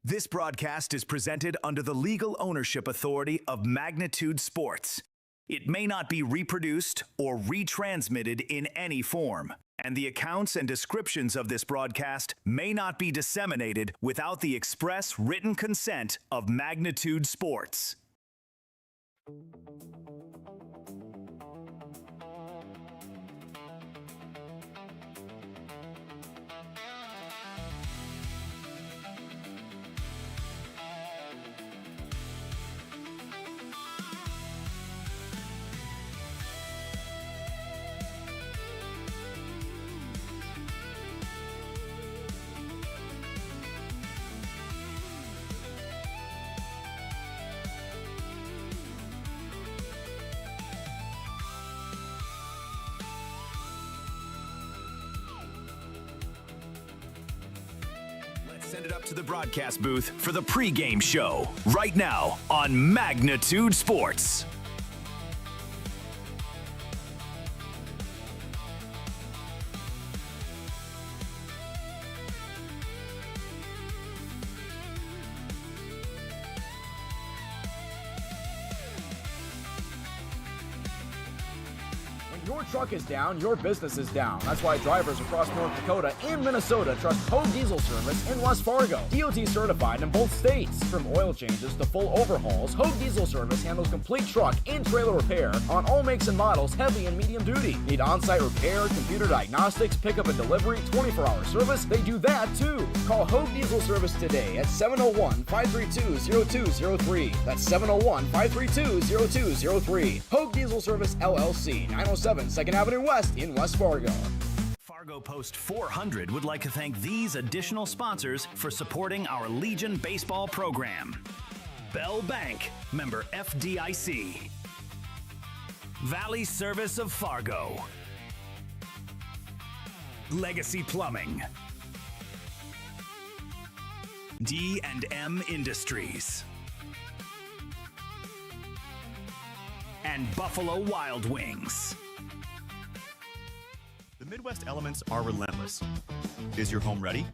This broadcast is presented under the legal ownership authority of Magnitude Sports. It may not be reproduced or retransmitted in any form, and the accounts and descriptions of this broadcast may not be disseminated without the express written consent of Magnitude Sports. Send it up to the broadcast booth for the pregame show right now on Magnitude Sports. Your truck is down, your business is down. That's why drivers across North Dakota and Minnesota trust Hogue Diesel Service in West Fargo. DOT certified in both states. From oil changes to full overhauls, Hogue Diesel Service handles complete truck and trailer repair on all makes and models, heavy and medium duty. Need on-site repair, computer diagnostics, pickup and delivery, 24-hour service? They do that too. Call Hogue Diesel Service today at 701-532-0203. That's 701-532-0203. Hogue Diesel Service LLC, 907 2nd Avenue West in West Fargo. Fargo Post 400 would like to thank these additional sponsors for supporting our Legion baseball program. Bell Bank, member FDIC. Valley Service of Fargo. Legacy Plumbing. D&M Industries. And Buffalo Wild Wings. The Midwest elements are relentless. Is your home ready?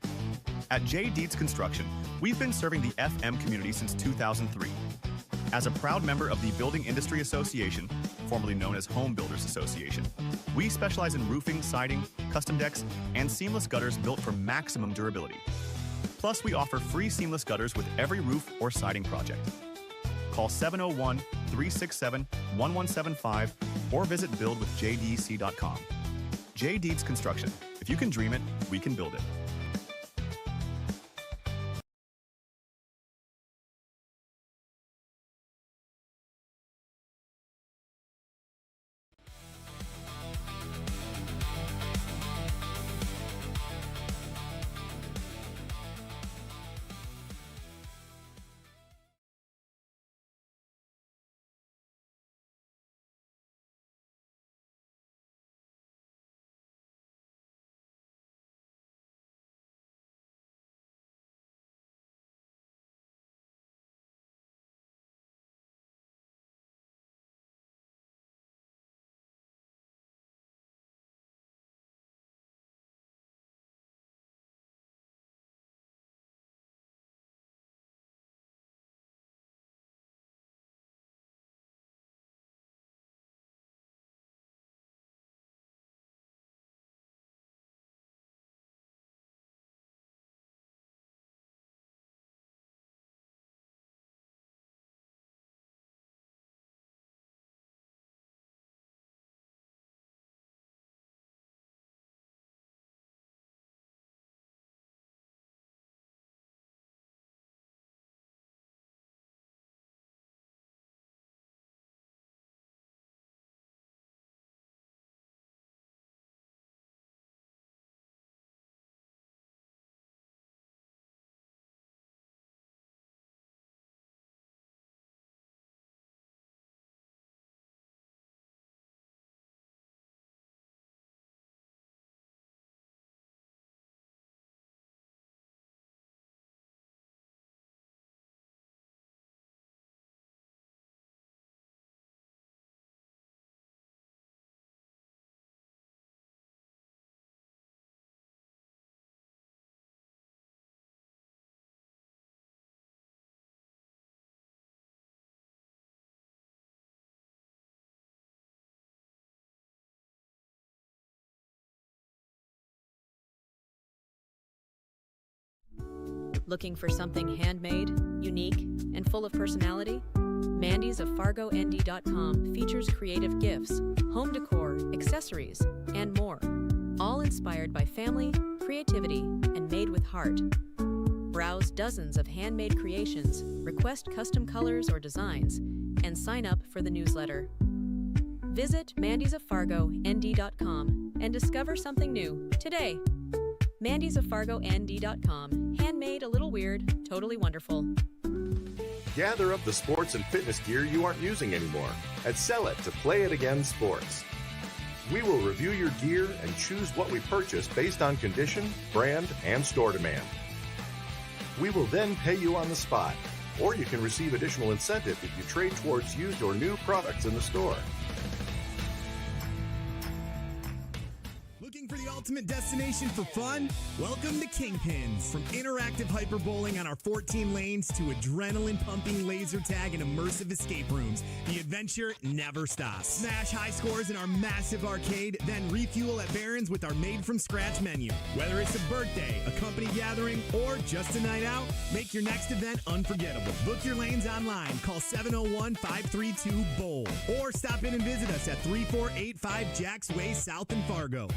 At J. Deeds Construction, we've been serving the FM community since 2003. As a proud member of the Building Industry Association, formerly known as Home Builders Association, we specialize in roofing, siding, custom decks, and seamless gutters built for maximum durability. Plus, we offer free seamless gutters with every roof or siding project. Call 701-367-1175 or visit buildwithjdec.com. J. Deeds Construction. If you can dream it, we can build it. Looking for something handmade, unique, and full of personality? Mandy's of FargoND.com features creative gifts, home decor, accessories, and more, all inspired by family, creativity, and made with heart. Browse dozens of handmade creations, request custom colors or designs, and sign up for the newsletter. Visit mandy'soffargoND.com and discover something new today. mandy'soffargoND.com. Handmade, a little weird, totally wonderful. Gather up the sports and fitness gear you aren't using anymore and sell it to Play It Again Sports. We will review your gear and choose what we purchase based on condition, brand, and store demand. We will then pay you on the spot, or you can receive additional incentive if you trade towards used or new products in the store. Looking for the ultimate destination for fun? Welcome to Kingpins. From interactive hyperbowling on our 14 lanes to adrenaline-pumping laser tag and immersive escape rooms, the adventure never stops. Smash high scores in our massive arcade, then refuel at Barron's with our made-from-scratch menu. Whether it's a birthday, a company gathering, or just a night out, make your next event unforgettable. Book your lanes online. Call 701-532-BOWL. Or stop in and visit us at 3485 Jacks Way South in Fargo.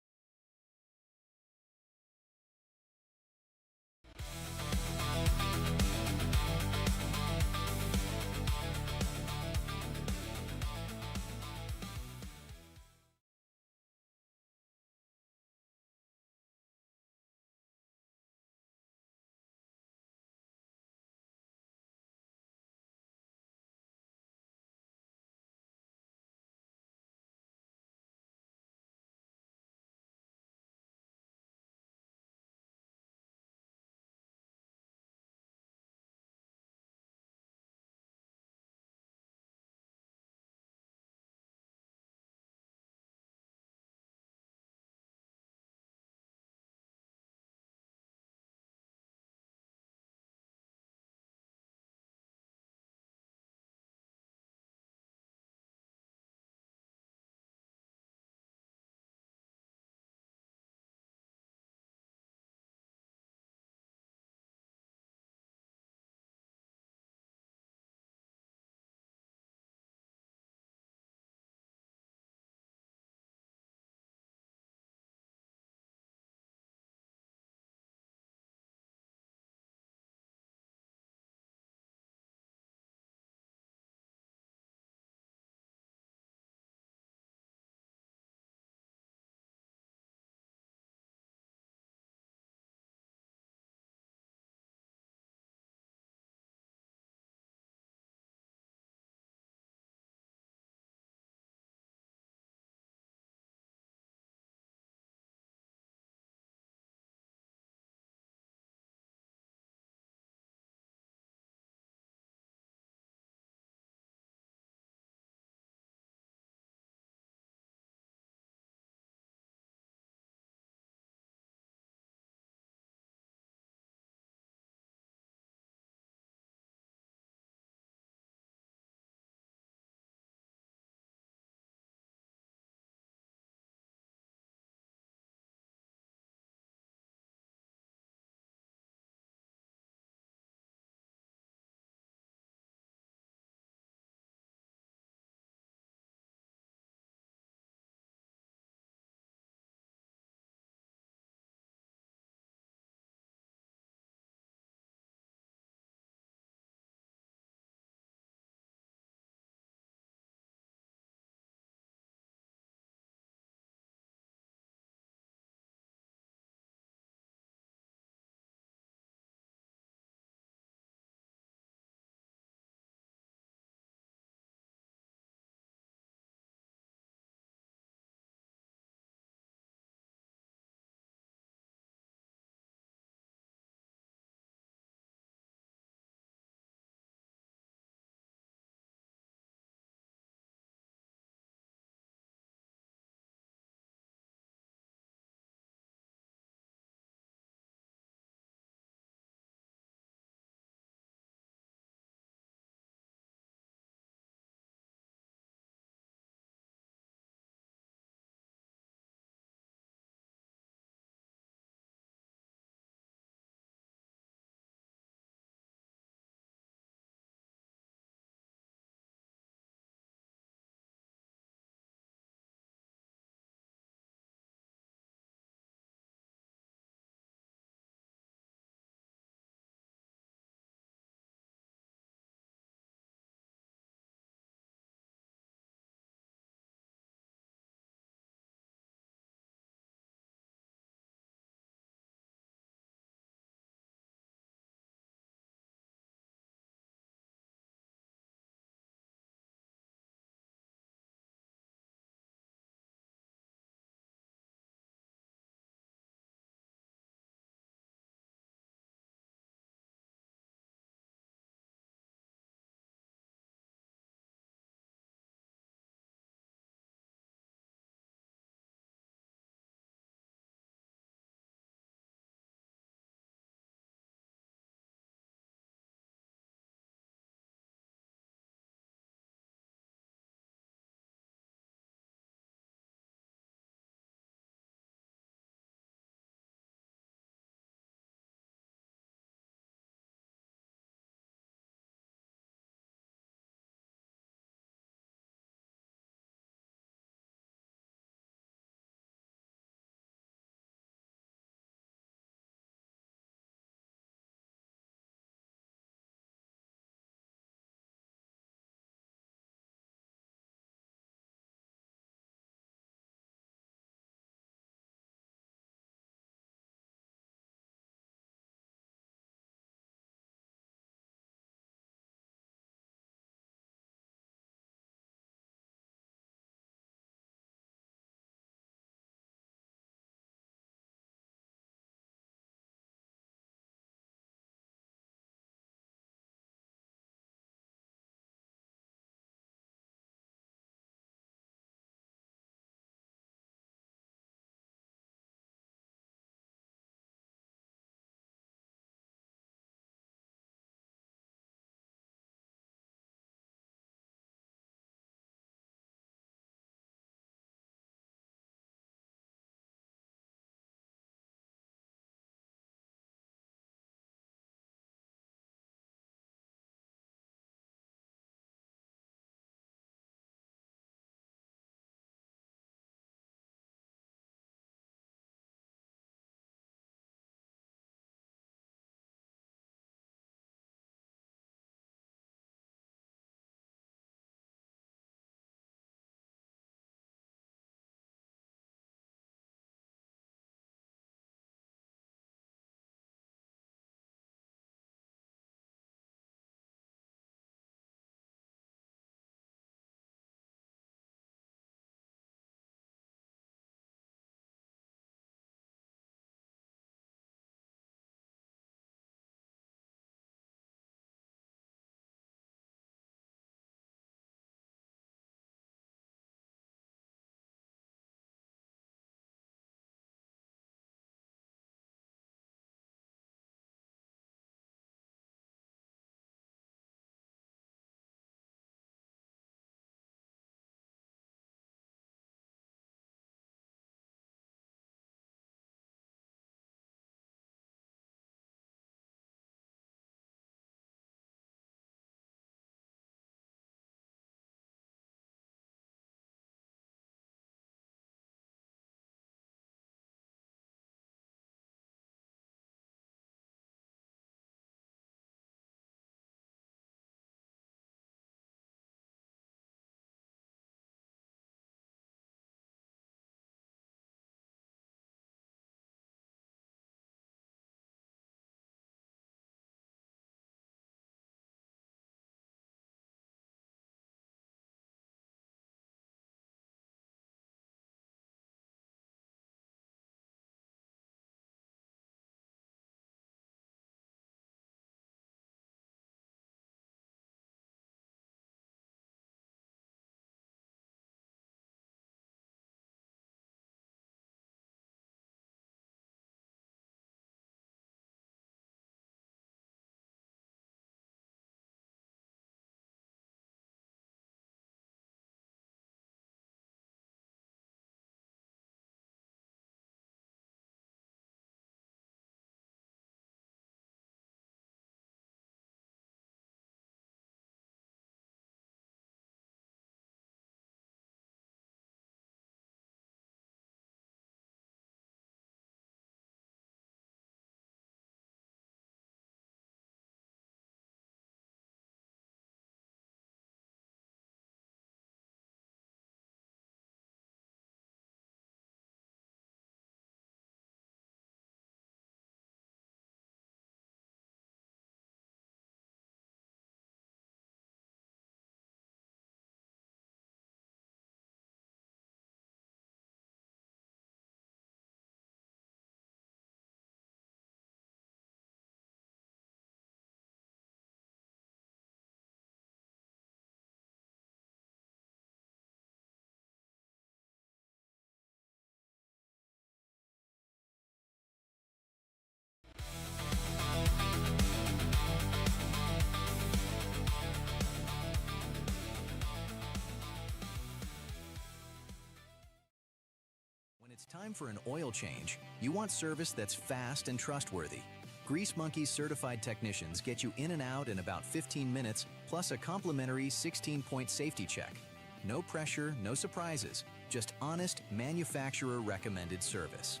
time for an oil change, you want service that's fast and trustworthy. Grease Monkey's certified technicians get you in and out in about 15 minutes, plus a complimentary 16-point safety check. No pressure, no surprises, just honest, manufacturer-recommended service.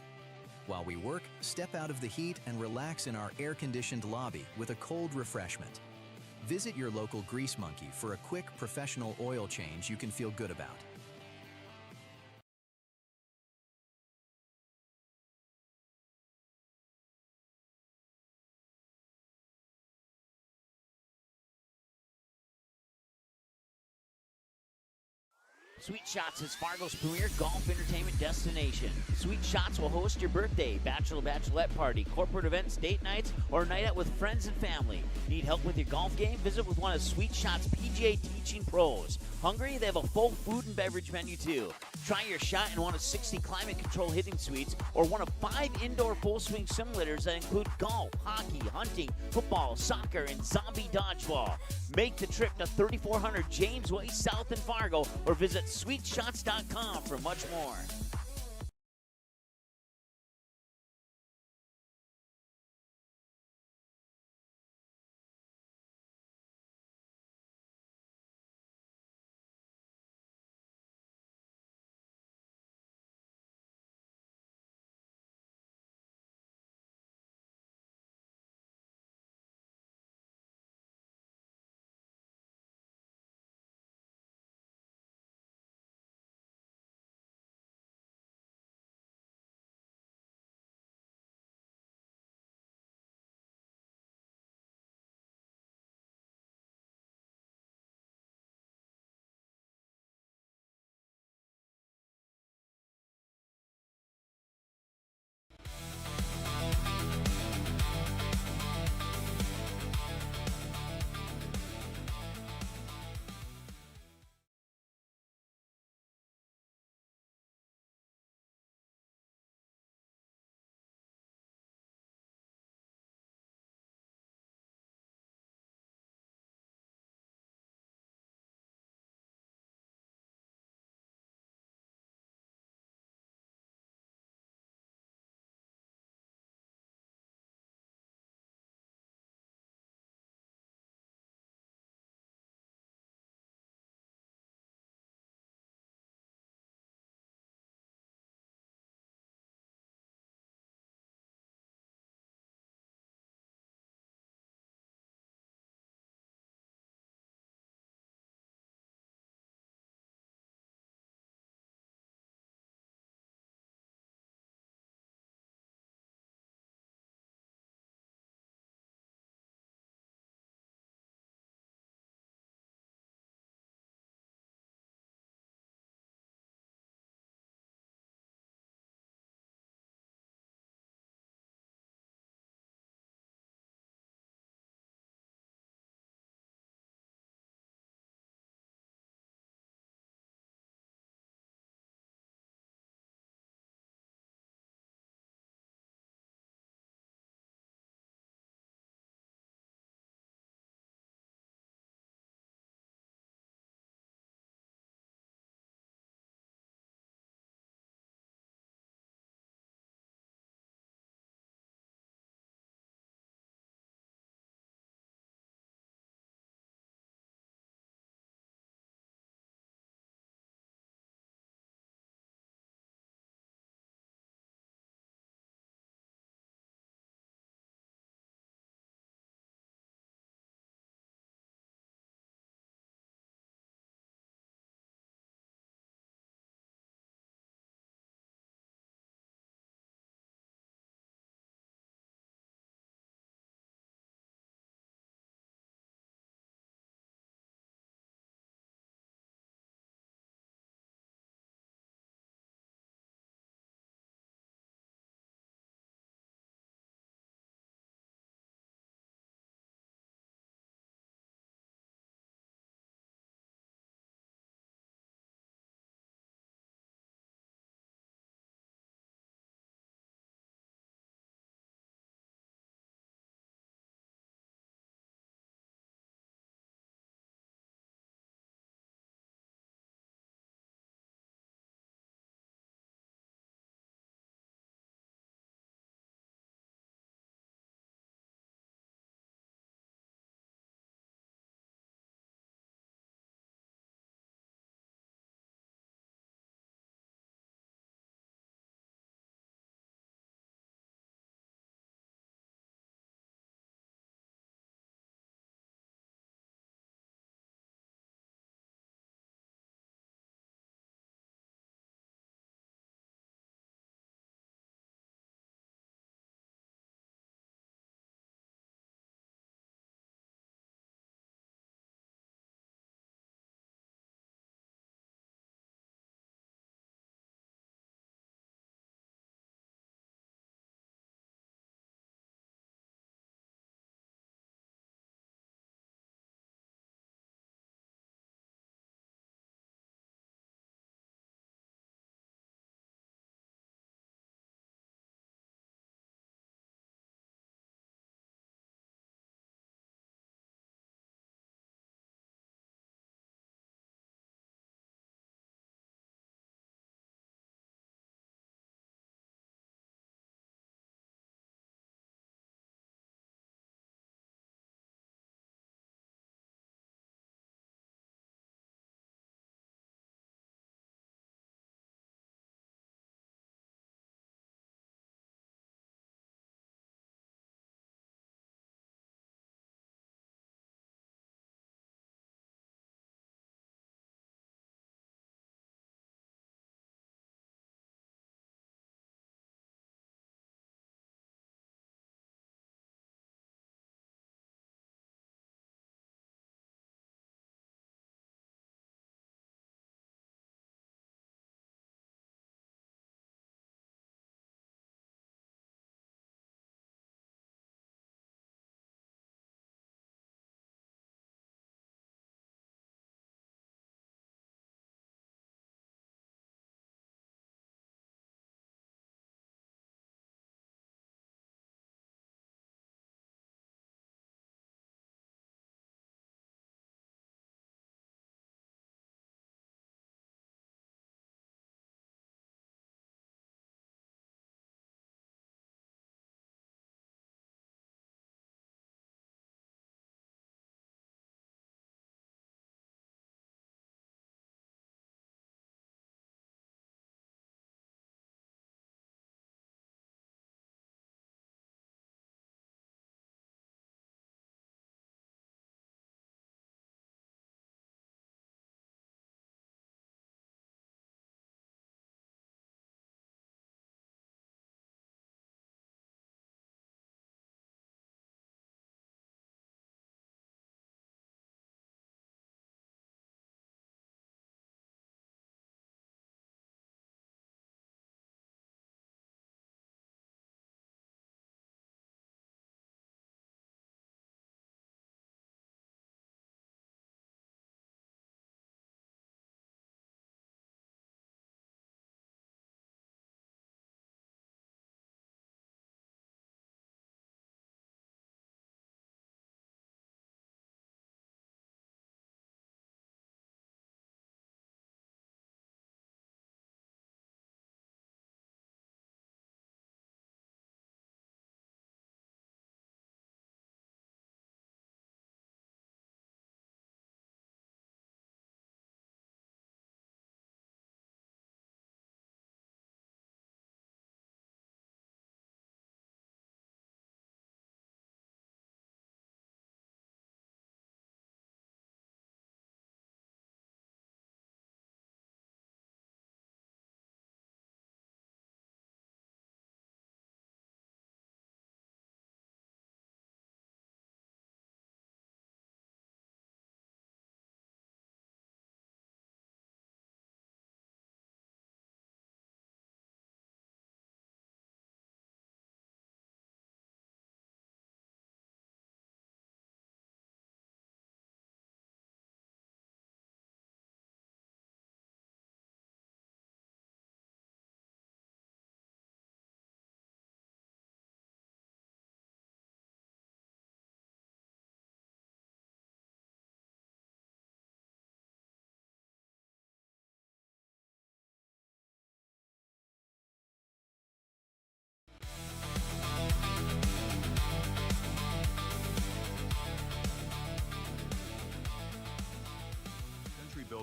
While we work, step out of the heat and relax in our air-conditioned lobby with a cold refreshment. Visit your local Grease Monkey for a quick, professional oil change you can feel good about. Sweet Shots is Fargo's premier golf entertainment destination. Sweet Shots will host your birthday, bachelorette party, corporate events, date nights, or a night out with friends and family. Need help with your golf game? Visit with one of Sweet Shots' PGA teaching pros. Hungry? They have a full food and beverage menu too. Try your shot in one of 60 climate control hitting suites or one of 5 indoor full swing simulators that include golf, hockey, hunting, football, soccer, and zombie dodgeball. Make the trip to 3400 James Way South in Fargo or visit sweetshots.com for much more.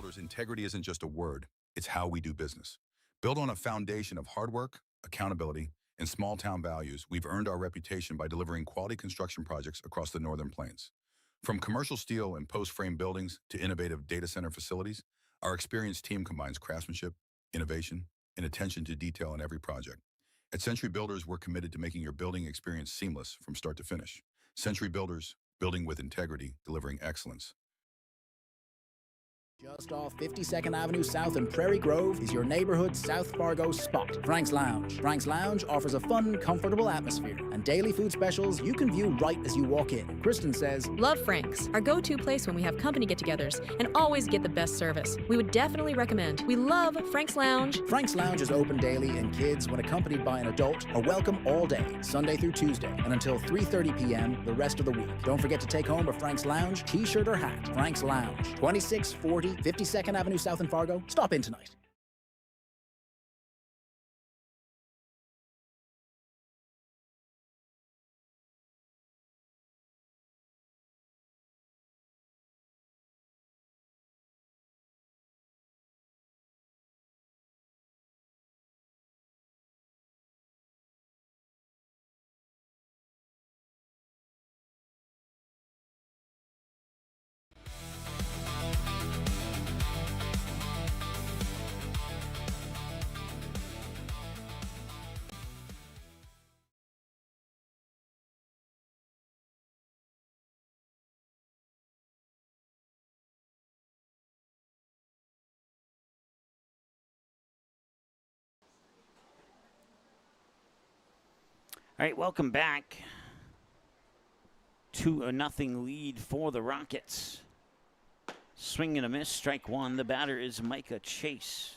Builders, integrity isn't just a word, it's how we do business. Built on a foundation of hard work, accountability, and small-town values, we've earned our reputation by delivering quality construction projects across the Northern Plains. From commercial steel and post-frame buildings to innovative data center facilities, our experienced team combines craftsmanship, innovation, and attention to detail in every project. At Century Builders, we're committed to making your building experience seamless from start to finish. Century Builders, building with integrity, delivering excellence. Just off 52nd Avenue South in Prairie Grove is your neighborhood South Fargo spot, Frank's Lounge. Frank's Lounge offers a fun, comfortable atmosphere and daily food specials you can view right as you walk in. Kristen says, Love Frank's, our go-to place when we have company get-togethers, and always get the best service. We would definitely recommend. We love Frank's Lounge. Frank's Lounge is open daily, and kids, when accompanied by an adult, are welcome all day, Sunday through Tuesday, and until 3:30 p.m. the rest of the week. Don't forget to take home a Frank's Lounge t-shirt or hat. Frank's Lounge, 2640 52nd Avenue South in Fargo. Stop in tonight. All right, welcome back. 2-0 lead for the Rockets. Swing and a miss, strike one. The batter is Micah Chase.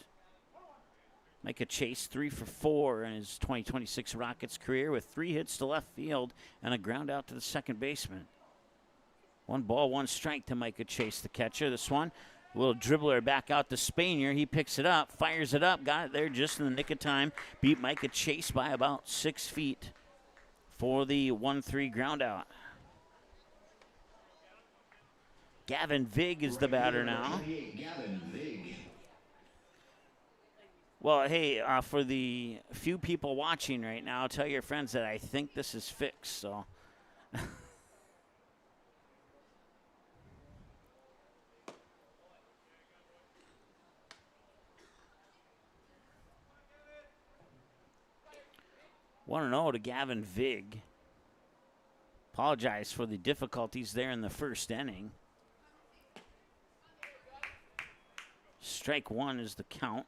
Micah Chase, 3 for 4 in his 2026 Rockets career with 3 hits to left field and a ground out to the second baseman. 1 ball, 1 strike to Micah Chase, the catcher. This one, a little dribbler back out to Spanier. He picks it up, fires it up, got it there just in the nick of time. Beat Micah Chase by about 6 feet for the 1-3 ground out. Gavin Vig is the batter now. Well, hey, for the few people watching right now, tell your friends that I think this is fixed, so. Want to know to Gavin Vig. Apologize for the difficulties there in the first inning. Strike one is the count.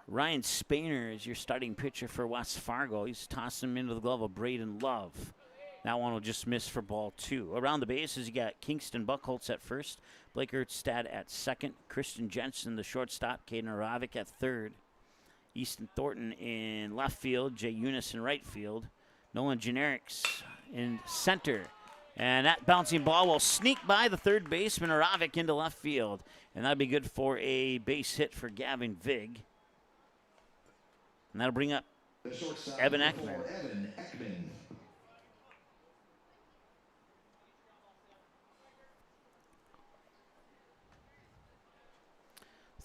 Ryan Spainer is your starting pitcher for West Fargo. He's tossing him into the glove of Braden Love. That one will just miss for ball 2. Around the bases, you got Kingston Buchholz at first, Blake Ertstad at second, Christian Jensen, the shortstop, Caden Aravic at third, Easton Thornton in left field, Jay Eunice in right field, Nolan Generics in center. And that bouncing ball will sneak by the third baseman, Aravic, into left field. And that'll be good for a base hit for Gavin Vig. And that'll bring up Evan Ekman.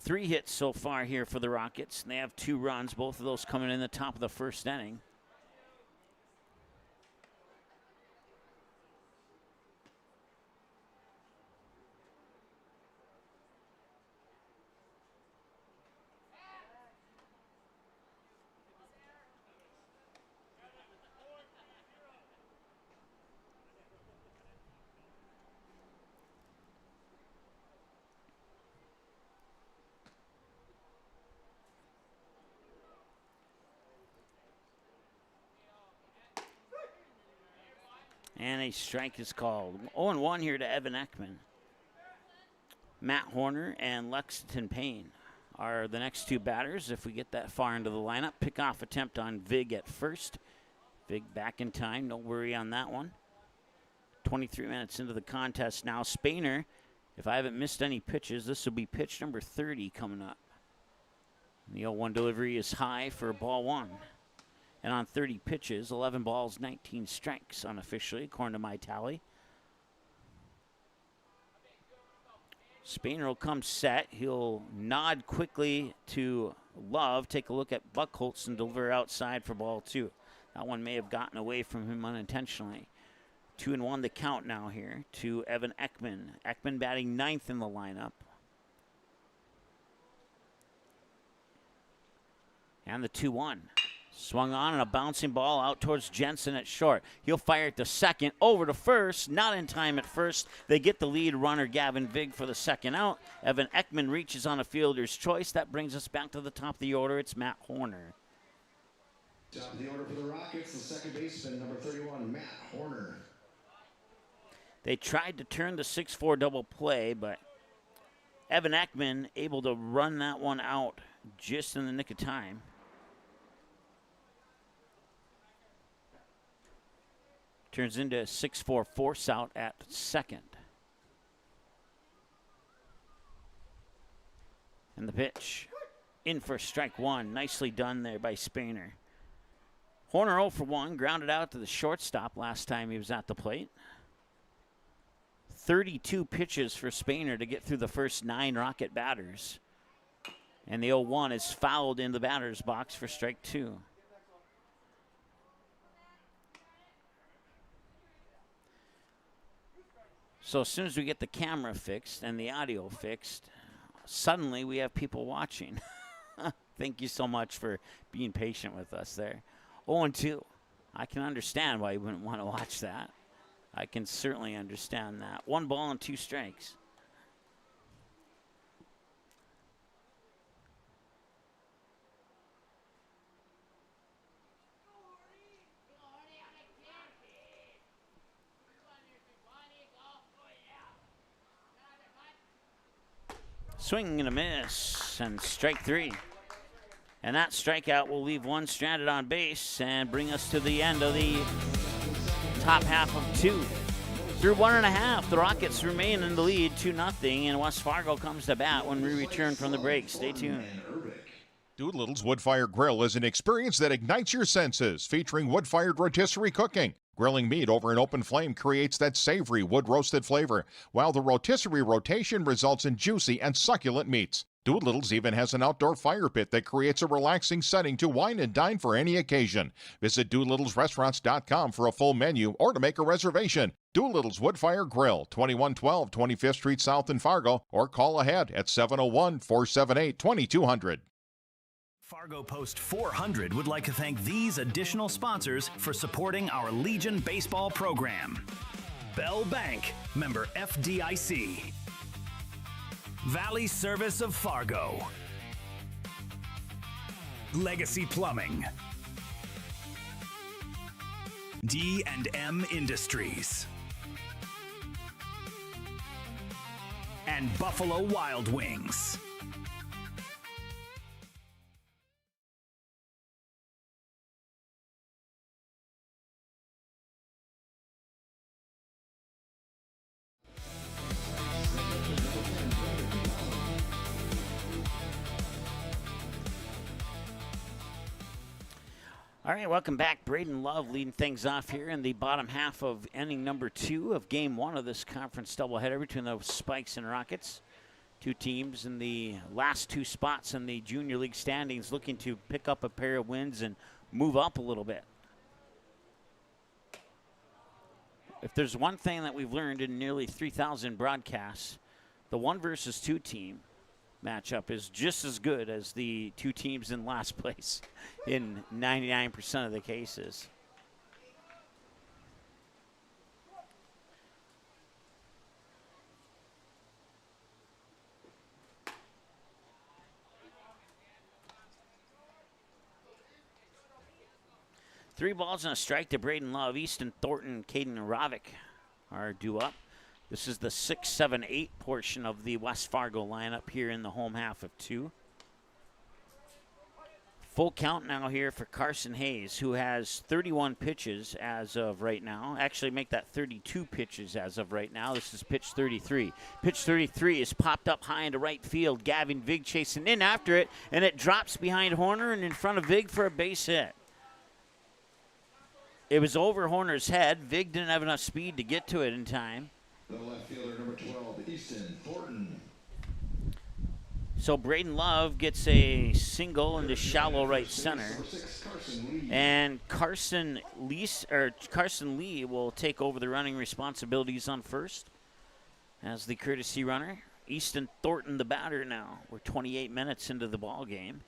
3 hits so far here for the Rockets. And they have 2 runs, both of those coming in the top of the first inning. And a strike is called. 0-1 here to Evan Ekman. Matt Horner and Lexington Payne are the next 2 batters. If we get that far into the lineup, pickoff attempt on Vig at first. Vig back in time, no worry on that one. 23 minutes into the contest now. Spainer, if I haven't missed any pitches, this will be pitch number 30 coming up. The 0-1 delivery is high for ball 1. And on 30 pitches, 11 balls, 19 strikes unofficially, according to my tally. Spainer will come set. He'll nod quickly to Love. Take a look at Buchholz and deliver outside for ball 2. That one may have gotten away from him unintentionally. 2-1 the count now here to Evan Ekman. Ekman batting 9th in the lineup. And the 2-1. Swung on and a bouncing ball out towards Jensen at short. He'll fire it to second, over to first. Not in time at first. They get the lead runner, Gavin Vig, for the second out. Evan Ekman reaches on a fielder's choice. That brings us back to the top of the order. It's Matt Horner. Top of the order for the Rockets, the second baseman, number 31, Matt Horner. They tried to turn the 6-4 double play, but Evan Ekman able to run that one out just in the nick of time. Turns into a 6-4 force out at second. And the pitch in for strike 1. Nicely done there by Spainer. Horner 0 for 1, grounded out to the shortstop last time he was at the plate. 32 pitches for Spainer to get through the first 9 Rocket batters. And the 0-1 is fouled in the batter's box for strike 2. So as soon as we get the camera fixed and the audio fixed, suddenly we have people watching. Thank you so much for being patient with us there. 0-2. I can understand why you wouldn't want to watch that. I can certainly understand that. 1 ball and 2 strikes. Swing and a miss, and strike 3. And that strikeout will leave 1 stranded on base and bring us to the end of the top half of 2. Through 1.5, the Rockets remain in the lead 2-0, and West Fargo comes to bat when we return from the break. Stay tuned. Doolittle's Wood-Fired Grill is an experience that ignites your senses, featuring wood-fired rotisserie cooking. Grilling meat over an open flame creates that savory wood-roasted flavor, while the rotisserie rotation results in juicy and succulent meats. Doolittle's even has an outdoor fire pit that creates a relaxing setting to wine and dine for any occasion. Visit doolittlesrestaurants.com for a full menu or to make a reservation. Doolittle's Wood-Fire Grill, 2112 25th Street South in Fargo, or call ahead at 701-478-2200. Fargo Post 400 would like to thank these additional sponsors for supporting our Legion baseball program. Bell Bank, member FDIC. Valley Service of Fargo. Legacy Plumbing. D&M Industries. And Buffalo Wild Wings. All right, welcome back. Braden Love leading things off here in the bottom half of inning number 2 of game 1 of this conference doubleheader between the Spikes and Rockets. 2 teams in the last 2 spots in the junior league standings looking to pick up a pair of wins and move up a little bit. If there's one thing that we've learned in nearly 3,000 broadcasts, the 1 versus 2 team matchup is just as good as the 2 teams in last place in 99% of the cases. Three balls and a strike to Braden Love. Easton Thornton, Caden Ravick are due up. This is the 6, 7, 8 portion of the West Fargo lineup here in the home half of 2. Full count now here for Carson Hayes, who has 31 pitches as of right now. Actually, make that 32 pitches as of right now. This is pitch 33. Pitch 33 is popped up high into right field. Gavin Vig chasing in after it, and it drops behind Horner and in front of Vig for a base hit. It was over Horner's head. Vig didn't have enough speed to get to it in time. The left fielder, number 12, Easton Thornton. So Braden Love gets a single into shallow right center. And Carson Lee will take over the running responsibilities on first as the courtesy runner. Easton Thornton, the batter now. We're 28 minutes into the ball game.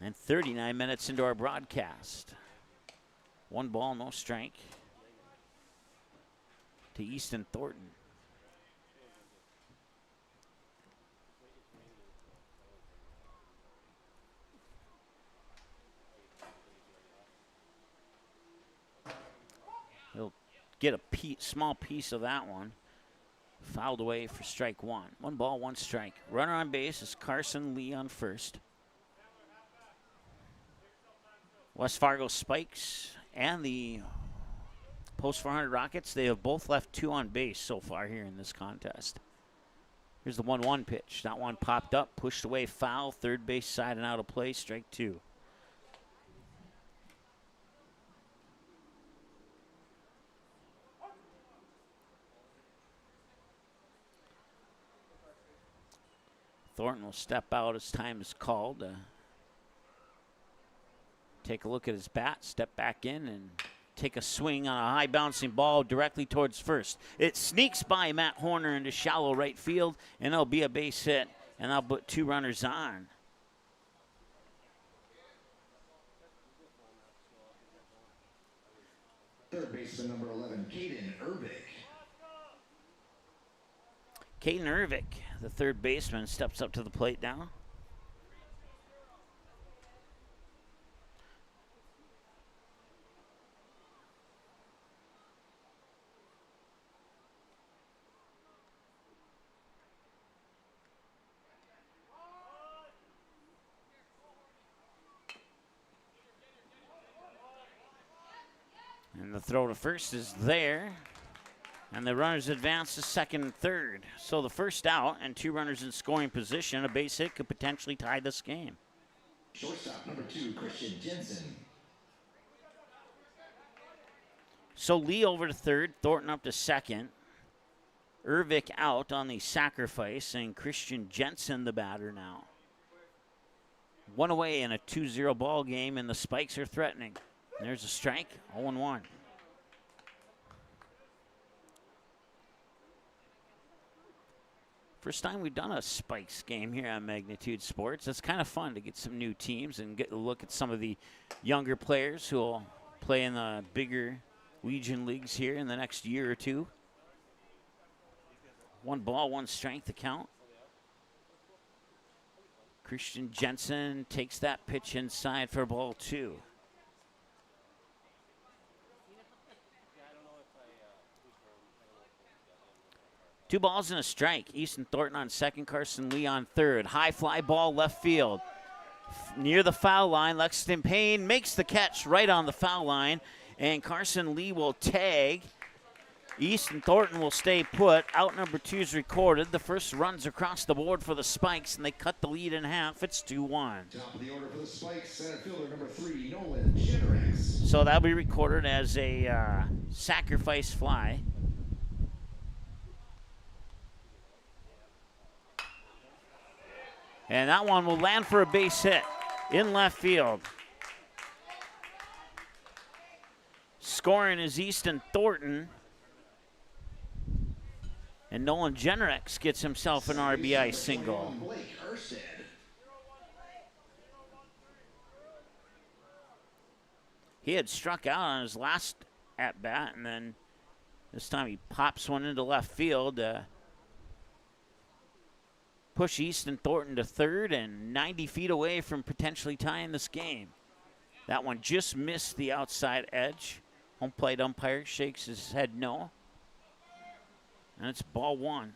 And 39 minutes into our broadcast. 1 ball, no strike to Easton Thornton. He'll get a small piece of that one. Fouled away for strike 1. 1 ball, 1 strike. Runner on base is Carson Lee on first. West Fargo Spikes and the Post 400 Rockets, they have both left 2 on base so far here in this contest. Here's the 1-1 pitch. That one popped up, pushed away, foul, third base side and out of play, strike 2. Thornton will step out as time is called. Take a look at his bat, step back in, and take a swing on a high bouncing ball directly towards first. It sneaks by Matt Horner into shallow right field, and it'll be a base hit, and I'll put 2 runners on. Third baseman number 11, Caden Ervik. Caden Ervik, the third baseman, steps up to the plate now. And the throw to first is there. And the runners advance to second and third. So the first out and 2 runners in scoring position. A base hit could potentially tie this game. Shortstop number 2, Christian Jensen. So Lee over to third, Thornton up to second. Ervik out on the sacrifice, and Christian Jensen the batter now. 1 away in a 2-0 ball game, and the Spikes are threatening. There's a strike, 0-1. First time we've done a Spikes game here on Magnitude Sports. It's kind of fun to get some new teams and get a look at some of the younger players who will play in the bigger Legion leagues here in the next year or 2. 1 ball, 1 strike to count. Christian Jensen takes that pitch inside for ball 2. Two balls and a strike. Easton Thornton on second, Carson Lee on third. High fly ball left field. Near the foul line, Lexington Payne makes the catch right on the foul line, and Carson Lee will tag. Easton Thornton will stay put. Out number 2 is recorded. The first run's across the board for the Spikes, and they cut the lead in half. It's 2-1. Top of the order for the Spikes, center fielder number 3, Nolan Generex. So that'll be recorded as a sacrifice fly. And that one will land for a base hit in left field. Scoring is Easton Thornton. And Nolan Generex gets himself an RBI single. He had struck out on his last at-bat, and then this time he pops one into left field. Push Easton Thornton to third and 90 feet away from potentially tying this game. That one just missed the outside edge. Home plate umpire shakes his head no. And it's ball 1.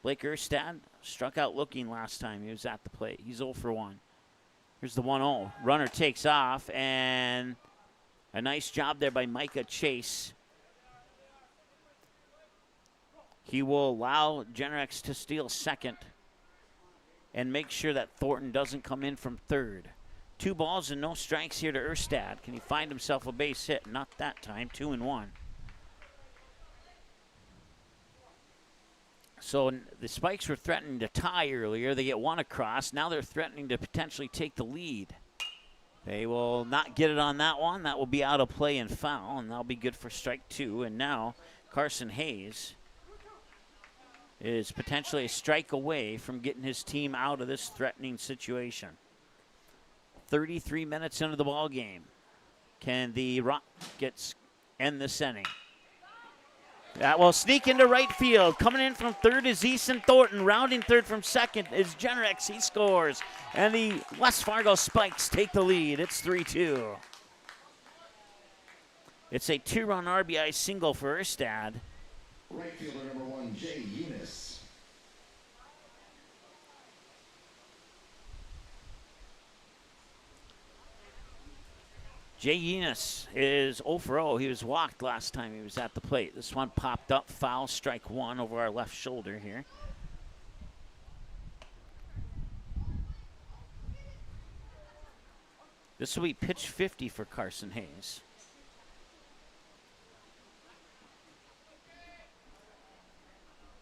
Blake Erstad struck out looking last time he was at the plate. He's 0 for 1. Here's the 1-0. Runner takes off, and a nice job there by Micah Chase. He will allow Generex to steal second and make sure that Thornton doesn't come in from third. 2 balls and no strikes here to Erstad. Can he find himself a base hit? Not that time, 2-1. So the Spikes were threatening to tie earlier. They get one across. Now they're threatening to potentially take the lead. They will not get it on that one. That will be out of play and foul, and that'll be good for strike 2. And now Carson Hayes is potentially a strike away from getting his team out of this threatening situation. 33 minutes into the ball game. Can the Rockets end this inning? That will sneak into right field. Coming in from third is Easton Thornton. Rounding third from second is Genrex. He scores. And the West Fargo Spikes take the lead. It's 3-2. It's a 2-run RBI single for Erstad. Right fielder number 1, Jay Eunice. Jay Eunice is 0 for 0. He was walked last time he was at the plate. This one popped up, foul, strike 1 over our left shoulder here. This will be pitch 50 for Carson Hayes.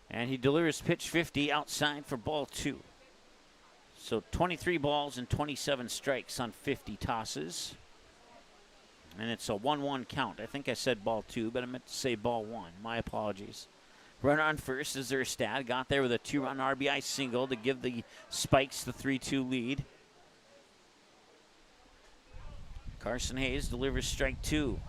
And he delivers pitch 50 outside for ball 2. So 23 balls and 27 strikes on 50 tosses. And it's a 1-1 count. I think I said ball 2, but I meant to say ball 1. My apologies. Runner on first is Erstad. Got there with a 2-run RBI single to give the Spikes the 3-2 lead. Carson Hayes delivers strike 2.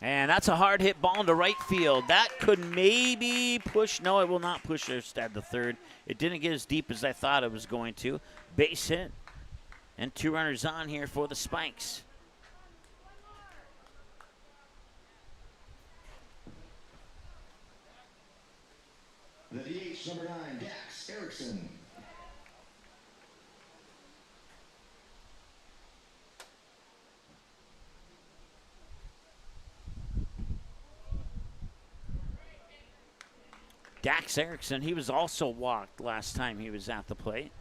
And that's a hard hit ball into right field. That could maybe push. No, it will not push Erstad to third. It didn't get as deep as I thought it was going to. Base hit. And 2 runners on here for the Spikes. The DH number 9, Dax Erickson. Dax Erickson, he was also walked last time he was at the plate.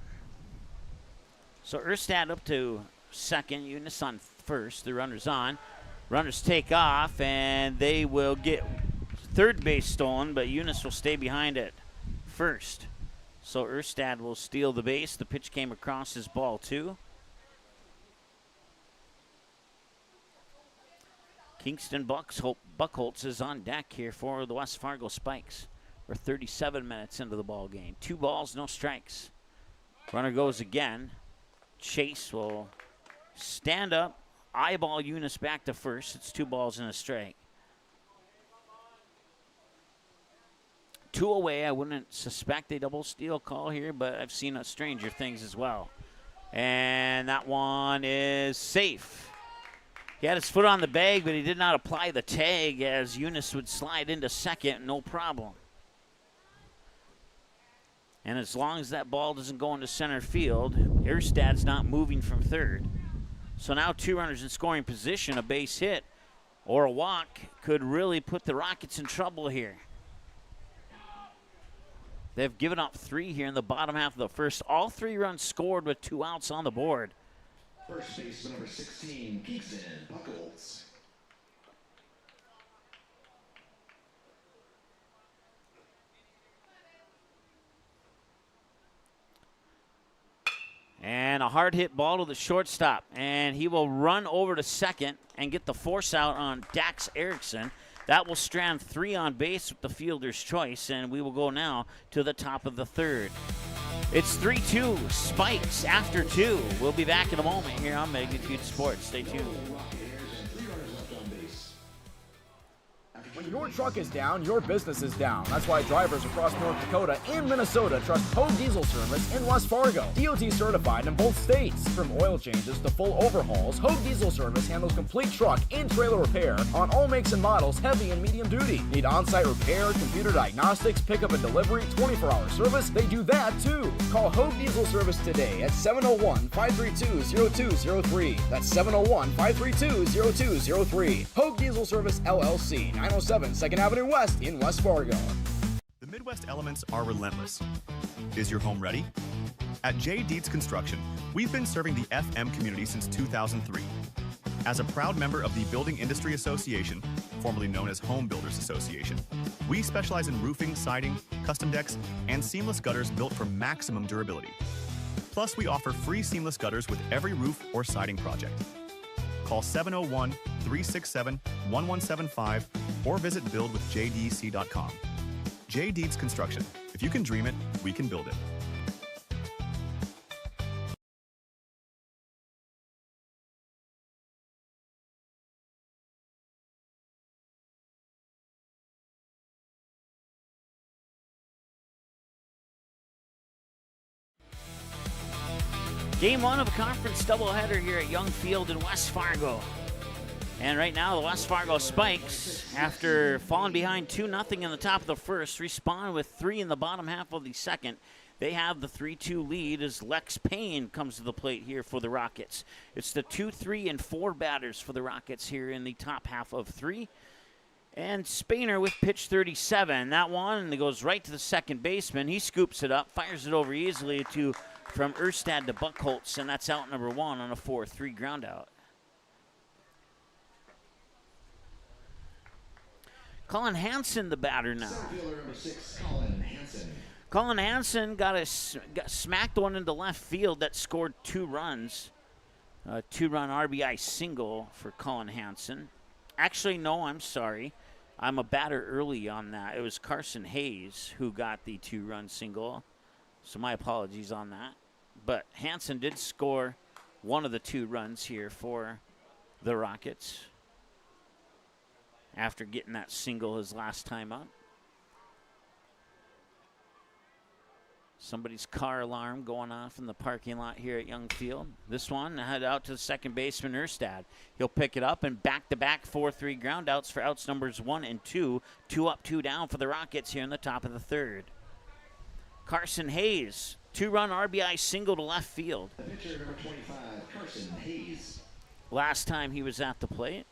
So Erstad up to second, Eunice on first, the runners on. Runners take off, and they will get third base stolen, but Eunice will stay behind it first. So Erstad will steal the base. The pitch came across his ball 2. Kingston Buckholtz is on deck here for the West Fargo Spikes. We're 37 minutes into the ball game. 2 balls, no strikes. Runner goes again. Chase will stand up, eyeball Eunice back to first. It's 2 balls and a strike. 2 away. I wouldn't suspect a double steal call here, but I've seen stranger things as well. And that one is safe. He had his foot on the bag, but he did not apply the tag as Eunice would slide into second, no problem. And as long as that ball doesn't go into center field, Erstad's not moving from third. So now 2 runners in scoring position. A base hit or a walk could really put the Rockets in trouble here. They've given up 3 here in the bottom half of the first. All 3 runs scored with 2 outs on the board. First baseman number 16, Kingston Buckholtz. And a hard hit ball to the shortstop. And he will run over to second and get the force out on Dax Erickson. That will strand 3 on base with the fielder's choice. And we will go now to the top of the third. It's 3-2, Spikes after 2. We'll be back in a moment here on Magnitude Sports. Stay tuned. When your truck is down, your business is down. That's why drivers across North Dakota and Minnesota trust Hogue Diesel Service in West Fargo. DOT certified in both states. From oil changes to full overhauls, Hogue Diesel Service handles complete truck and trailer repair on all makes and models, heavy and medium duty. Need on-site repair, computer diagnostics, pickup and delivery, 24-hour service? They do that too. Call Hogue Diesel Service today at 701-532-0203. That's 701-532-0203. Hogue Diesel Service LLC, 907 2nd Avenue West in West Fargo. The Midwest elements are relentless. Is your home ready? At J. Deeds Construction, we've been serving the FM community since 2003. As a proud member of the Building Industry Association, formerly known as Home Builders Association, we specialize in roofing, siding, custom decks, and seamless gutters built for maximum durability. Plus, we offer free seamless gutters with every roof or siding project. Call 701-367-1175 or visit buildwithjdc.com. J. Deeds Construction. If you can dream it, we can build it. Game one of a conference doubleheader here at Young Field in West Fargo. And right now, the West Fargo Spikes, after falling behind 2-0 in the top of the first, respond with 3 in the bottom half of the second. They have the 3-2 lead as Lex Payne comes to the plate here for the Rockets. It's the 2, 3, and 4 batters for the Rockets here in the top half of 3. And Spainer with pitch 37. That one, it goes right to the second baseman. He scoops it up, fires it over easily from Erstad to Buckholtz, and that's out number 1 on a 4-3 ground out. Colin Hansen, the batter now. Fielder number 6, Colin Hansen. Colin Hansen got smacked one into left field that scored 2 runs. A 2-run RBI single for Colin Hansen. Actually, no, I'm sorry. I'm a batter early on that. It was Carson Hayes who got the 2-run single. So my apologies on that. But Hansen did score one of the 2 runs here for the Rockets after getting that single his last time up. Somebody's car alarm going off in the parking lot here at Young Field. This one head out to the second baseman, Erstad. He'll pick it up and back-to-back 4-3 ground outs for outs numbers 1 and 2. 2 up, 2 down for the Rockets here in the top of the third. Carson Hayes, 2-run RBI single to left field. The pitcher number 25, Carson Hayes. Last time he was at the plate.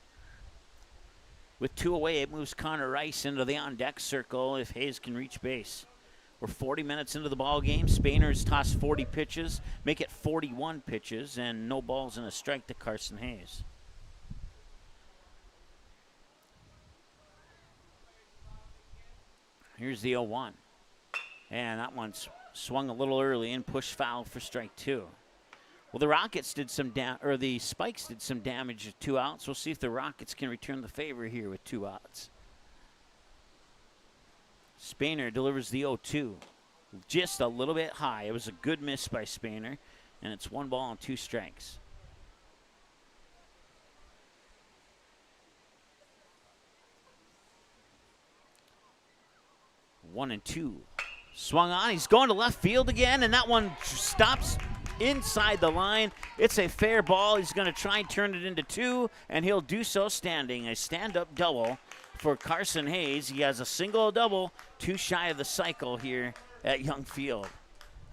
With 2 away, it moves Connor Rice into the on-deck circle if Hayes can reach base. We're 40 minutes into the ball game. Spainer's tossed 40 pitches, make it 41 pitches, and no balls and a strike to Carson Hayes. Here's the 0-1. And that one's swung a little early and pushed foul for strike 2. Well, the Rockets did the Spikes did some damage with 2 outs. We'll see if the Rockets can return the favor here with 2 outs. Spainer delivers the 0-2. Just a little bit high. It was a good miss by Spainer, and it's 1 ball and 2 strikes. One and 2. Swung on. He's going to left field again, and that one stops inside the line. It's a fair ball. He's going to try and turn it into 2, and he'll do so standing. A stand-up double for Carson Hayes. He has a single, a double, 2 shy of the cycle here at Young Field.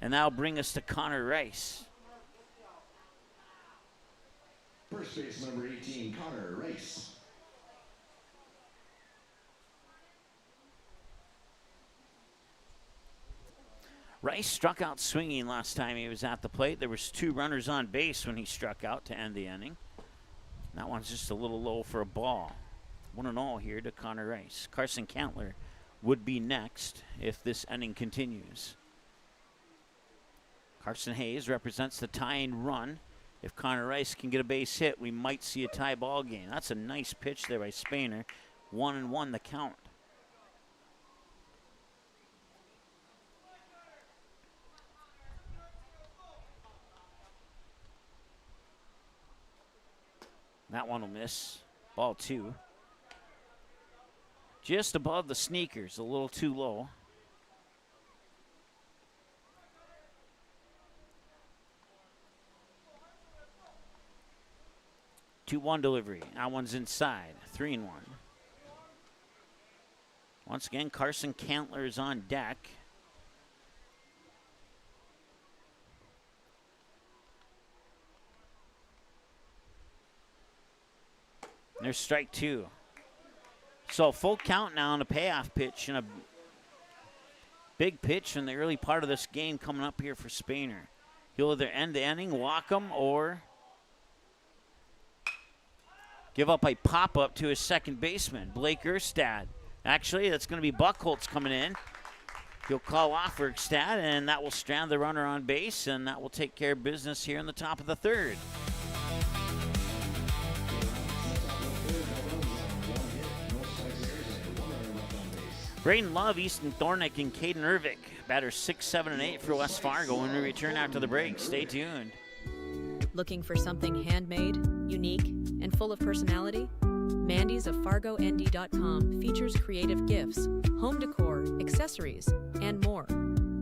And that'll bring us to Connor Rice. First base number 18, Connor Rice. Rice struck out swinging last time he was at the plate. There was 2 runners on base when he struck out to end the inning. That one's just a little low for a ball. 1-0 here to Connor Rice. Carson Cantler would be next if this inning continues. Carson Hayes represents the tying run. If Connor Rice can get a base hit, we might see a tie ball game. That's a nice pitch there by Spainer. 1-1 the count. That one will miss. Ball 2. Just above the sneakers, a little too low. Two-one delivery. That one's inside. 3-1. Once again, Carson Cantler is on deck. There's strike 2. So full count now on a payoff pitch and a big pitch in the early part of this game coming up here for Spainer. He'll either end the inning, walk him, or give up a pop-up to his second baseman, Blake Erstad. Actually, that's going to be Buchholz coming in. He'll call off Erstad, and that will strand the runner on base, and that will take care of business here in the top of the third. Braden Love, Easton Thornick, and Caden Ervik. Batters 6, 7, and 8 for West Fargo when we return after the break. Stay tuned. Looking for something handmade, unique, and full of personality? Mandy's of FargoND.com features creative gifts, home decor, accessories, and more.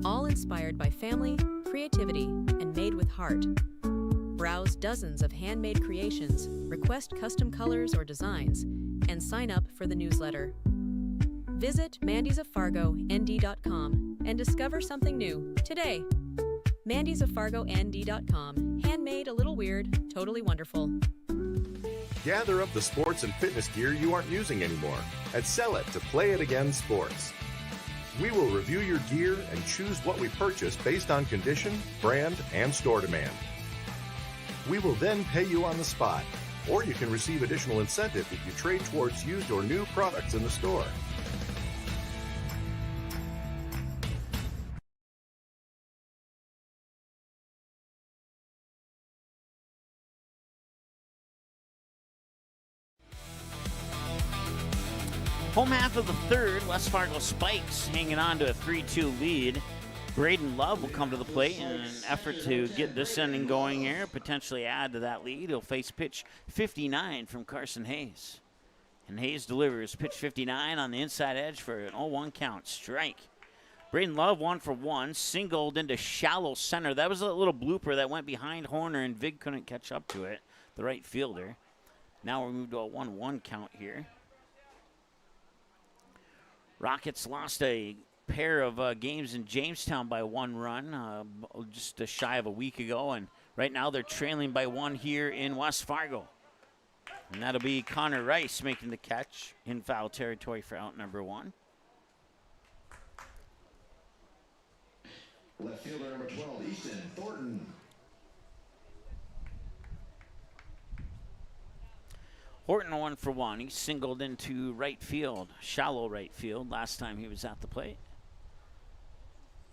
All inspired by family, creativity, and made with heart. Browse dozens of handmade creations, request custom colors or designs, and sign up for the newsletter. Visit MandysOfFargoND.com and discover something new today. MandysOfFargoND.com. Handmade, a little weird, totally wonderful. Gather up the sports and fitness gear you aren't using anymore and sell it to Play It Again Sports. We will review your gear and choose what we purchase based on condition, brand, and store demand. We will then pay you on the spot, or you can receive additional incentive if you trade towards used or new products in the store. Home half of the third, West Fargo Spikes hanging on to a 3-2 lead. Braden Love will come to the plate in an effort to get this inning going here, potentially add to that lead. He'll face pitch 59 from Carson Hayes. And Hayes delivers pitch 59 on the inside edge for an 0-1 count, strike. Braden Love 1 for 1, singled into shallow center. That was a little blooper that went behind Horner, and Vig couldn't catch up to it, the right fielder. Now we're moved to a 1-1 count here. Rockets lost a pair of games in Jamestown by 1 run just shy of a week ago, and right now they're trailing by 1 here in West Fargo. And that'll be Connor Rice making the catch in foul territory for out number 1. Left fielder number 12, Easton Thornton. Horton 1 for 1. He singled into right field, shallow right field, last time he was at the plate.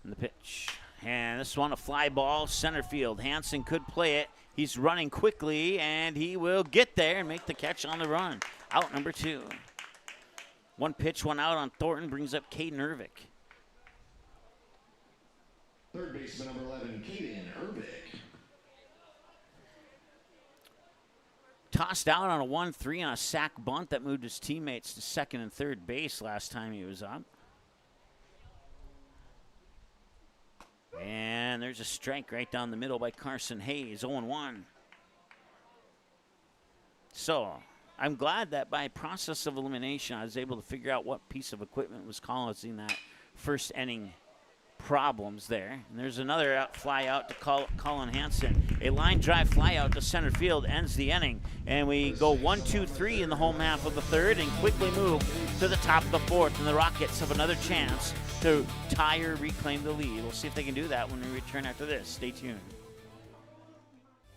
And the pitch. And this one, a fly ball, center field. Hansen could play it. He's running quickly, and he will get there and make the catch on the run. Out number 2. 1 pitch, 1 out on Thornton, brings up Caden Ervik. Third baseman number 11, Caden Ervik. Tossed out on a 1-3 on a sac bunt that moved his teammates to second and third base last time he was up. And there's a strike right down the middle by Carson Hayes, 0-1. So I'm glad that by process of elimination I was able to figure out what piece of equipment was causing that first inning problems there. And there's another fly out to Colin Hansen. A line drive fly out to center field ends the inning. And we go 1-2-3 in the home half of the third and quickly move to the top of the fourth. And the Rockets have another chance to tie or reclaim the lead. We'll see if they can do that when we return after this. Stay tuned.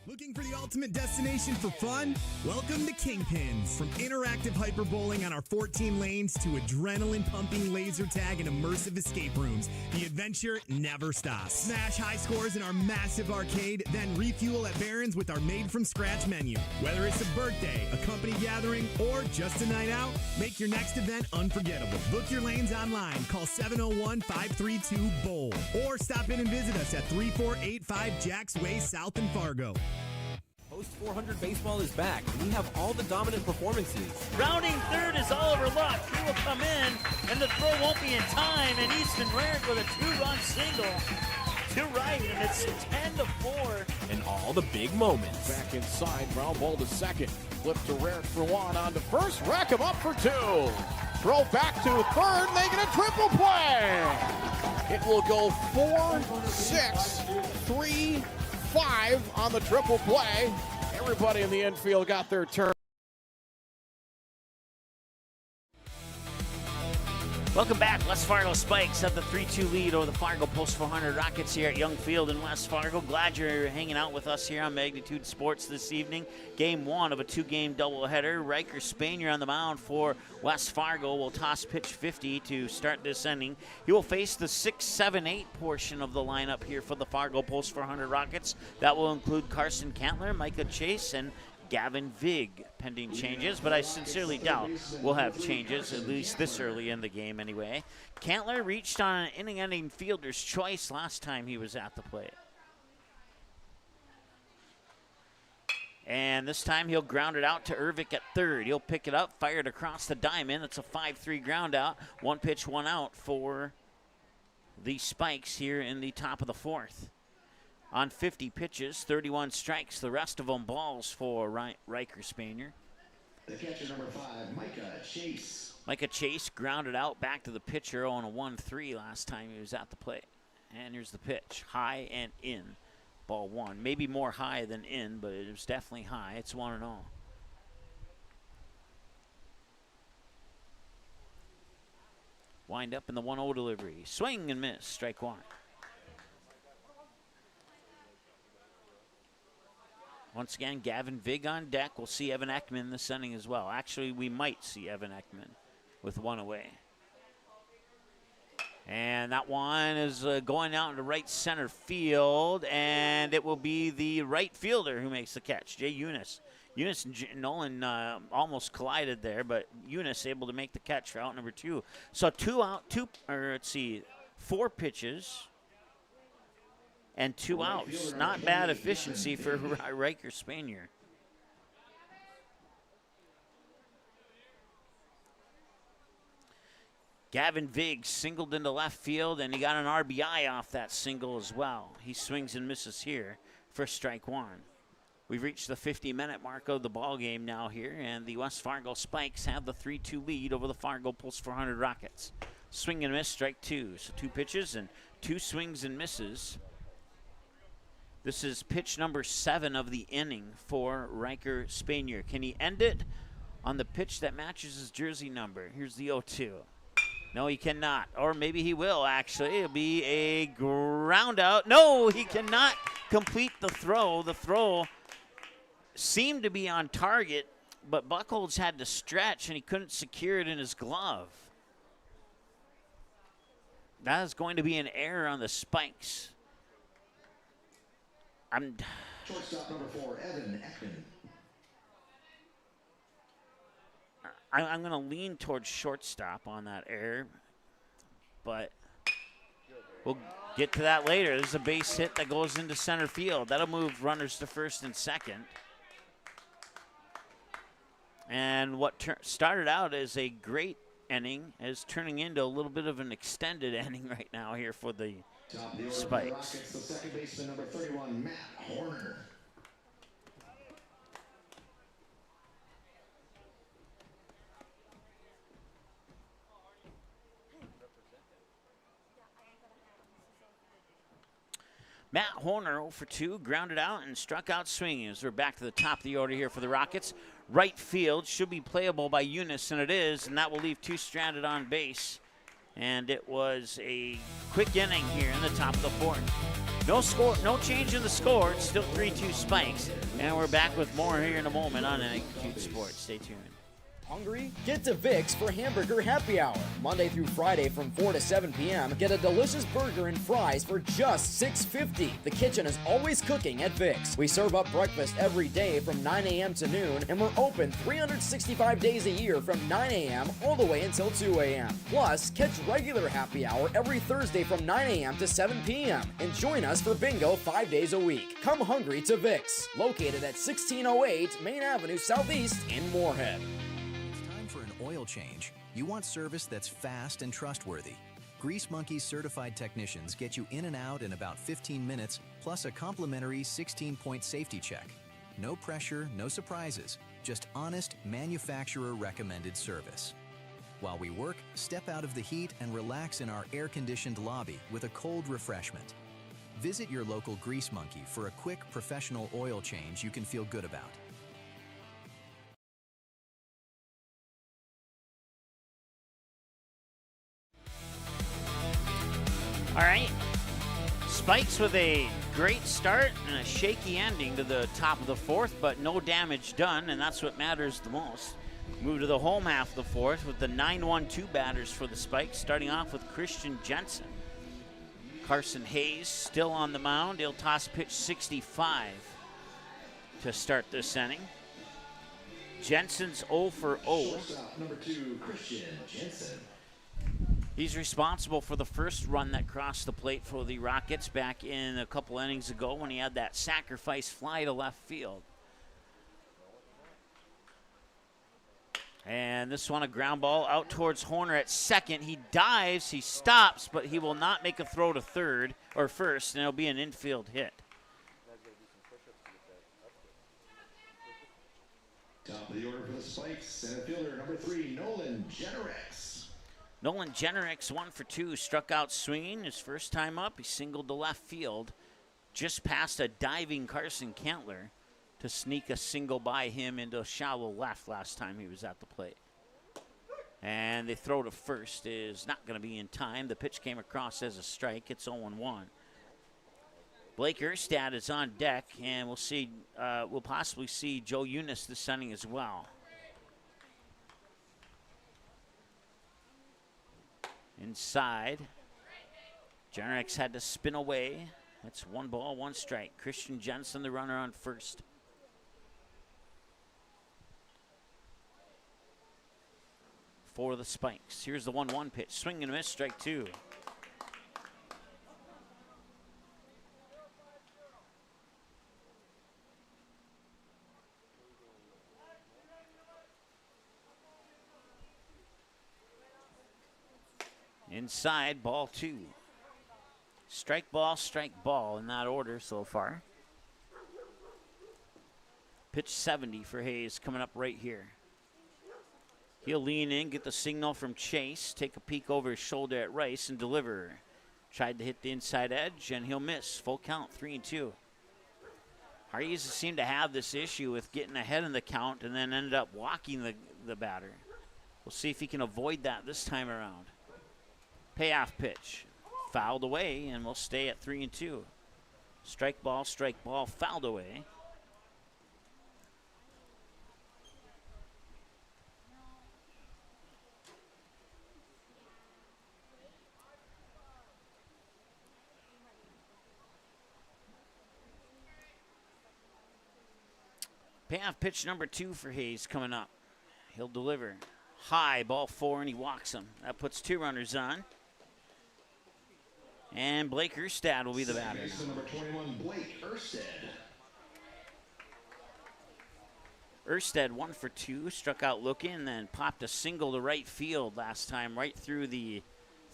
Looking for the ultimate destination for fun? Welcome to Kingpins. From interactive hyperbowling on our 14 lanes to adrenaline-pumping laser tag and immersive escape rooms, the adventure never stops. Smash high scores in our massive arcade, then refuel at Barron's with our made-from-scratch menu. Whether it's a birthday, a company gathering, or just a night out, make your next event unforgettable. Book your lanes online. Call 701-532-BOWL. Or stop in and visit us at 3485 Jacks Way South in Fargo. Post 400 Baseball is back, and we have all the dominant performances. Rounding third is Oliver Luck. He will come in, and the throw won't be in time, and Easton Rarick with a 2-run single to right, and it's 10-4. And all the big moments. Back inside, ground ball to second. Flip to Rarick for 1, on to first, rack him up for 2. Throw back to third, making a triple play. It will go 4, 6, 3, 5 on the triple play. Everybody in the infield got their turn. Welcome back. West Fargo Spikes have the 3-2 lead over the Fargo Post 400 Rockets here at Young Field in West Fargo. Glad you're hanging out with us here on Magnitude Sports this evening. Game 1 of a 2-game doubleheader. Riker Spanier on the mound for West Fargo will toss pitch 50 to start this inning. He will face the 6-7-8 portion of the lineup here for the Fargo Post 400 Rockets. That will include Carson Cantler, Micah Chase, and Gavin Vig, pending changes, but I sincerely doubt we'll have changes, at least this early in the game anyway. Cantler reached on an inning-ending fielder's choice last time he was at the plate. And this time he'll ground it out to Ervik at third. He'll pick it up, fire it across the diamond. It's a 5-3 ground out. 1 pitch, 1 out for the Spikes here in the top of the fourth. On 50 pitches, 31 strikes, the rest of them balls for Riker Spanier. The catcher, number 5, Micah Chase. Micah Chase grounded out back to the pitcher on a 1-3 last time he was at the plate. And here's the pitch, high and in. Ball 1, maybe more high than in, but it was definitely high. It's 1-0. Wind up in the 1-0 delivery. Swing and miss, strike 1. Once again, Gavin Vig on deck. We'll see Evan Ekman this inning as well. Actually, we might see Evan Ekman with 1 away. And that one is going out into right center field, and it will be the right fielder who makes the catch, Jay Eunice. Eunice and Nolan almost collided there, but Eunice able to make the catch for out number 2. So 4 pitches and 2 outs. Not bad efficiency for Riker Spanier. Gavin Vig singled into left field, and he got an RBI off that single as well. He swings and misses here for strike 1. We've reached the 50-minute mark of the ball game now here, and the West Fargo Spikes have the 3-2 lead over the Fargo Post 400 Rockets. Swing and miss, strike 2. So 2 pitches and 2 swings and misses. This is pitch number 7 of the inning for Riker Spanier. Can he end it on the pitch that matches his jersey number? Here's the 0-2. No, he cannot. Or maybe he will, actually. It'll be a ground out. No, he cannot complete the throw. The throw seemed to be on target, but Buchholz had to stretch, and he couldn't secure it in his glove. That is going to be an error on the Spikes. Shortstop number 4, Evan Ekman. I'm going to lean towards shortstop on that error, but we'll get to that later. There's a base hit that goes into center field. That'll move runners to first and second. And what started out as a great inning is turning into a little bit of an extended inning right now here for the Spikes. Rockets, the second baseman, number 31, Matt Horner. Matt Horner 0 for 2, grounded out and struck out swinging as we're back to the top of the order here for the Rockets. Right field should be playable by Eunice, and it is, and that will leave 2 stranded on base. And it was a quick inning here in the top of the fourth. No score, no change in the score. It's still 3-2 Spikes. And we're back with more here in a moment on Magnitude Sports. Stay tuned. Hungry? Get to Vic's for Hamburger Happy Hour. Monday through Friday from 4 to 7 p.m. Get a delicious burger and fries for just $6.50. The kitchen is always cooking at Vic's. We serve up breakfast every day from 9 a.m. to noon, and we're open 365 days a year from 9 a.m. all the way until 2 a.m. Plus, catch regular happy hour every Thursday from 9 a.m. to 7 p.m. and join us for bingo 5 days a week. Come hungry to Vic's, located at 1608 Main Avenue Southeast in Moorhead. Oil change, you want service that's fast and trustworthy. Grease Monkey's certified technicians get you in and out in about 15 minutes, plus a complimentary 16-point safety check. No pressure, no surprises, just honest, manufacturer-recommended service. While we work, step out of the heat and relax in our air-conditioned lobby with a cold refreshment. Visit your local Grease Monkey for a quick, professional oil change you can feel good about. All right. Spikes with a great start and a shaky ending to the top of the fourth, but no damage done, and that's what matters the most. Move to the home half of the fourth with the 9-1-2 batters for the Spikes, starting off with Christian Jensen. Carson Hayes still on the mound. He'll toss pitch 65 to start this inning. Jensen's 0 for 0. Shortstop number 2, Christian Jensen. He's responsible for the first run that crossed the plate for the Rockets back in a couple innings ago when he had that sacrifice fly to left field. And this one, a ground ball out towards Horner at second. He dives, he stops, but he will not make a throw to third or first, and it'll be an infield hit. Top of the order for the Spikes, center fielder number 3, Nolan Generex. Nolan Generex, 1 for 2, struck out swinging. His first time up, he singled to left field, just past a diving Carson Cantler to sneak a single by him into shallow left last time he was at the plate. And the throw to first is not going to be in time. The pitch came across as a strike. It's 0-1. Blake Erstad is on deck, and we'll possibly see Joe Eunice this inning as well. Inside, Generex had to spin away. That's 1 ball, 1 strike. Christian Jensen, the runner on first. For the Spikes. Here's the 1-1 pitch. Swing and a miss, strike 2. Inside, ball 2. Strike ball in that order so far. Pitch 70 for Hayes coming up right here. He'll lean in, get the signal from Chase, take a peek over his shoulder at Rice, and deliver. Tried to hit the inside edge, and he'll miss. Full count, 3-2. Hayes seemed to have this issue with getting ahead in the count and then ended up walking the batter. We'll see if he can avoid that this time around. Payoff pitch. Fouled away, and we'll stay at 3-2. Strike ball, fouled away. Payoff pitch number 2 for Hayes coming up. He'll deliver. High, ball 4, and he walks him. That puts 2 runners on. And Blake Erstad will be the batter. Number 21, Blake Erstad. Erstad 1 for 2, struck out looking, and then popped a single to right field last time, right through the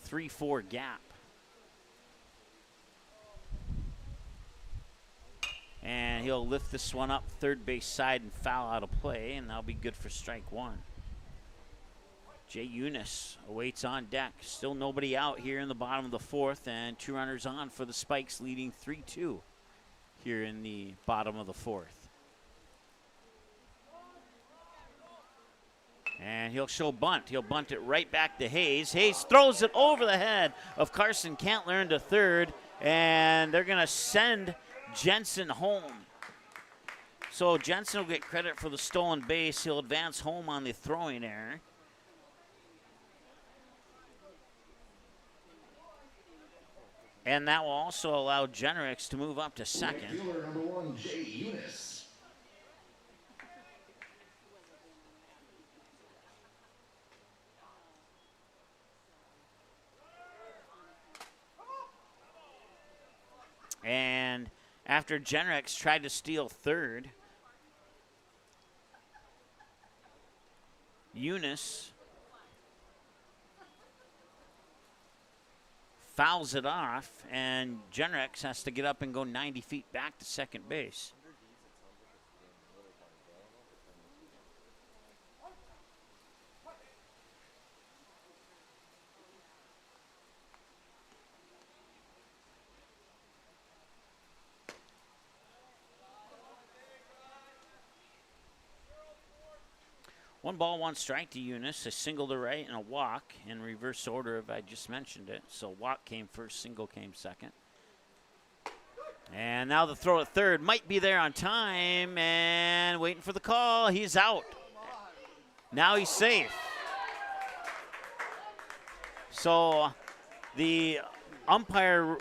3-4 gap. And he'll lift this one up third base side and foul out of play, and that'll be good for strike 1. Jay Eunice awaits on deck. Still nobody out here in the bottom of the fourth, and 2 runners on for the Spikes, leading 3-2 here in the bottom of the fourth. And he'll show bunt. He'll bunt it right back to Hayes. Hayes throws it over the head of Carson Cantler into third, and they're going to send Jensen home. So Jensen will get credit for the stolen base. He'll advance home on the throwing error. And that will also allow Generex to move up to second. Fielder number 1, Jay Eunice. And after Generex tried to steal third, Eunice fouls it off, and Generex has to get up and go 90 feet back to second base. 1 ball, 1 strike to Eunice. A single to right and a walk in reverse order if I just mentioned it. So walk came first, single came second. And now the throw at third might be there on time, and waiting for the call. He's out. Now he's safe. So the umpire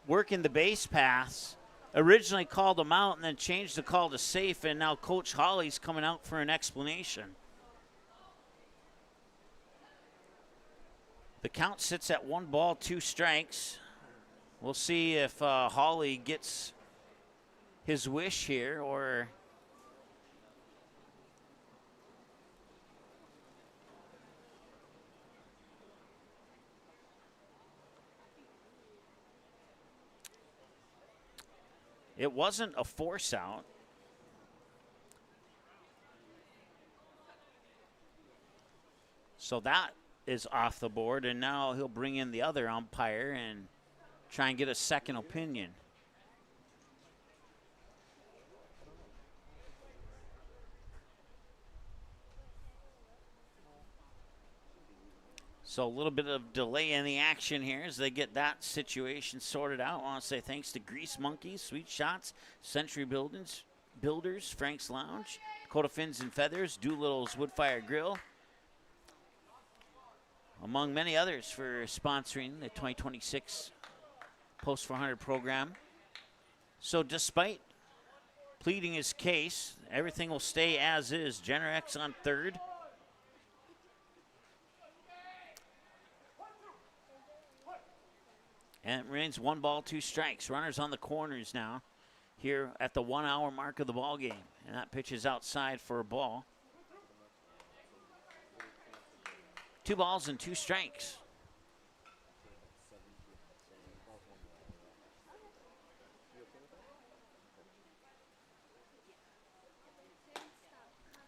working the base paths originally called him out and then changed the call to safe, and now Coach Hawley's coming out for an explanation. The count sits at 1 ball, 2 strikes. We'll see if Hawley gets his wish here, or it wasn't a force out. So that is off the board, and now he'll bring in the other umpire and try and get a second opinion. So a little bit of delay in the action here as they get that situation sorted out. I want to say thanks to Grease Monkeys, Sweet Shots, Century Builders, Frank's Lounge, Dakota Fins and Feathers, Doolittle's Woodfire Grill, among many others, for sponsoring the 2026 Post 400 program. So despite pleading his case, everything will stay as is. Generax on third. And it remains 1 ball, 2 strikes. Runners on the corners now here at the 1 hour mark of the ball game. And that pitch is outside for a ball. 2 balls and 2 strikes.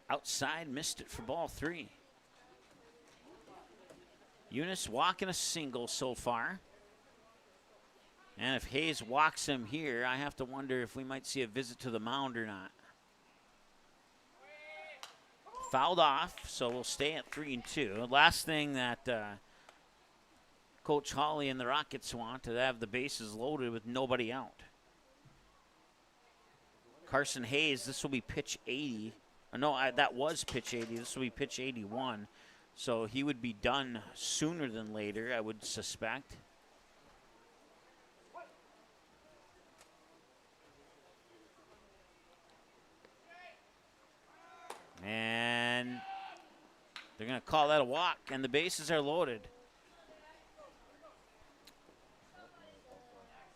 Outside, missed it for ball 3. Eunice walking a single so far. And if Hayes walks him here, I have to wonder if we might see a visit to the mound or not. Fouled off, so we'll stay at 3-2. Last thing that Coach Hawley and the Rockets want to have the bases loaded with nobody out. Carson Hayes, this will be pitch 80. No, that was pitch 80. This will be pitch 81. So he would be done sooner than later, I would suspect. And they're going to call that a walk, and the bases are loaded.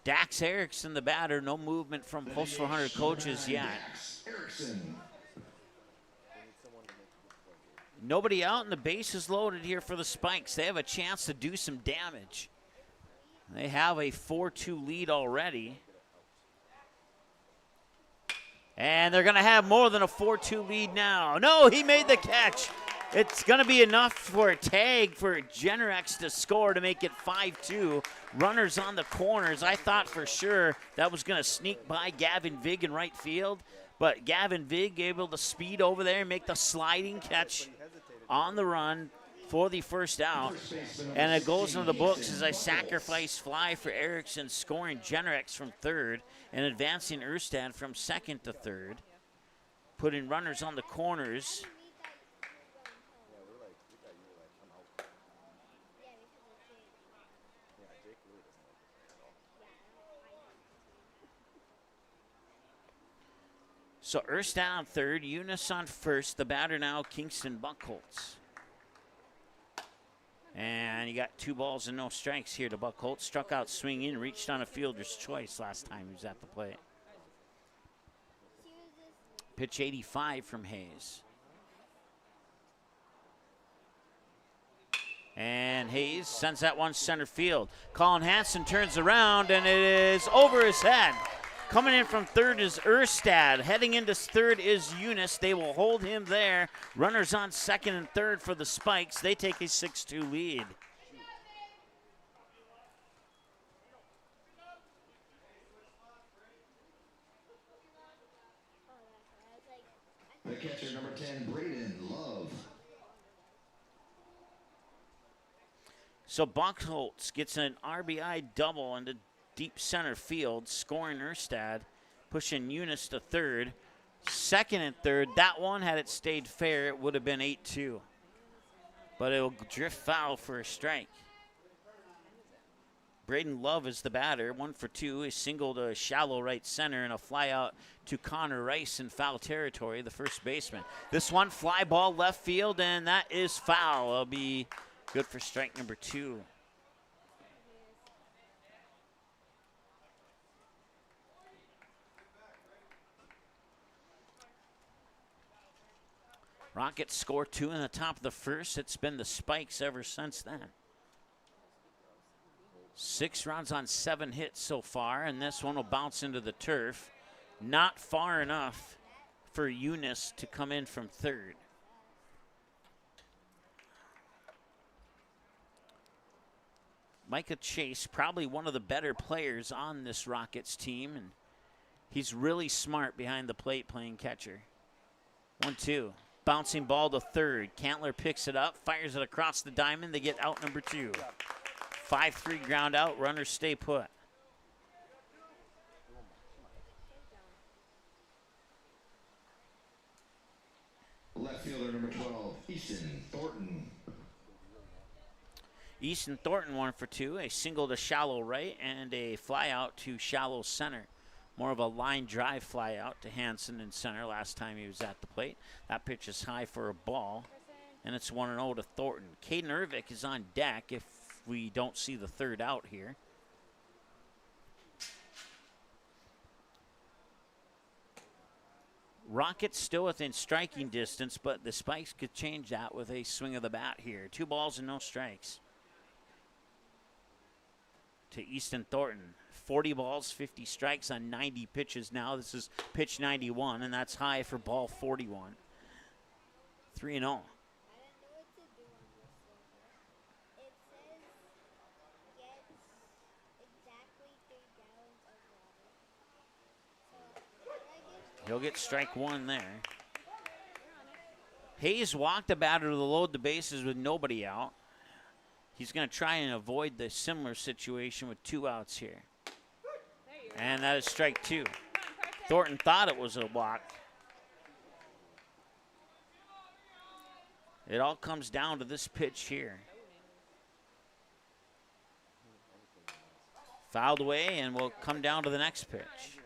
Dax Erickson, the batter. No movement from Post 400 coaches yet. Nobody out, and the base is loaded here for the Spikes. They have a chance to do some damage. They have a 4-2 lead already. And they're going to have more than a 4-2 lead now. No, he made the catch. It's going to be enough for a tag for Generax to score to make it 5-2. Runners on the corners. I thought for sure that was going to sneak by Gavin Vig in right field. But Gavin Vig able to speed over there and make the sliding catch on the run for the first out. And it goes into the books as a sacrifice fly for Erickson, scoring Generax from third and advancing Erstad from second to third, putting runners on the corners. So Erstad on third, Eunice on first. The batter now, Kingston Buckholz. And you got 2 balls and no strikes here to Buckholz. Struck out swinging, reached on a fielder's choice last time he was at the plate. Pitch 85 from Hayes. And Hayes sends that one center field. Colin Hansen turns around, and it is over his head. Coming in from third is Erstad. Heading into third is Eunice. They will hold him there. Runners on second and third for the Spikes. They take a 6-2 lead. The catcher, number 10, Braden Love. So Buchholz gets an RBI double into deep center field, scoring Erstad, pushing Eunice to third. Second and third, that one, had it stayed fair, it would have been 8-2. But it'll drift foul for a strike. Braden Love is the batter, 1 for 2. A single to shallow right center and a fly out to Connor Rice in foul territory, the first baseman. This one, fly ball left field, and that is foul. It'll be good for strike number 2. Rockets score 2 in the top of the first. It's been the Spikes ever since then. 6 runs on 7 hits so far, and this one will bounce into the turf. Not far enough for Eunice to come in from third. Micah Chase, probably one of the better players on this Rockets team, and he's really smart behind the plate playing catcher. 1-2. Bouncing ball to third. Cantler picks it up, fires it across the diamond. They get out number 2. 5-3 ground out. Runners stay put. Left fielder, number 12, Easton Thornton. Easton Thornton 1 for 2. A single to shallow right and a fly out to shallow center. More of a line drive fly out to Hansen in center last time he was at the plate. That pitch is high for a ball, and it's 1-0 to Thornton. Caden Ervik is on deck if we don't see the third out here. Rockets still within striking distance, but the Spikes could change that with a swing of the bat here. 2 balls and no strikes to Easton Thornton. 40 balls, 50 strikes on 90 pitches now. This is pitch 91, and that's high for ball 41. 3-0. He'll get strike 1 there. Hayes walked the batter to load the bases with nobody out. He's going to try and avoid the similar situation with 2 outs here. And that is strike 2. Thornton thought it was a walk. It all comes down to this pitch here. Fouled away, and we'll come down to the next pitch.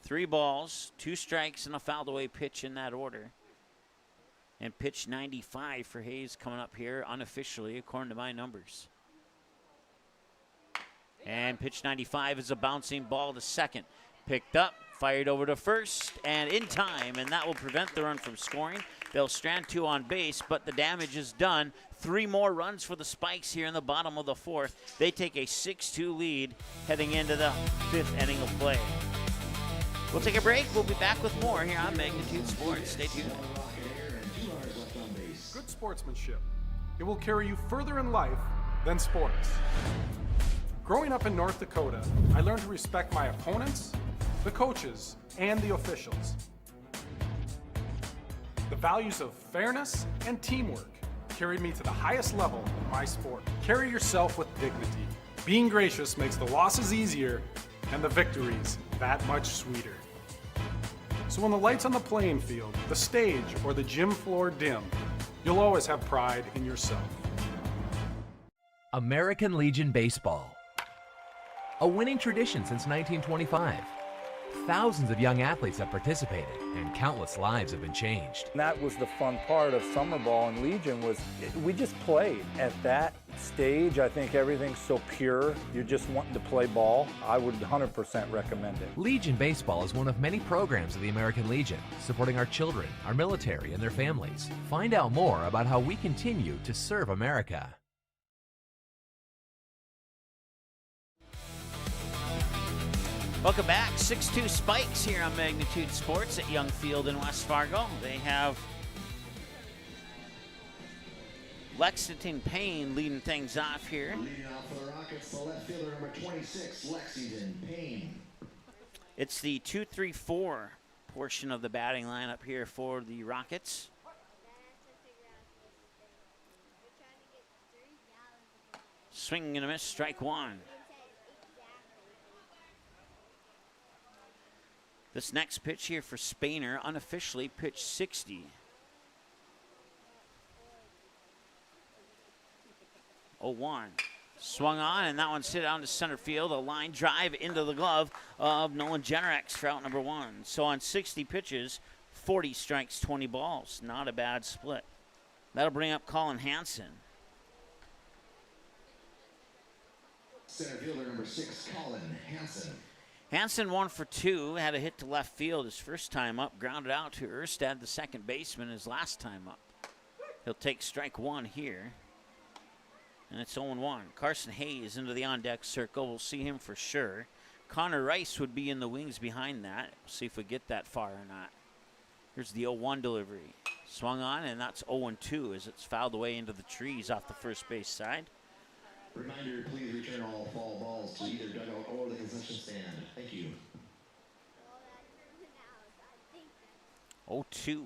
3 balls, 2 strikes, and a fouled away pitch in that order. And pitch 95 for Hayes coming up here unofficially, according to my numbers. And pitch 95 is a bouncing ball to second. Picked up, fired over to first, and in time, and that will prevent the run from scoring. They'll strand 2 on base, but the damage is done. 3 more runs for the Spikes here in the bottom of the 4th. They take a 6-2 lead heading into the 5th inning of play. We'll take a break. We'll be back with more here on Magnitude Sports. Stay tuned. Good sportsmanship. It will carry you further in life than sports. Growing up in North Dakota, I learned to respect my opponents, the coaches, and the officials. The values of fairness and teamwork carried me to the highest level in my sport. Carry yourself with dignity. Being gracious makes the losses easier and the victories that much sweeter. So when the lights on the playing field, the stage, or the gym floor dim, you'll always have pride in yourself. American Legion Baseball. A winning tradition since 1925. Thousands of young athletes have participated, and countless lives have been changed. And that was the fun part of summer ball and Legion was we just played. At that stage, I think everything's so pure. You're just wanting to play ball. I would 100% recommend it. Legion Baseball is one of many programs of the American Legion, supporting our children, our military, and their families. Find out more about how we continue to serve America. Welcome back. 6-2 Spikes here on Magnitude Sports at Young Field in West Fargo. They have Lexington Payne leading things off here. Leading off for the Rockets, the left fielder, number 26, Lexington Payne. It's the 2-3-4 portion of the batting lineup here for the Rockets. Swing and a miss, strike one. This next pitch here for Spainer, unofficially pitch 60. 0-1. Swung on, and that one's hit out to center field. A line drive into the glove of Nolan Generex for out number one. So on 60 pitches, 40 strikes, 20 balls. Not a bad split. That'll bring up Colin Hansen. Center fielder number 6, Colin Hansen. Hansen 1 for 2, had a hit to left field his first time up, grounded out to Erstad, the second baseman, his last time up. He'll take strike one here. And it's 0-1. Carson Hayes into the on-deck circle. We'll see him for sure. Connor Rice would be in the wings behind that. We'll see if we get that far or not. Here's the 0-1 delivery. Swung on, and that's 0-2 as it's fouled away into the trees off the first base side. Reminder, please return all foul balls to either dugout or the concession stand. Thank you. 0-2.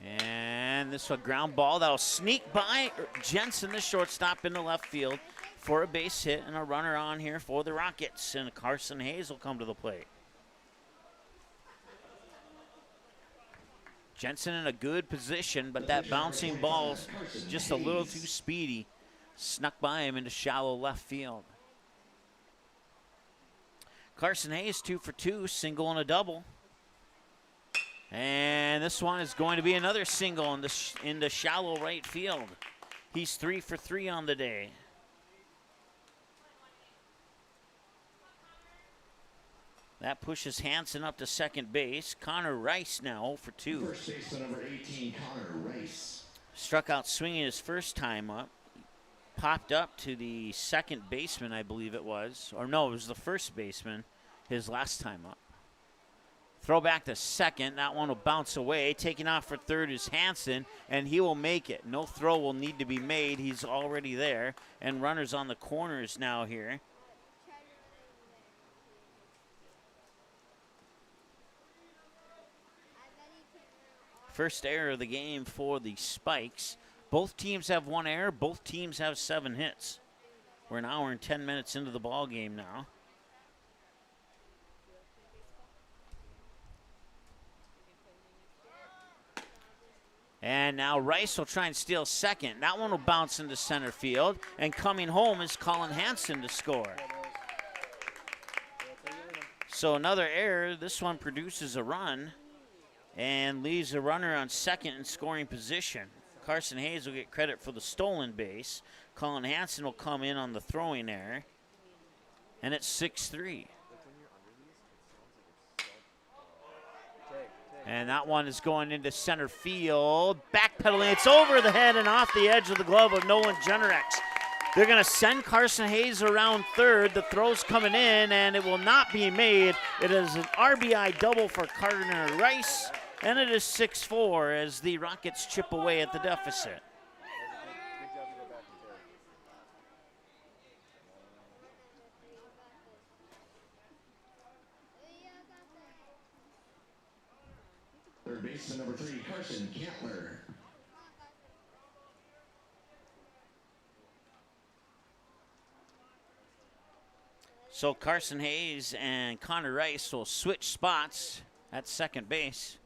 And this a ground ball that'll sneak by Jensen, the shortstop, into left field for a base hit and a runner on here for the Rockets. And Carson Hayes will come to the plate. Jensen in a good position, but that bouncing ball's just a little too speedy. Snuck by him into shallow left field. Carson Hayes 2 for 2, single and a double. And this one is going to be another single in the shallow right field. He's 3 for 3 on the day. That pushes Hansen up to second base. Connor Rice now 0 for 2. First baseman number 18, Connor Rice. Struck out swinging his first time up. Popped up to the second baseman, I believe it was. Or no, it was the first baseman his last time up. Throw back to second. That one will bounce away. Taking off for third is Hansen, and he will make it. No throw will need to be made. He's already there. And runners on the corners now here. First error of the game for the Spikes. Both teams have one error. Both teams have 7 hits. We're an hour and 10 minutes into the ball game now. And now Rice will try and steal second. That one will bounce into center field. And coming home is Colin Hansen to score. So another error. This one produces a run and leaves a runner on second in scoring position. Carson Hayes will get credit for the stolen base. Colin Hansen will come in on the throwing error. And it's 6-3. And that one is going into center field. Backpedaling. It's over the head and off the edge of the glove of Nolan Generex. They're going to send Carson Hayes around third. The throw's coming in, and it will not be made. It is an RBI double for Connor Rice. And it is 6-4 as the Rockets chip away at the deficit. Third baseman number 3, Carson Cantler. So Carson Hayes and Connor Rice will switch spots at second base.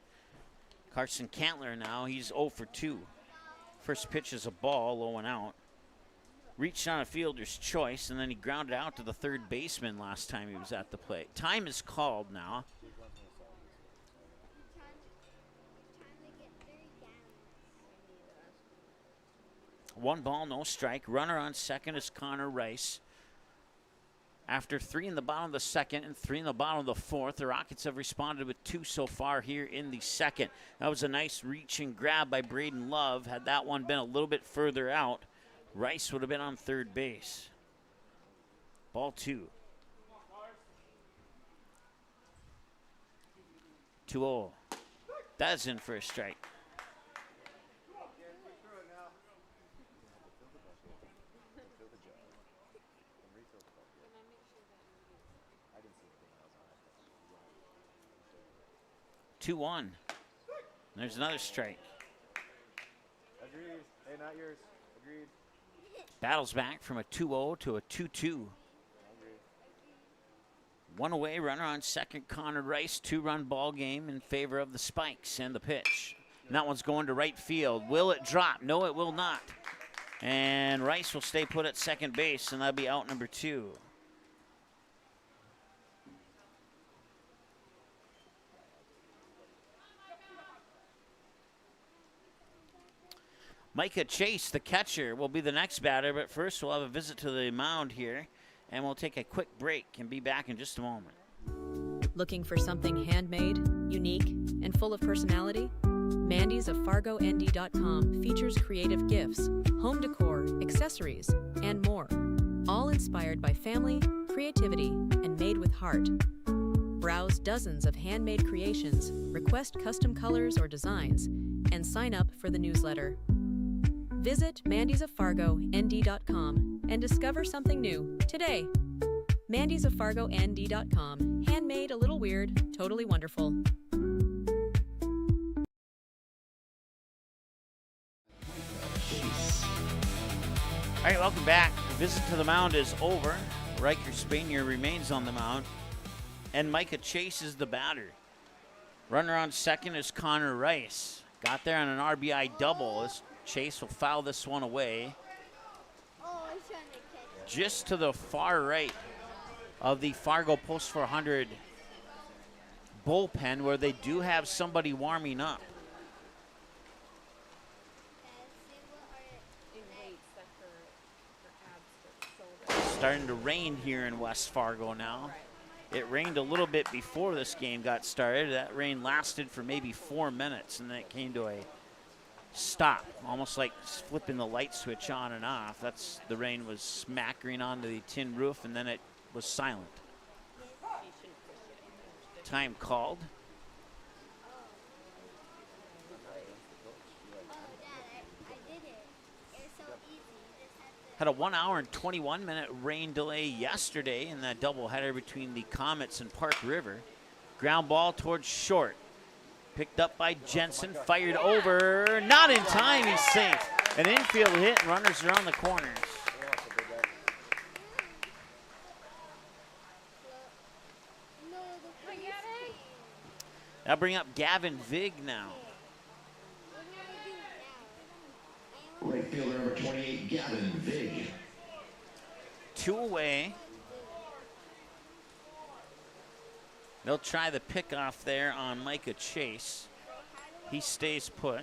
Carson Cantler now, he's 0 for 2. First pitch is a ball, low and out. Reached on a fielder's choice, and then he grounded out to the third baseman last time he was at the plate. Time is called now. One ball, no strike. Runner on second is Connor Rice. After 3 in the bottom of the second and 3 in the bottom of the fourth, the Rockets have responded with 2 so far here in the second. That was a nice reach and grab by Braden Love. Had that one been a little bit further out, Rice would have been on third base. Ball 2. 2-0. That's in for a strike. 2-1. There's another strike. Agreed. Hey, not yours. Agreed. Battles back from a 2-0 to a 2-2. One away, runner on second, Connor Rice. 2-run ball game in favor of the Spikes, and the pitch. And that one's going to right field. Will it drop? No, it will not. And Rice will stay put at second base, and that'll be out number 2. Micah Chase, the catcher, will be the next batter, but first we'll have a visit to the mound here, and we'll take a quick break and be back in just a moment. Looking for something handmade, unique, and full of personality? Mandy's of FargoND.com features creative gifts, home decor, accessories, and more, all inspired by family, creativity, and made with heart. Browse dozens of handmade creations, request custom colors or designs, and sign up for the newsletter. Visit MandysOfFargoND.com and discover something new today. MandysOfFargoND.com. Handmade, a little weird, totally wonderful. All right, welcome back. The visit to the mound is over. Riker Spanier remains on the mound, and Micah Chase is the batter. Runner on second is Connor Rice. Got there on an RBI double. As Chase will foul this one away. Just to the far right of the Fargo Post 400 bullpen, where they do have somebody warming up. Starting to rain here in West Fargo now. It rained a little bit before this game got started. That rain lasted for maybe 4 minutes, and then it came to a stop, almost like flipping the light switch on and off. That's the rain was smackering onto the tin roof, and then it was silent. Time called. Had a 1 hour and 21 minute rain delay yesterday in that doubleheader between the Comets and Park River. Ground ball towards short. Picked up by Jensen, fired over, not in time, he's safe. An infield hit, and runners are on the corners. That'll bring up Gavin Vig now. Right fielder number 28, Gavin Vig. 2 away. They'll try the pickoff there on Micah Chase. He stays put.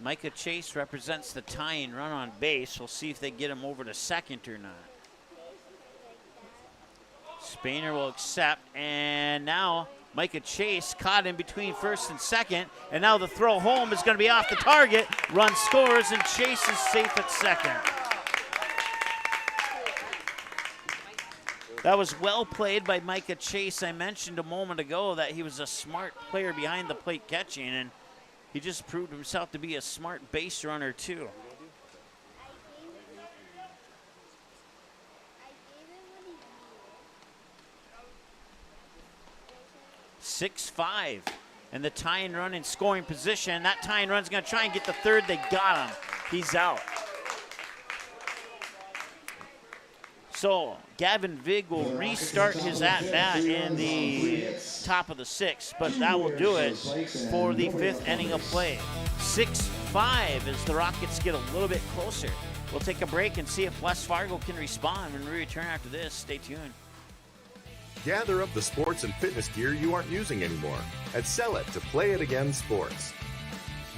Micah Chase represents the tying run on base. We'll see if they get him over to second or not. Spainer will accept, and now Micah Chase caught in between first and second, and now the throw home is going to be off the target. Run scores, and Chase is safe at second. That was well played by Micah Chase. I mentioned a moment ago that he was a smart player behind the plate catching, and he just proved himself to be a smart base runner too. .65, and the tying run in scoring position. That tying run's going to try and get the third. They got him. He's out. So Gavin Vig will restart his at-bat in the top of the sixth, but that will do it for the fifth inning of play. 6-5 as the Rockets get a little bit closer. We'll take a break and see if West Fargo can respond when we return after this. Stay tuned. Gather up the sports and fitness gear you aren't using anymore and sell it to Play It Again Sports.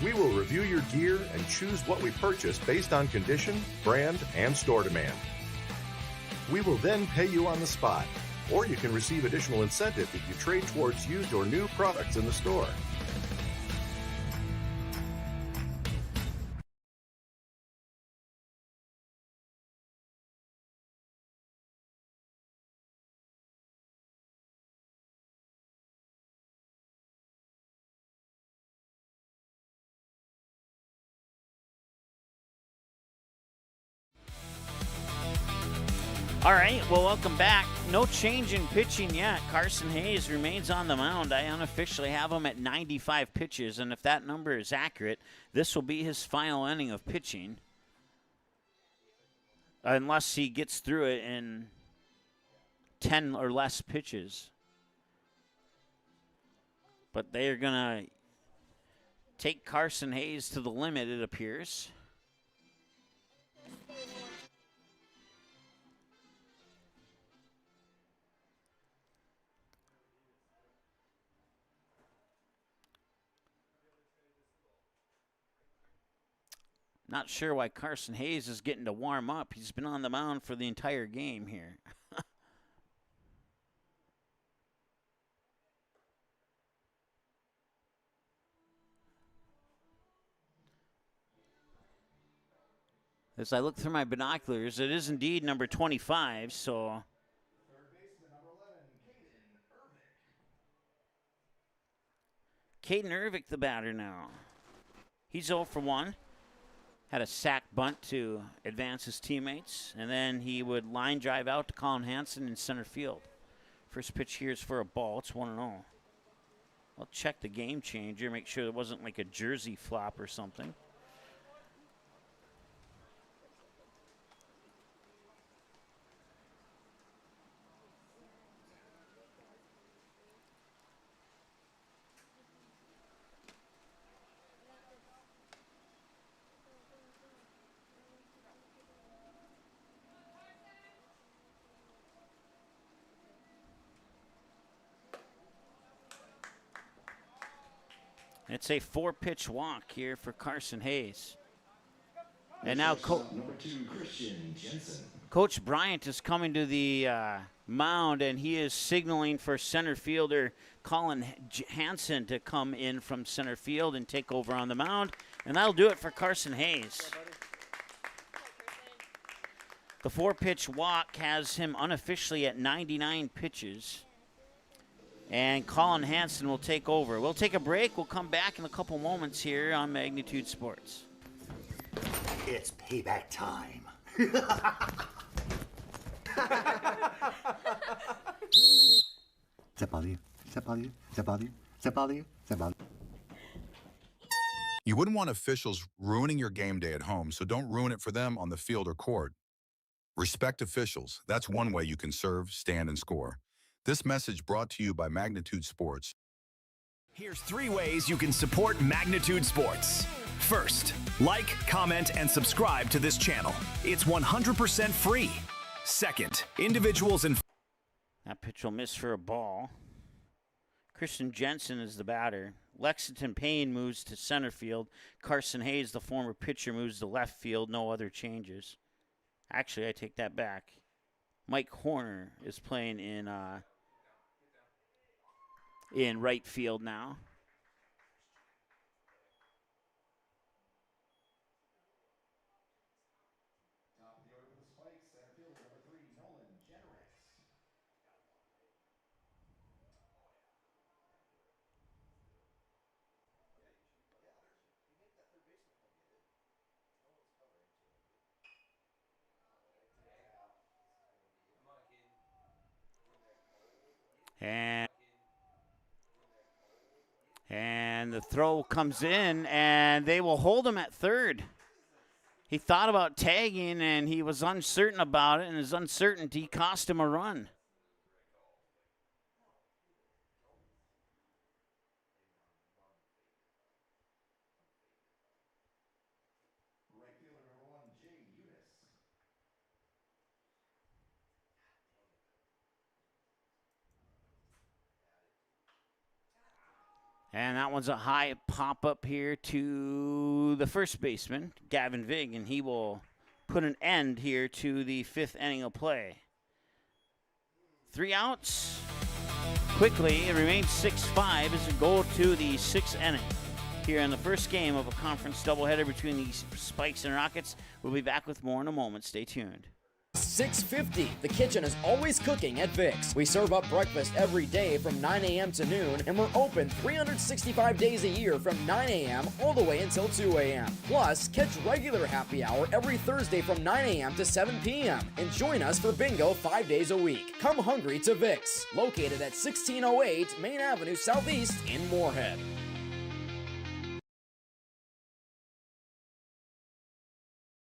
We will review your gear and choose what we purchase based on condition, brand, and store demand. We will then pay you on the spot, or you can receive additional incentive if you trade towards used or new products in the store. All right, well, welcome back. No change in pitching yet. Carson Hayes remains on the mound. I unofficially have him at 95 pitches, and if that number is accurate, this will be his final inning of pitching. Unless he gets through it in 10 or less pitches. But they are going to take Carson Hayes to the limit, it appears. Not sure why Carson Hayes is getting to warm up. He's been on the mound for the entire game here. As I look through my binoculars, it is indeed number 25, so... Caden Ervik, the batter now. He's 0 for 1. Had a sac bunt to advance his teammates, and then he would line drive out to Colin Hansen in center field. First pitch here is for a ball. It's 1-0. I'll check the game changer, make sure it wasn't like a jersey flop or something. It's a 4-pitch walk here for Carson Hayes. And now number 2, Christian Jensen. Coach Bryant is coming to the mound, and he is signaling for center fielder Colin Hansen to come in from center field and take over on the mound. And that'll do it for Carson Hayes. The 4-pitch walk has him unofficially at 99 pitches. And Colin Hansen will take over. We'll take a break. We'll come back in a couple moments here on Magnitude Sports. It's payback time. You wouldn't want officials ruining your game day at home, so don't ruin it for them on the field or court. Respect officials. That's one way you can serve, stand, and score. This message brought to you by Magnitude Sports. Here's 3 ways you can support Magnitude Sports. First, like, comment, and subscribe to this channel. It's 100% free. Second, individuals and... That pitch will miss for a ball. Christian Jensen is the batter. Lexington Payne moves to center field. Carson Hayes, the former pitcher, moves to left field. No other changes. Actually, I take that back. Mike Horner is playing in right field now. Top of the order for the Spikes, center fielder number 3, Nolan Jenrix. And the throw comes in, and they will hold him at third. He thought about tagging, and he was uncertain about it, and his uncertainty cost him a run. Right fielder number 1, Jay Udis. And that one's a high pop-up here to the first baseman, Gavin Vig, and he will put an end here to the 5th inning of play. 3 outs. Quickly, it remains 6-5 as we go to the 6th inning. Here in the first game of a conference doubleheader between the Spikes and Rockets. We'll be back with more in a moment. Stay tuned. $6.50. The kitchen is always cooking at Vic's. We serve up breakfast every day from 9 a.m. to noon, and we're open 365 days a year from 9 a.m. all the way until 2 a.m. Plus, catch regular happy hour every Thursday from 9 a.m. to 7 p.m. and join us for bingo 5 days a week. Come hungry to Vic's, located at 1608 Main Avenue Southeast in Moorhead.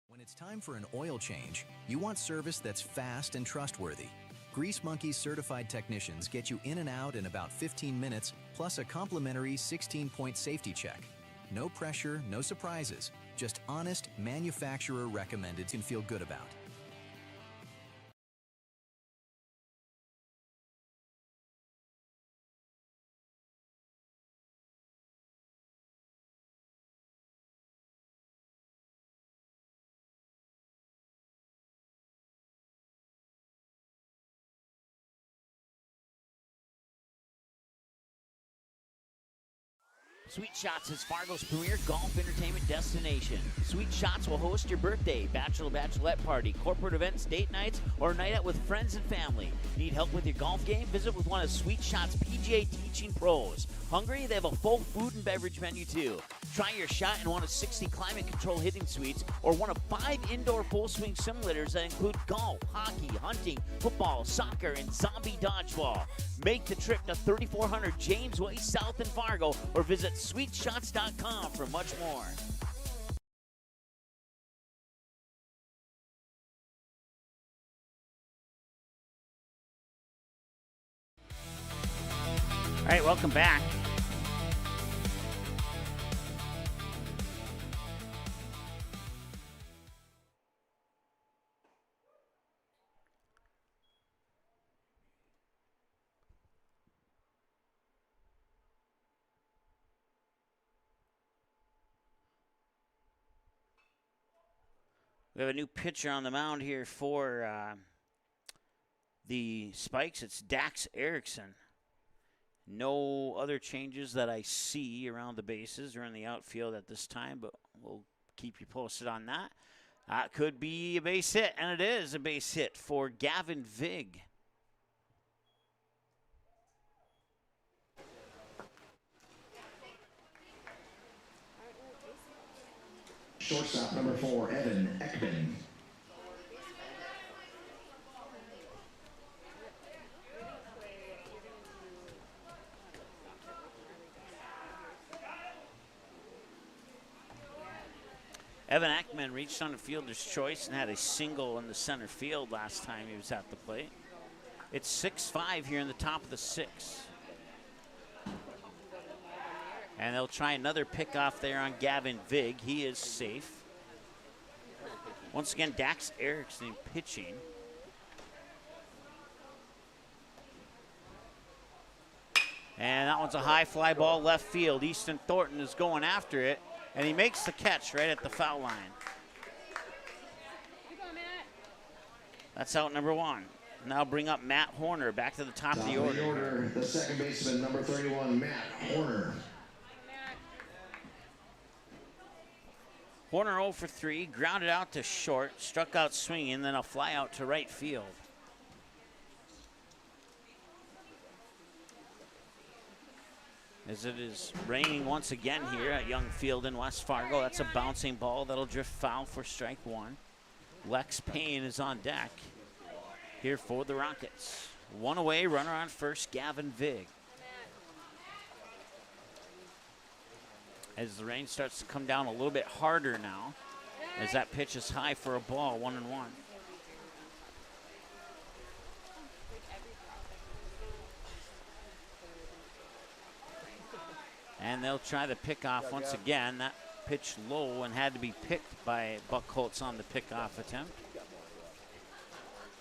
When it's time for an oil change, you want service that's fast and trustworthy. Grease Monkey's certified technicians get you in and out in about 15 minutes, plus a complimentary 16-point safety check. No pressure, no surprises, just honest, manufacturer recommended you can feel good about. Sweet Shots is Fargo's premier golf entertainment destination. Sweet Shots will host your birthday, bachelorette party, corporate events, date nights, or a night out with friends and family. Need help with your golf game? Visit with one of Sweet Shots' PGA teaching pros. Hungry? They have a full food and beverage menu too. Try your shot in one of 60 climate control hitting suites or one of 5 indoor full swing simulators that include golf, hockey, hunting, football, soccer, and zombie dodgeball. Make the trip to 3400 James Way South in Fargo or visit sweetshots.com for much more. All right, welcome back. We have a new pitcher on the mound here for the Spikes. It's Dax Erickson. No other changes that I see around the bases or in the outfield at this time, but we'll keep you posted on that. Could be a base hit, and it is a base hit for Gavin Vig. Shortstop number 4, Evan Ekman. Evan Ekman reached on the fielder's choice and had a single in the center field last time he was at the plate. It's 6-5 here in the top of the 6th. And they'll try another pickoff there on Gavin Vig. He is safe. Once again, Dax Erickson pitching. And that one's a high fly ball left field. Easton Thornton is going after it, and he makes the catch right at the foul line. That's out number 1. Now bring up Matt Horner back to the top of the order. The second baseman, number 31, Matt Horner. Horner 0 for 3, grounded out to short, struck out swinging, then a fly out to right field. As it is raining once again here at Young Field in West Fargo. That's a bouncing ball that'll drift foul for strike 1. Lex Payne is on deck here for the Rockets. 1 away, runner on first, Gavin Vig. As the rain starts to come down a little bit harder now, as that pitch is high for a ball, 1-1. And they'll try the pickoff once again. That pitch low and had to be picked by Buck Holtz on the pickoff attempt.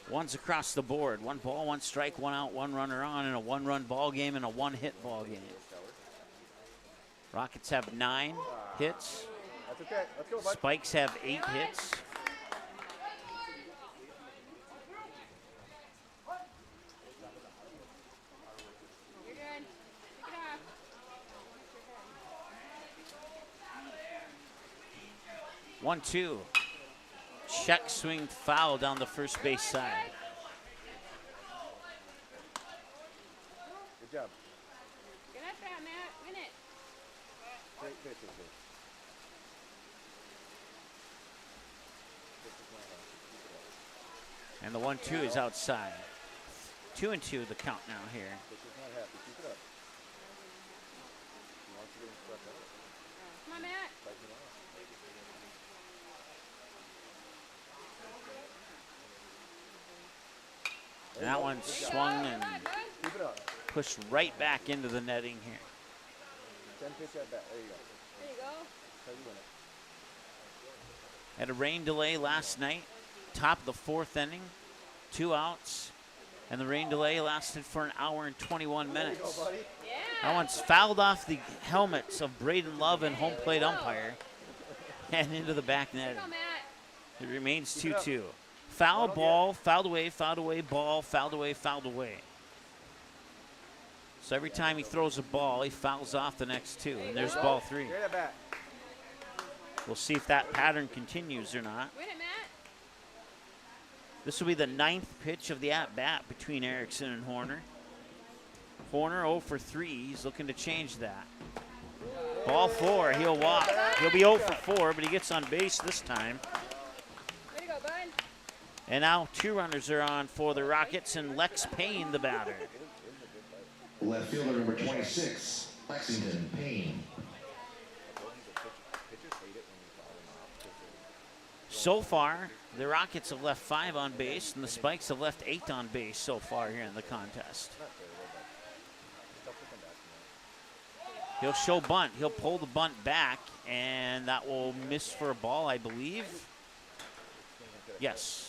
One's across the board. 1 ball, 1 strike, 1 out, 1 runner on in a 1-run ball game and a 1-hit ball game. Rockets have 9 hits. That's okay. Let's go, bud. Spikes have 8 hits. You're good. Pick it up. 1-2. check swing foul down the first base side. Good job. Get at that, Matt. Win it. Great pitches. And the 1-2 is outside. 2-2 the count now here. Come on, Matt. And that one swung and pushed right back into the netting here. 10 pitch at bat. There you go. There you go. How you win it. Had a rain delay last night, top of the 4th inning, 2 outs, and the rain delay lasted for an hour and 21 minutes. Yeah. That one's fouled off the helmets of Braden Love and home plate umpire and into the back net. It remains 2-2. Foul, ball, fouled away, ball, fouled away, fouled away. So every time he throws a ball, he fouls off the next 2, and there's ball 3. We'll see if that pattern continues or not. Win it, Matt. This will be the 9th pitch of the at-bat between Erickson and Horner. Horner 0 for 3. He's looking to change that. Ball 4. He'll walk. He'll be 0 for 4, but he gets on base this time. Way to go, bud. And now 2 runners are on for the Rockets, and Lex Payne, the batter. Left fielder number 26, Lexington Payne. So far, the Rockets have left 5 on base, and the Spikes have left 8 on base so far here in the contest. He'll show bunt. He'll pull the bunt back, and that will miss for a ball, I believe. Yes.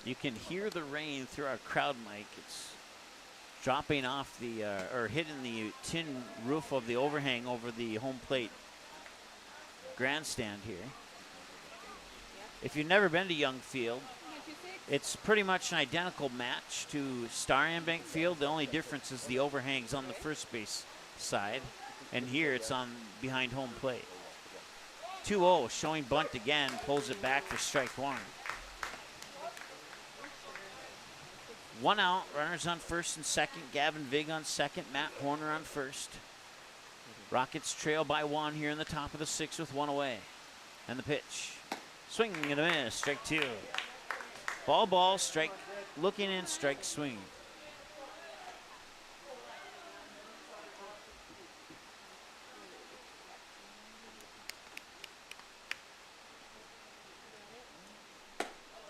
You can hear the rain through our crowd mic. It's dropping off the, or hitting the tin roof of the overhang over the home plate grandstand here. If you've never been to Young Field, it's pretty much an identical match to Star Bank Field. The only difference is the overhang's on the first base side, and here it's on behind home plate. 2-0, showing bunt again, pulls it back for strike 1. 1 out, runners on first and second. Gavin Vig on second, Matt Horner on first. Rockets trail by 1 here in the top of the 6th with 1 away. And the pitch. Swing and a miss, strike 2. Ball, strike, looking in, strike, swing.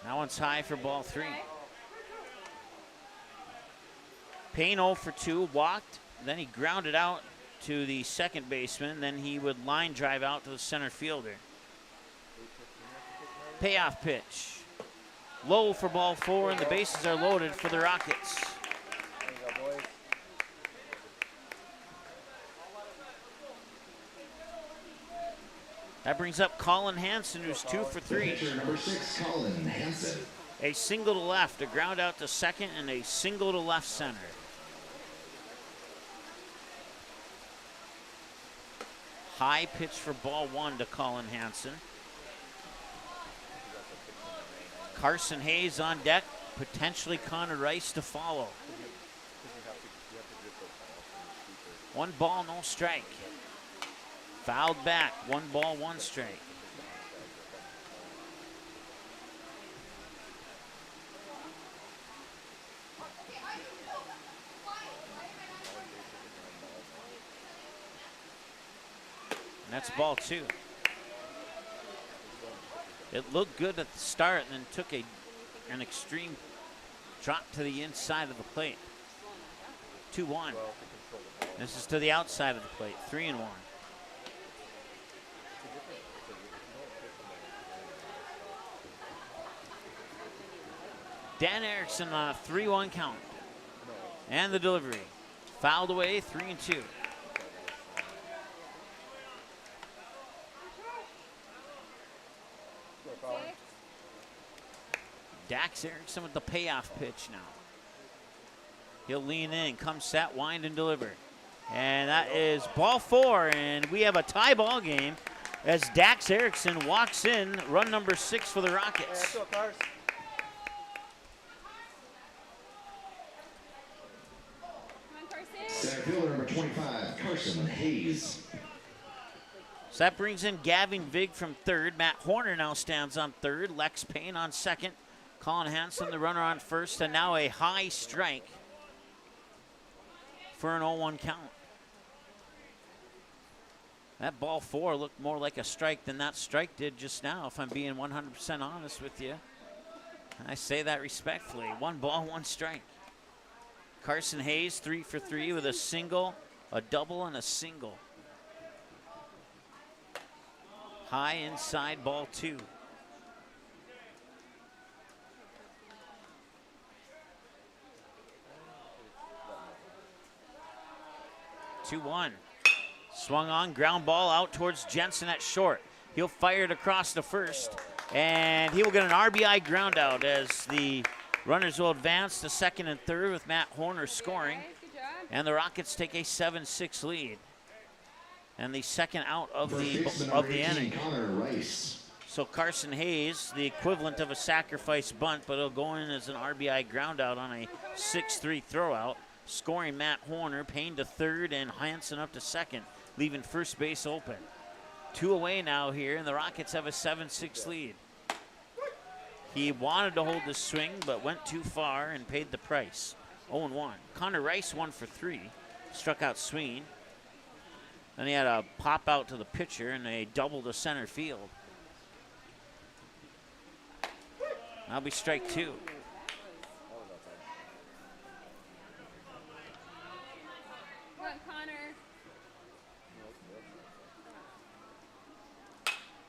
That one's high for ball 3. Payne 0 for 2, walked, then he grounded out to the second baseman, then he would line drive out to the center fielder. Payoff pitch. Low for ball 4, and the bases are loaded for the Rockets. That brings up Colin Hansen, who's 2 for 3. Pitcher number 6, Colin Hansen. A single to left, a ground out to second, and a single to left center. High pitch for ball 1 to Colin Hansen. Carson Hayes on deck, potentially Connor Rice to follow. 1 ball, no strike. Fouled back, 1 ball, 1 strike. And that's ball 2. It looked good at the start and then took an extreme drop to the inside of the plate. 2-1. This is to the outside of the plate. 3-1. Dan Erickson on a 3-1 count. And the delivery. Fouled away, 3-2. Dax Erickson with the payoff pitch now. He'll lean in, come set, wind, and deliver. And that is ball 4, and we have a tie ball game as Dax Erickson walks in, run number 6 for the Rockets. Center fielder number 25, Carson Hayes. So that brings in Gavin Vig from third. Matt Horner now stands on third. Lex Payne on second. Colin Hansen, the runner, on first, and now a high strike for an 0-1 count. That ball 4 looked more like a strike than that strike did just now, if I'm being 100% honest with you. I say that respectfully. 1 ball, 1 strike. Carson Hayes, 3 for 3 with a single, a double, and a single. High inside, ball 2. Two-one. Swung on, ground ball out towards Jensen at short. He'll fire it across the first, and he will get an RBI ground out as the runners will advance to second and third with Matt Horner scoring. And the Rockets take a 7-6 lead. And the second out of the inning. So Carson Hayes, the equivalent of a sacrifice bunt, but it'll go in as an RBI ground out on a 6-3 throwout. Scoring Matt Horner, Payne to third, and Hansen up to second, leaving first base open. 2 away now here, and the Rockets have a 7-6 lead. He wanted to hold the swing, but went too far and paid the price. 0-1. Connor Rice 1 for 3, struck out Sween. Then he had a pop out to the pitcher and a double to center field. That'll be strike 2.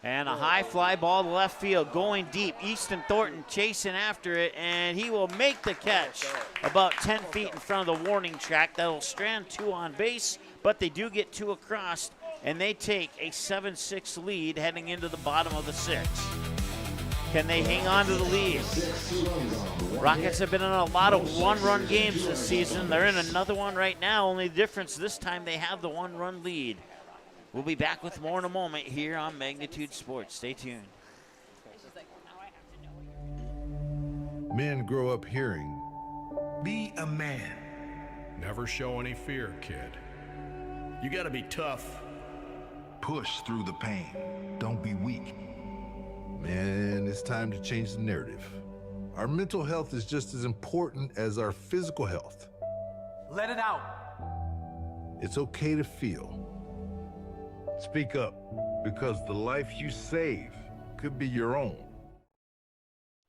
And a high fly ball to left field, going deep. Easton Thornton chasing after it, and he will make the catch about 10 feet in front of the warning track. That'll strand 2 on base, but they do get 2 across, and they take a 7-6 lead heading into the bottom of the 6th. Can they hang on to the lead? Rockets have been in a lot of one-run games this season. They're in another one right now, only the difference this time they have the 1-run lead. We'll be back with more in a moment here on Magnitude Sports. Stay tuned. Men grow up hearing, be a man. Never show any fear, kid. You gotta be tough. Push through the pain. Don't be weak. Man, it's time to change the narrative. Our mental health is just as important as our physical health. Let it out. It's okay to feel. Speak up, because the life you save could be your own.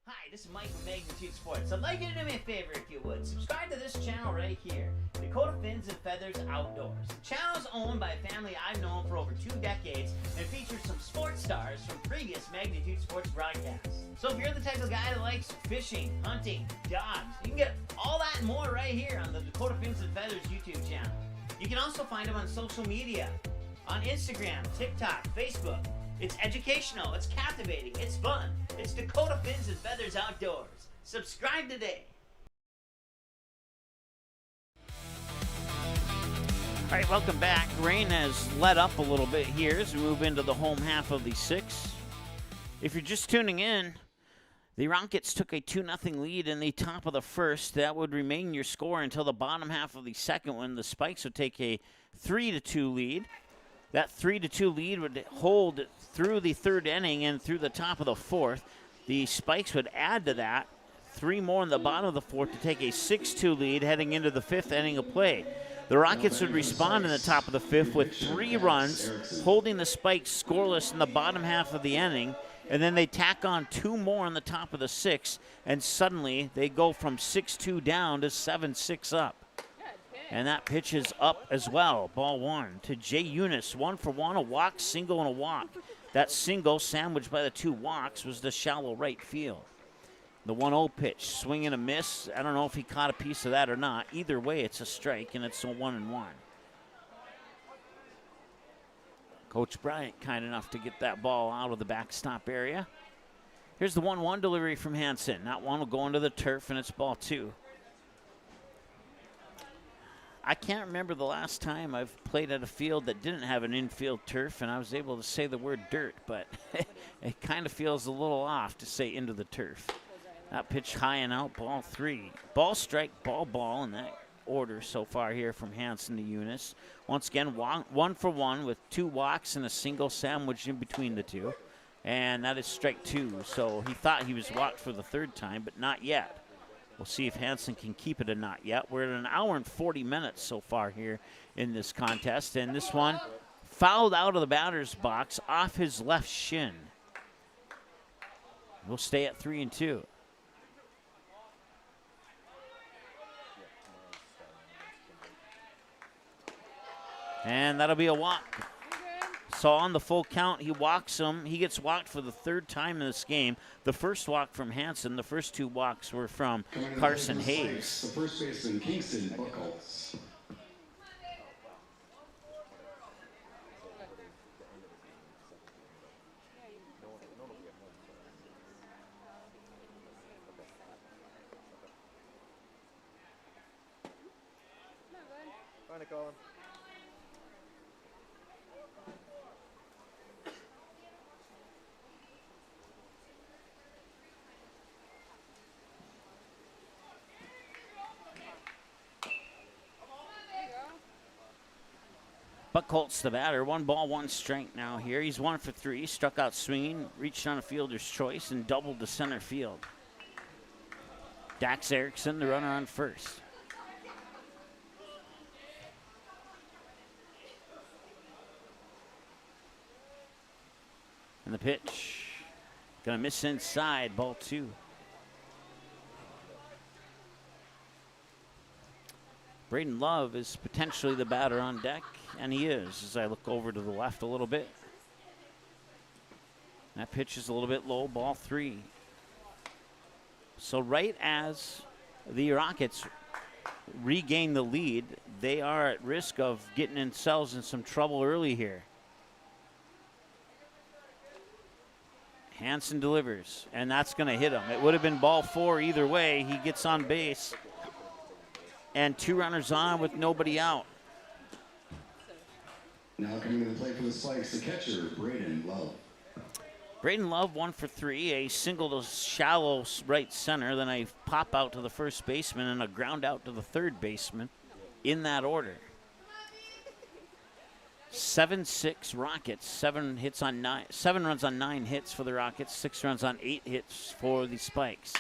Hi, this is Mike from Magnitude Sports. I'd like you to do me a favor if you would. Subscribe to this channel right here, Dakota Fins and Feathers Outdoors. The channel is owned by a family I've known for over 2 decades and features some sports stars from previous Magnitude Sports broadcasts. So if you're the type of guy that likes fishing, hunting, dogs, you can get all that and more right here on the Dakota Fins and Feathers YouTube channel. You can also find them on social media. On Instagram, TikTok, Facebook. It's educational, it's captivating, it's fun. It's Dakota Fins and Feathers Outdoors. Subscribe today. All right, welcome back. Rain has let up a little bit here as we move into the home half of the 6th. If you're just tuning in, the Rockets took a 2-0 lead in the top of the 1st. That would remain your score until the bottom half of the 2nd when the Spikes would take a 3-2 lead. That 3-2 lead would hold through the 3rd inning and through the top of the 4th. The Spikes would add to that 3 more in the bottom of the 4th to take a 6-2 lead heading into the 5th inning of play. The Rockets would respond in the top of the 5th with 3 runs, holding the Spikes scoreless in the bottom half of the inning, and then they tack on 2 more in the top of the 6th, and suddenly they go from 6-2 down to 7-6 up. And that pitch is up as well. Ball 1 to Jay Eunice. 1 for 1, a walk, single, and a walk. That single, sandwiched by the 2 walks, was the shallow right field. The 1-0 pitch, swing and a miss. I don't know if he caught a piece of that or not. Either way, it's a strike, and it's a 1-1. Coach Bryant kind enough to get that ball out of the backstop area. Here's the 1-1 delivery from Hansen. That one will go into the turf, and it's ball 2. I can't remember the last time I've played at a field that didn't have an infield turf, and I was able to say the word dirt, but it kind of feels a little off to say into the turf. That pitch high and out, ball 3. Ball strike, ball in that order so far here from Hansen to Eunice. Once again, 1 for 1 with 2 walks and a single sandwiched in between the two. And that is strike 2. So he thought he was walked for the 3rd time, but not yet. We'll see if Hansen can keep it a not yet. We're at an hour and 40 minutes so far here in this contest. And this one fouled out of the batter's box off his left shin. We'll stay at 3-2. And that'll be a walk. So on the full count, he walks him. He gets walked for the 3rd time in this game. The first walk from Hansen, the first 2 walks were from Carson Hayes. The first baseman, Kingston Buckles. Colin. Buckholtz the batter. 1 ball, 1 strike now here. He's 1 for 3. Struck out swinging, reached on a fielder's choice, and doubled to center field. Dax Erickson, the runner on first. And the pitch, gonna miss inside, ball 2. Braden Love is potentially the batter on deck, and he is, as I look over to the left a little bit. That pitch is a little bit low, ball 3. So right as the Rockets regain the lead, they are at risk of getting themselves in some trouble early here. Hansen delivers, and that's going to hit him. It would have been ball 4 either way. He gets on base. And 2 runners on with nobody out. Now coming to the plate for the Spikes, the catcher, Braden Love. Braden Love 1 for 3, a single to shallow right center, then a pop out to the first baseman and a ground out to the third baseman in that order. 7-6 Rockets, 7 runs on 9 hits for the Rockets, 6 runs on 8 hits for the Spikes.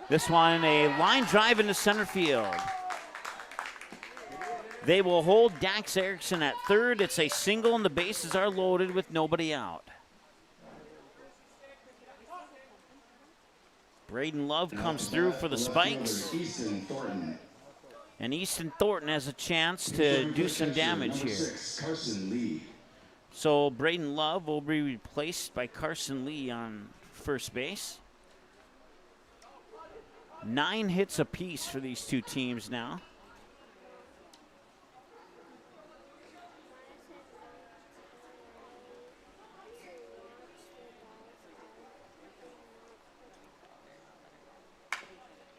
This one, a line drive into center field. They will hold Dax Erickson at third. It's a single and the bases are loaded with nobody out. Braden Love comes through for the Spikes. And Easton Thornton has a chance to do some damage here. So Braden Love will be replaced by Carson Lee on first base. 9 hits apiece for these two teams now.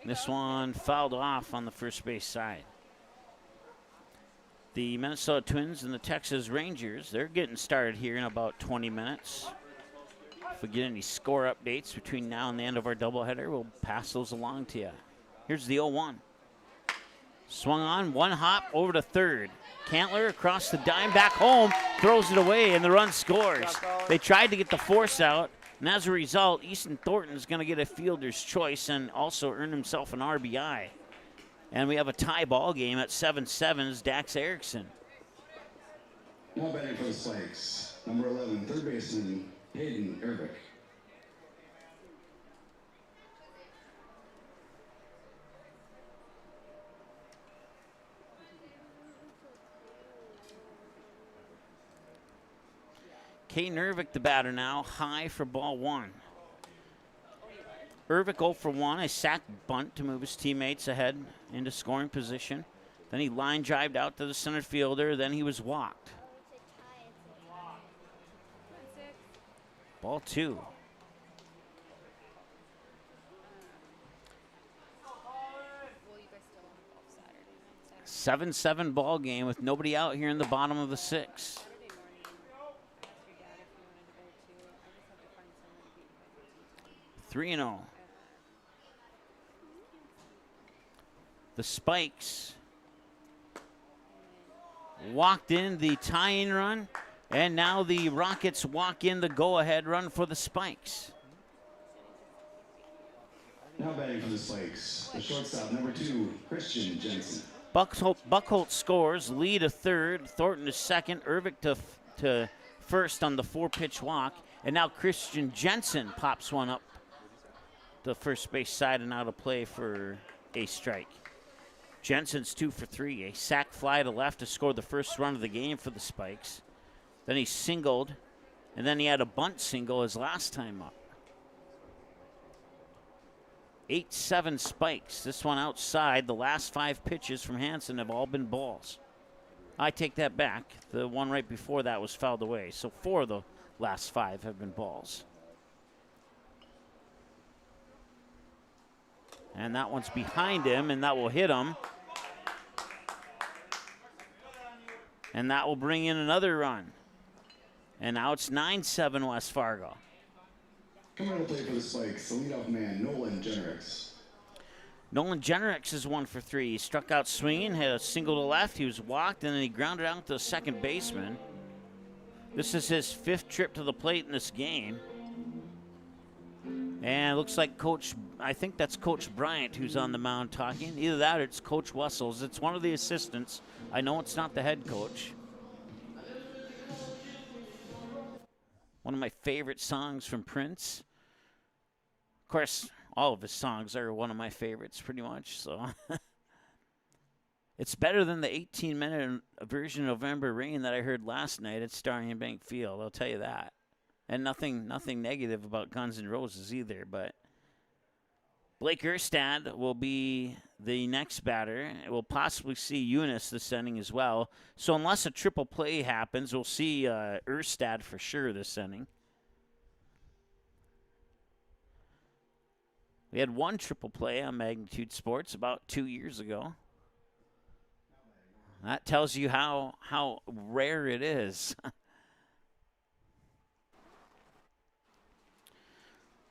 This one fouled off on the first base side. The Minnesota Twins and the Texas Rangers, they're getting started here in about 20 minutes. If we get any score updates between now and the end of our doubleheader, we'll pass those along to you. Here's the 0-1. Swung on, 1 hop over to third. Cantler across the dime, back home, throws it away, and the run scores. They tried to get the force out. And as a result, Easton Thornton is going to get a fielder's choice and also earn himself an RBI. And we have a tie ball game at 7-7 is Dax Erickson. Now batting for the Spikes, number 11, third baseman, Hayden Ervik. Kay Nervik, the batter now, high for ball 1. Ervik 0 for 1, a sac bunt to move his teammates ahead into scoring position. Then he line drived out to the center fielder, then he was walked. Ball 2. 7-7 ball game with nobody out here in the bottom of the 6. Three and 0. The Spikes walked in the tie-in run, and now the Rockets walk in the go-ahead run for the Spikes. Now batting for the Spikes, the shortstop, number 2, Christian Jensen. Buckholt scores, Lee to third, Thornton to second, Ervik to first on the 4-pitch walk, and now Christian Jensen pops one up the first base side and out of play for a strike. Jensen's 2 for 3, a sac fly to left to score the first run of the game for the Spikes. Then he singled, and then he had a bunt single his last time up. 8-7 Spikes. This one outside. The last 5 pitches from Hansen have all been balls. I take that back. The one right before that was fouled away. So 4 of the last 5 have been balls. And that one's behind him, and that will hit him. And that will bring in another run. And now it's 9-7 West Fargo. Coming to play for the Spikes, the leadoff man, Nolan Jenricks. Nolan Jenricks is 1 for 3. He struck out swinging, had a single to left. He was walked, and then he grounded out to the second baseman. This is his 5th trip to the plate in this game. And it looks like I think that's Coach Bryant who's on the mound talking. Either that or it's Coach Wessels. It's one of the assistants. I know it's not the head coach. One of my favorite songs from Prince. Of course, all of his songs are one of my favorites pretty much. So it's better than the 18-minute version of November Rain that I heard last night at Starling Bank Field. I'll tell you that. And nothing negative about Guns N' Roses either, but Blake Erstad will be the next batter. We'll possibly see Eunice this inning as well. So unless a triple play happens, we'll see Erstad for sure this inning. We had one triple play on Magnitude Sports about 2 years ago. That tells you how rare it is.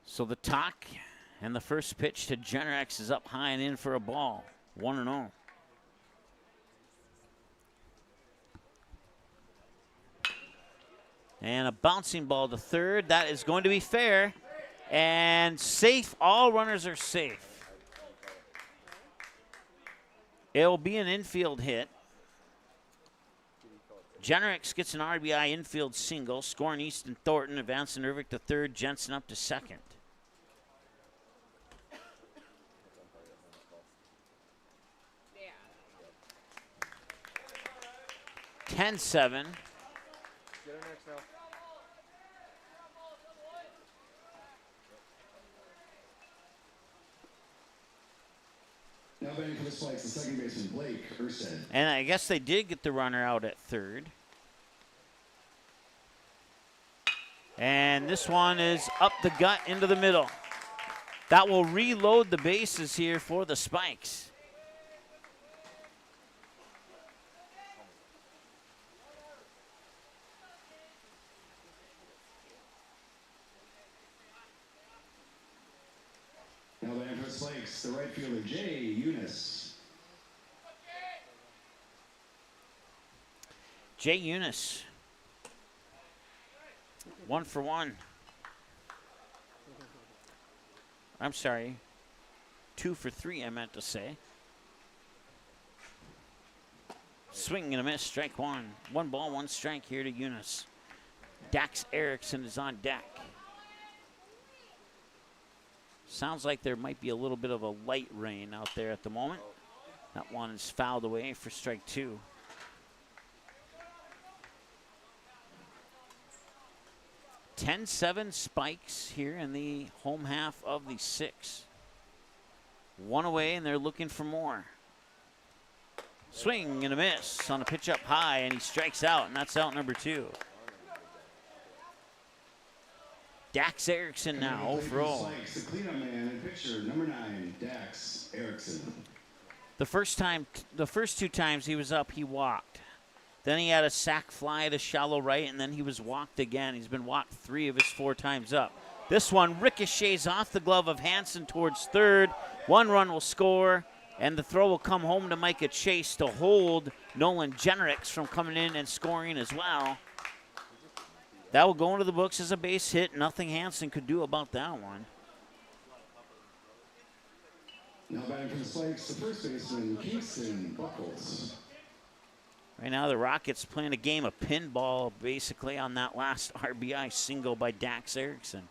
So the talk and the first pitch to Jenricks is up high and in for a ball. 1-0. And a bouncing ball to third. That is going to be fair. And safe. All runners are safe. It'll be an infield hit. Jenricks gets an RBI infield single, scoring Easton Thornton, advancing Ervik to third, Jensen up to second. 10-7. Now batting for the Spikes, the second baseman, Blake Erstad. And I guess they did get the runner out at third. And this one is up the gut into the middle. That will reload the bases here for the Spikes. Now batting for the Spikes, the right fielder, Jay Eunice. Jay Eunice. 1 for 1. I'm sorry. 2 for 3, I meant to say. Swing and a miss, strike 1. 1 ball, 1 strike here to Eunice. Dax Erickson is on deck. Sounds like there might be a little bit of a light rain out there at the moment. That one is fouled away for strike 2. (10-7) Spikes here in the home half of the 6. 1 away, and they're looking for more. Swing and a miss on a pitch up high, and he strikes out, and that's out number 2. Dax Erickson now 0 for 0. The cleanup man and pitcher, number 9, Dax Erickson. The first 2 times he was up, he walked. Then he had a sac fly to shallow right, and then he was walked again. He's been walked 3 of his 4 times up. This one ricochets off the glove of Hansen towards third. 1 run will score, and the throw will come home to Micah Chase to hold Nolan Jenricks from coming in and scoring as well. That will go into the books as a base hit. Nothing Hansen could do about that one. Now batting for the Spikes, the first baseman, Kingston Buckles. Right now, the Rockets playing a game of pinball, basically, on that last RBI single by Dax Erickson.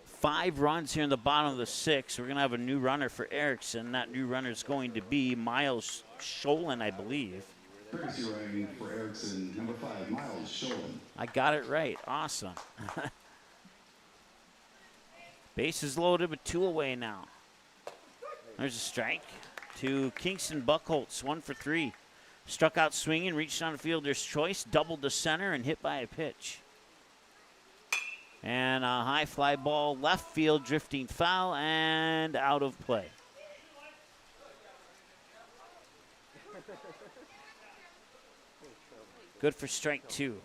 5 runs here in the bottom of the 6th. We're going to have a new runner for Erickson. That new runner is going to be Miles Sholin, I believe. Courtesy writing for Erickson, number 5, Miles Sholin. I got it right. Awesome. Base is loaded with 2 away now. There's a strike to Kingston Buckholz, 1 for 3. Struck out swinging, reached on a fielder's choice, doubled to center, and hit by a pitch. And a high fly ball left field, drifting foul, and out of play. Good for strike 2.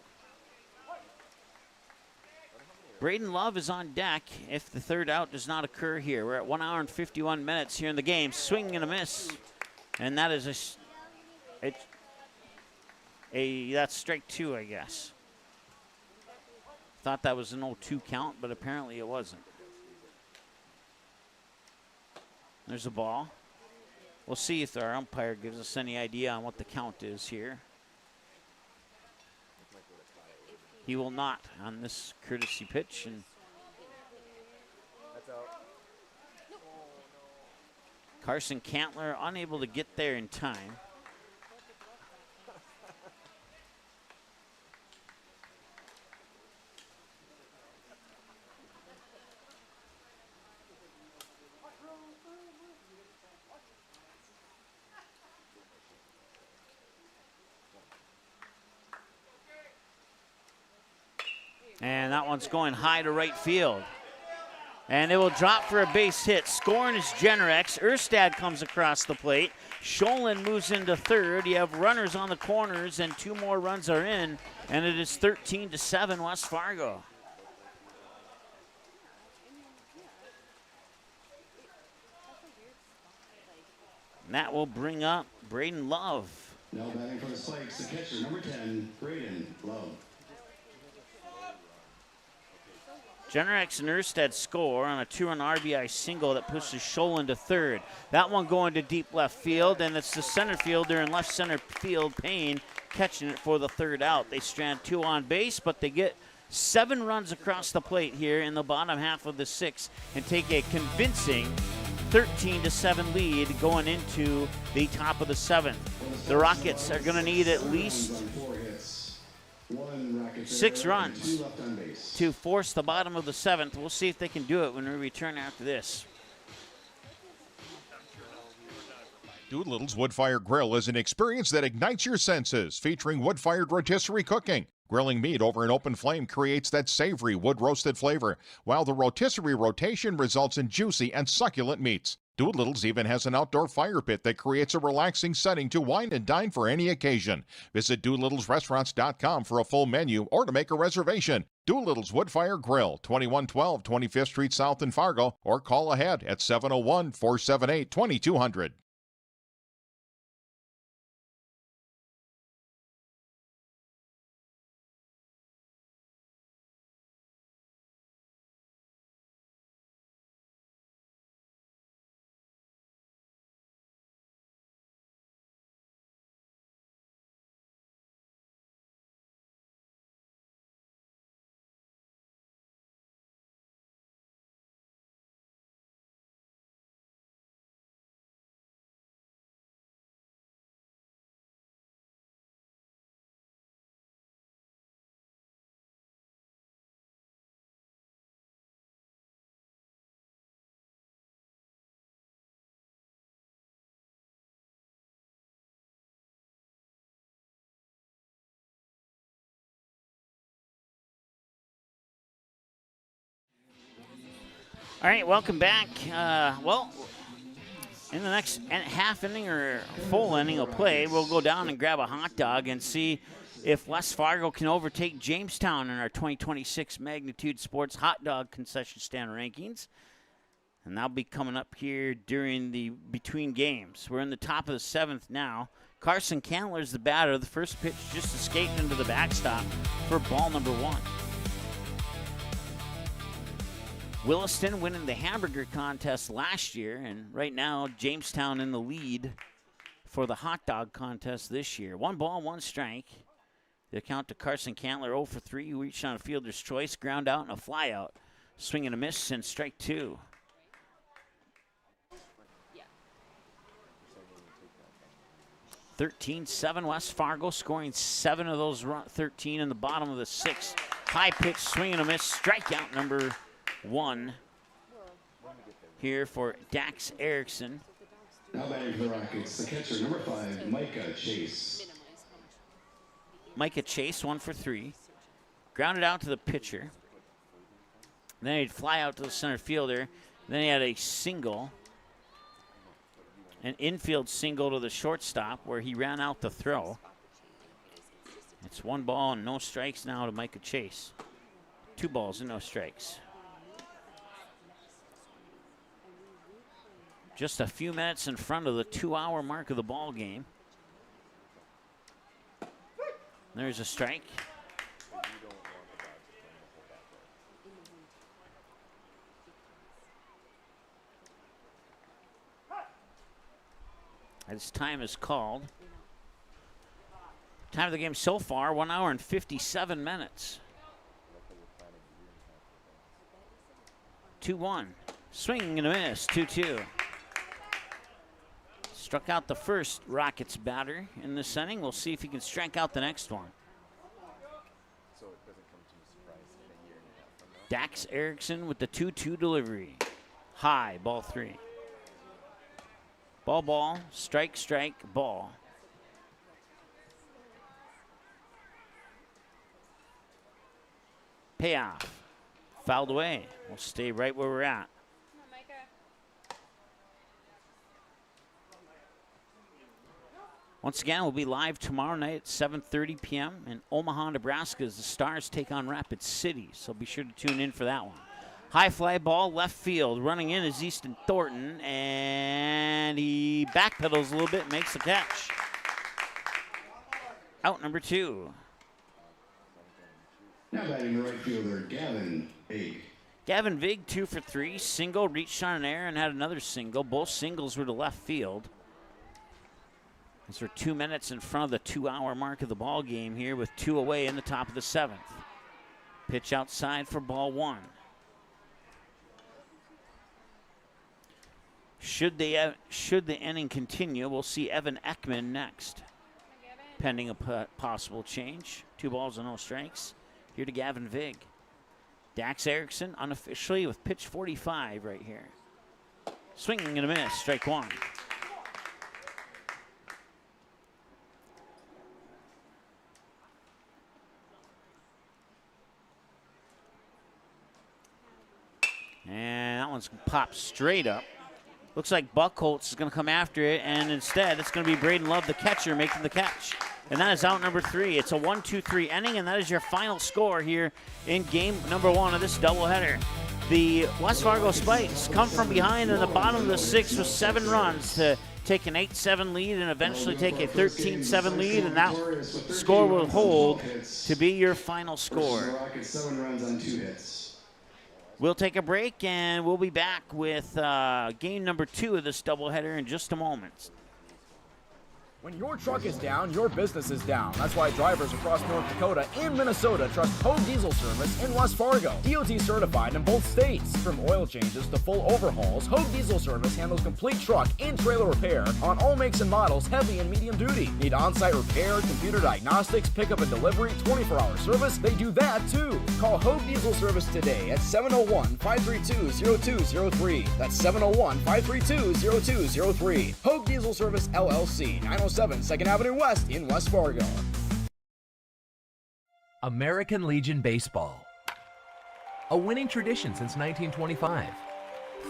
Braden Love is on deck if the 3rd out does not occur here. We're at 1 hour and 51 minutes here in the game. Swing and a miss. And that is that's strike 2, I guess. Thought that was an 0-2 count, but apparently it wasn't. There's a ball. We'll see if our umpire gives us any idea on what the count is here. He will not on this courtesy pitch. And Carson Cantler unable to get there in time. And that one's going high to right field. And it will drop for a base hit. Scoring is Jenrex. Erstad comes across the plate. Sholin moves into 3rd. You have runners on the corners, and 2 more runs are in. And it is 13-7 West Fargo. And that will bring up Braden Love. Now batting for the Spikes, the catcher, number 10, Braden Love. Jenrex and Erstad score on a 2-run RBI single that pushes Sholin to 3rd. That one going to deep left field, and it's the center fielder in left center field, Payne, catching it for the 3rd out. They strand 2 on base, but they get 7 runs across the plate here in the bottom half of the 6th and take a convincing 13-7 lead going into the top of the 7th. The Rockets are going to need at least 6 runs to force the bottom of the 7th. We'll see if they can do it when we return after this. Doolittle's Wood-Fire Grill is an experience that ignites your senses, featuring wood-fired rotisserie cooking. Grilling meat over an open flame creates that savory wood-roasted flavor, while the rotisserie rotation results in juicy and succulent meats. Doolittle's even has an outdoor fire pit that creates a relaxing setting to wine and dine for any occasion. Visit DoolittlesRestaurants.com for a full menu or to make a reservation. Doolittle's Wood-Fire Grill, 2112 25th Street South in Fargo, or call ahead at 701-478-2200. All right, welcome back. in the next half inning or full inning of play, we'll go down and grab a hot dog and see if West Fargo can overtake Jamestown in our 2026 Magnitude Sports Hot Dog Concession Stand rankings. And that'll be coming up here during the between games. We're in the top of the 7th now. Carson Candler's the batter. The first pitch just escaped into the backstop for ball number 1. Williston winning the hamburger contest last year, and right now Jamestown in the lead for the hot dog contest this year. 1 ball, 1 strike. The count to Carson Candler, 0 for 3. He reached on a fielder's choice, ground out, and a fly out. Swing and a miss, and strike 2. Yeah. 13-7 West Fargo, scoring 7 of those 13 in the bottom of the 6th. High pitch, swing and a miss, strikeout number 1 here for Dax Erickson. Now batting for the Rockets, the catcher, number 5, Micah Chase. Micah Chase, 1 for 3. Grounded out to the pitcher. Then he'd fly out to the center fielder. Then he had a single. An infield single to the shortstop where he ran out the throw. It's 1 ball and no strikes now to Micah Chase. 2 balls and no strikes. Just a few minutes in front of the 2-hour mark of the ball game. There's a strike. As time is called. Time of the game so far, 1 hour and 57 minutes. 2-1. Swing and a miss, 2-2. Struck out the first Rockets batter in this inning. We'll see if he can strike out the next one. Dax Erickson with the 2-2 delivery. High, ball 3. Ball, strike, ball. Payoff. Fouled away. We'll stay right where we're at. Once again, we'll be live tomorrow night at 7:30 p.m. in Omaha, Nebraska as the Stars take on Rapid City. So be sure to tune in for that one. High fly ball, left field. Running in is Easton Thornton, and he backpedals a little bit, makes the catch. Out number 2. Now batting the right fielder, Gavin Vig. Gavin Vig, 2 for 3. Single, reached on an air and had another single. Both singles were to left field. As we're 2 minutes in front of the 2-hour mark of the ball game here with 2 away in the top of the 7th. Pitch outside for ball 1. Should the inning continue, we'll see Evan Ekman next. Pending a possible change. 2 balls and no strikes. Here to Gavin Vig. Dax Erickson unofficially with pitch 45 right here. Swinging and a miss, strike 1. And that one's popped straight up. Looks like Buckholtz is going to come after it, and instead it's going to be Braden Love, the catcher, making the catch. And that is out number 3. It's a 1-2-3 inning, and that is your final score here in game number 1 of this doubleheader. The West Fargo Spikes come from behind in the bottom of the 6th with 7 runs to take an 8-7 lead and eventually take a 13-7 lead, and that score will hold to be your final score. 7 runs on 2 hits. We'll take a break, and we'll be back with game number 2 of this doubleheader in just a moment. When your truck is down, your business is down. That's why drivers across North Dakota and Minnesota trust Hogue Diesel Service in West Fargo. DOT certified in both states. From oil changes to full overhauls, Hogue Diesel Service handles complete truck and trailer repair on all makes and models, heavy and medium duty. Need on-site repair, computer diagnostics, pickup and delivery, 24-hour service? They do that too. Call Hogue Diesel Service today at 701-532-0203. That's 701-532-0203. Hogue Diesel Service LLC, 907 2nd Avenue West in West Fargo. American Legion Baseball. A winning tradition since 1925.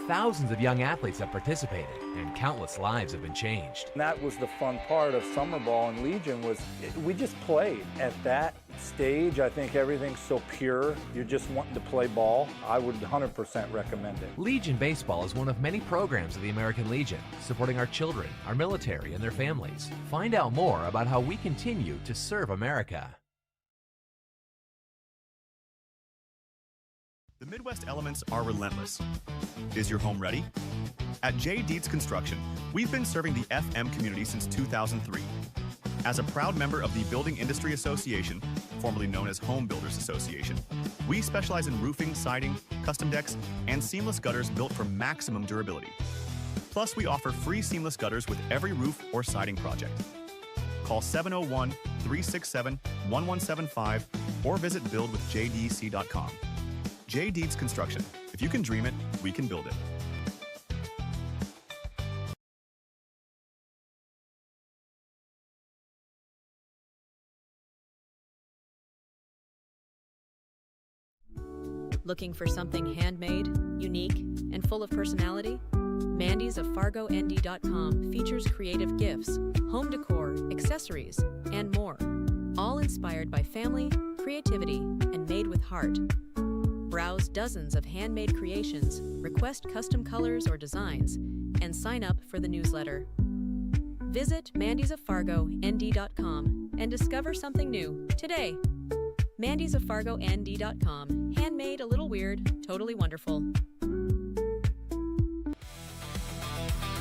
Thousands of young athletes have participated, and countless lives have been changed. And that was the fun part of summer ball and Legion was we just played. At that stage, I think everything's so pure. You're just wanting to play ball. I would 100% recommend it. Legion Baseball is one of many programs of the American Legion, supporting our children, our military, and their families. Find out more about how we continue to serve America. The Midwest elements are relentless. Is your home ready? At J. Deeds Construction, we've been serving the FM community since 2003. As a proud member of the Building Industry Association, formerly known as Home Builders Association, we specialize in roofing, siding, custom decks, and seamless gutters built for maximum durability. Plus, we offer free seamless gutters with every roof or siding project. Call 701-367-1175 or visit buildwithjdc.com. J. Deeds Construction. If you can dream it, we can build it. Looking for something handmade, unique, and full of personality? Mandy's of FargoND.com features creative gifts, home decor, accessories, and more. All inspired by family, creativity, and made with heart. Browse dozens of handmade creations, request custom colors or designs, and sign up for the newsletter. Visit MandysOfFargoND.com and discover something new today. MandysOfFargoND.com. Handmade, a little weird, totally wonderful. All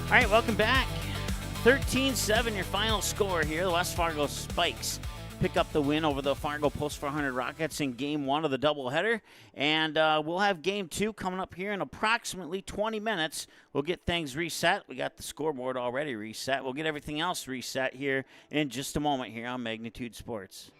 right, welcome back. 13-7, your final score here. The West Fargo Spikes pick up the win over the Fargo Post 400 Rockets in Game 1 of the doubleheader. And we'll have Game 2 coming up here in approximately 20 minutes. We'll get things reset. We got the scoreboard already reset. We'll get everything else reset here in just a moment here on Magnitude Sports.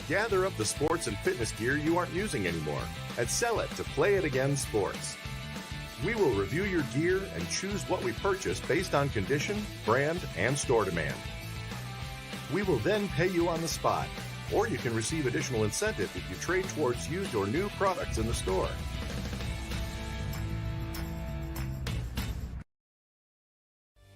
Gather up the sports and fitness gear you aren't using anymore and sell it to Play It Again Sports. We will review your gear and choose what we purchase based on condition, brand, and store demand. We will then pay you on the spot, or you can receive additional incentive if you trade towards used or new products in the store.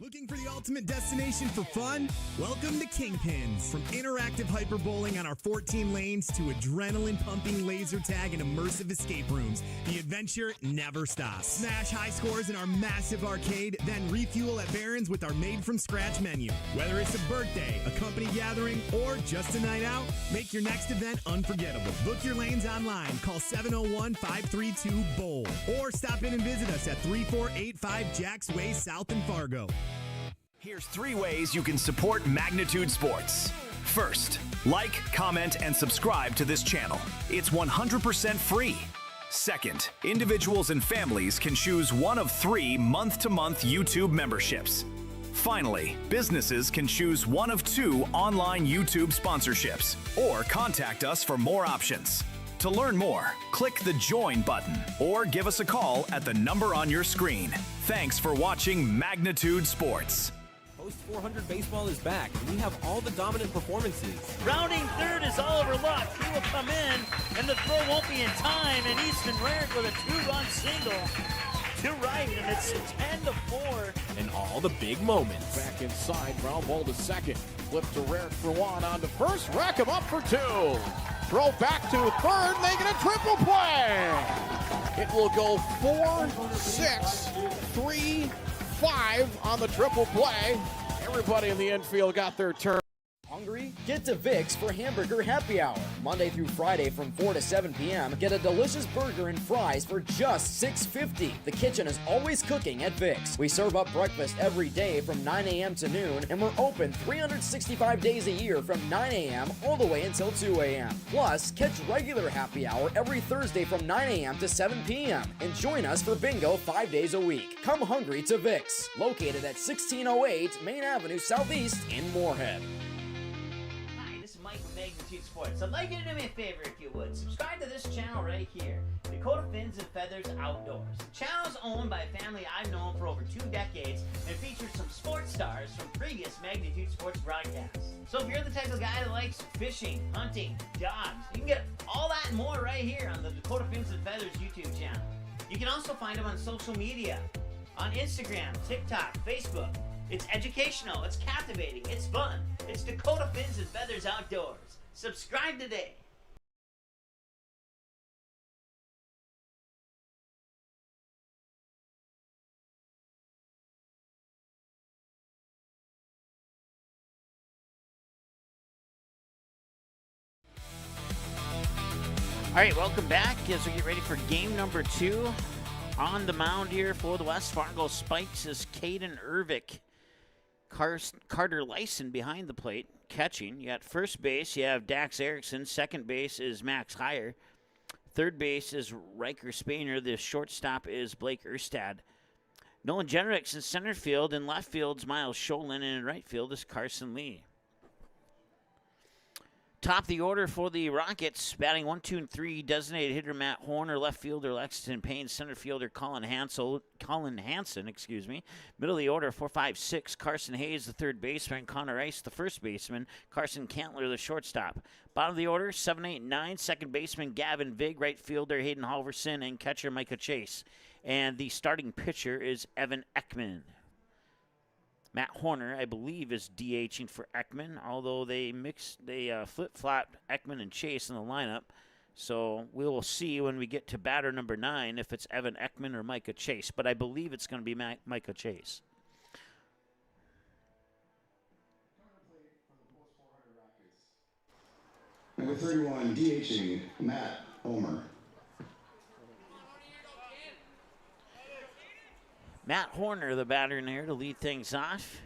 Looking for the ultimate destination for fun? Welcome to Kingpins. From interactive hyperbowling on our 14 lanes to adrenaline-pumping laser tag and immersive escape rooms, the adventure never stops. Smash high scores in our massive arcade, then refuel at Barron's with our made-from-scratch menu. Whether it's a birthday, a company gathering, or just a night out, make your next event unforgettable. Book your lanes online. Call 701-532-BOWL. Or stop in and visit us at 3485 Jacks Way South in Fargo. Here's 3 ways you can support Magnitude Sports. First, like, comment, and subscribe to this channel. It's 100% free. Second, individuals and families can choose one of 3 month-to-month YouTube memberships. Finally, businesses can choose one of 2 online YouTube sponsorships or contact us for more options. To learn more, click the Join button or give us a call at the number on your screen. Thanks for watching Magnitude Sports. Post 400 baseball is back, and we have all the dominant performances. Rounding third is Oliver Luck. He will come in, and the throw won't be in time, and Easton Rarick with a 2-run single to right, and it's 10-4. And all the big moments. Back inside, ground ball to second. Flip to Rarick for 1, on to first, rack him up for 2. Throw back to third, making a triple play. It will go 4, 6, 3, 5 on the triple play. Everybody in the infield got their turn. Hungry? Get to Vic's for Hamburger Happy Hour. Monday through Friday from 4 to 7 p.m. Get a delicious burger and fries for just $6.50. The kitchen is always cooking at Vic's. We serve up breakfast every day from 9 a.m. to noon, and we're open 365 days a year from 9 a.m. all the way until 2 a.m. Plus, catch regular happy hour every Thursday from 9 a.m. to 7 p.m. and join us for bingo 5 days a week. Come hungry to Vic's, located at 1608 Main Avenue Southeast in Moorhead. Magnitude Sports. I'd like you to do me a favor if you would. Subscribe to this channel right here, Dakota Fins and Feathers Outdoors. The channel is owned by a family I've known for over 2 decades and features some sports stars from previous Magnitude Sports broadcasts. So if you're the type of guy that likes fishing, hunting, dogs, you can get all that and more right here on the Dakota Fins and Feathers YouTube channel. You can also find them on social media, on Instagram, TikTok, Facebook. It's educational, it's captivating, it's fun. It's Dakota Fins and Feathers Outdoors. Subscribe today. All right, welcome back as we get ready for game number 2. On the mound here for the West Fargo Spikes is Caden Ervik. Carter Lyson behind the plate, catching. You got first base, you have Dax Erickson. Second base is Max Heyer. Third base is Riker Spainer. The shortstop is Blake Erstad. Nolan Jenrick's in center field. In left field's Miles Scholin. And in right field is Carson Lee. Top the order for the Rockets, batting 1, 2, and 3. Designated hitter Matt Horner, left fielder Lexington Payne, center fielder Colin Hansen. Middle of the order 4, 5, 6. Carson Hayes, the third baseman. Connor Rice, the first baseman. Carson Cantler, the shortstop. Bottom of the order 7, 8, 9. Second baseman Gavin Vig, right fielder Hayden Halverson, and catcher Micah Chase. And the starting pitcher is Evan Ekman. Matt Horner, I believe, is DHing for Ekman, although they flip-flopped Ekman and Chase in the lineup. So we will see when we get to batter number 9 if it's Evan Ekman or Micah Chase. But I believe it's going to be Micah Chase. Number 31, DHing, Matt Homer. Matt Horner, the batter in here to lead things off.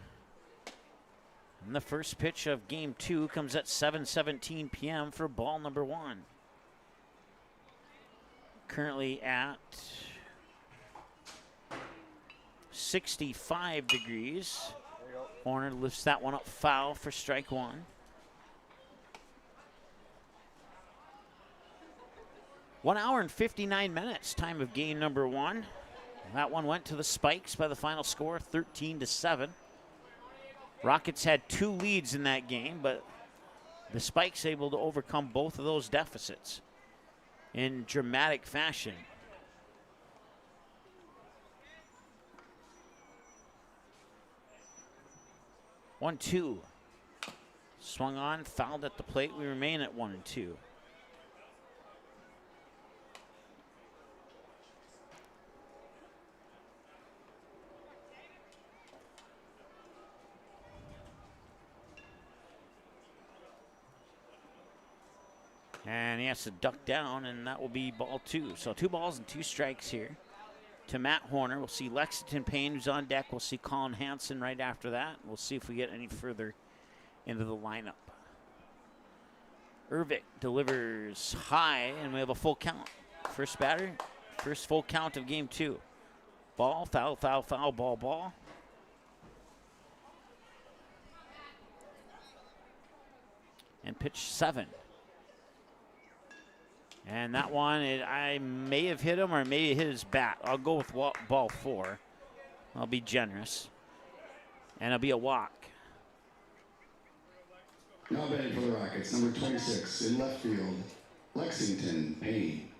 And the first pitch of game 2 comes at 7:17 p.m. for ball number 1. Currently at 65 degrees. Horner lifts that one up foul for strike 1. 1 hour and 59 minutes, time of game number 1. That one went to the Spikes by the final score, 13-7. Rockets had 2 leads in that game, but the Spikes able to overcome both of those deficits in dramatic fashion. One, 2. Swung on, fouled at the plate. We remain at 1-2. And he has to duck down, and that will be ball 2. So 2 balls and 2 strikes here to Matt Horner. We'll see Lexington Payne, who's on deck. We'll see Colin Hansen right after that. We'll see if we get any further into the lineup. Ervik delivers high, and we have a full count. First batter, first full count of game 2. Ball, foul, foul, foul, ball, ball. And pitch 7. And that one, I may have hit him or may have hit his bat. I'll go with ball 4. I'll be generous. And it'll be a walk. Now batting for the Rockets, number 26 in left field, Lexington Payne.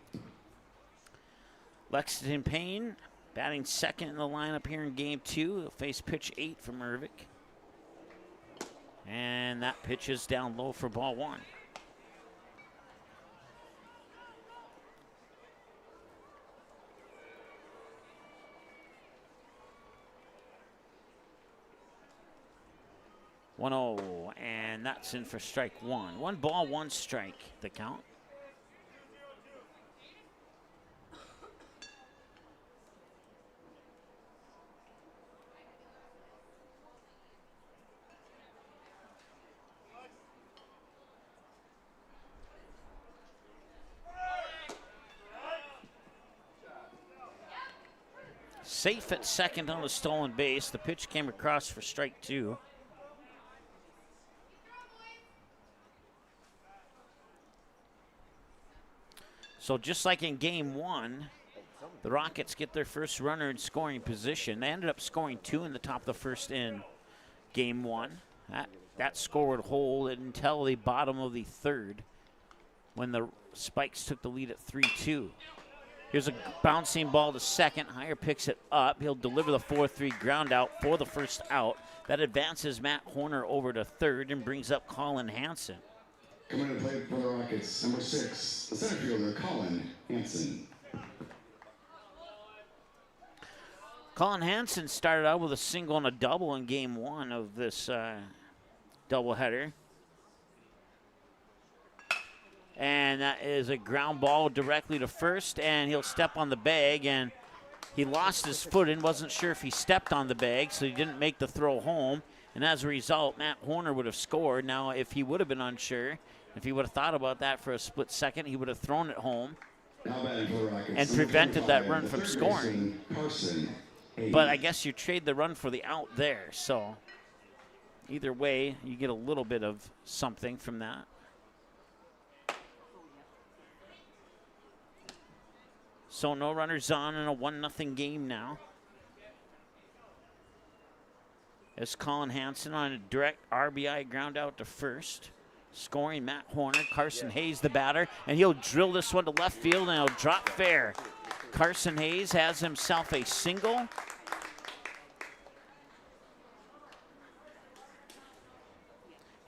Lexington Payne batting second in the lineup here in game 2. He'll face pitch 8 from Ervik. And that pitch is down low for ball 1. And that's in for strike 1. 1 ball, 1 strike, the count. Safe at second on the stolen base. The pitch came across for strike 2. So just like in game 1, the Rockets get their first runner in scoring position. They ended up scoring 2 in the top of the first in game 1. That score would hold until the bottom of the 3rd when the Spikes took the lead at 3-2. Here's a bouncing ball to second. Higher picks it up. He'll deliver the 4-3 ground out for the first out. That advances Matt Horner over to 3rd and brings up Colin Hansen. Coming to play for the Rockets, number 6, the center fielder, Colin Hansen. Colin Hansen started out with a single and a double in game 1 of this doubleheader. And that is a ground ball directly to first, and he'll step on the bag, and he lost his footing, wasn't sure if he stepped on the bag, so he didn't make the throw home. And as a result, Matt Horner would have scored. Now, if he would have been unsure, if he would have thought about that for a split second, he would have thrown it home and prevented that run from scoring. But I guess you trade the run for the out there. So either way, you get a little bit of something from that. So no runners on in a 1-0 game now. As Colin Hansen on a direct RBI ground out to first. Scoring Matt Horner. Carson Hayes the batter. And he'll drill this one to left field and he'll drop fair. Carson Hayes has himself a single.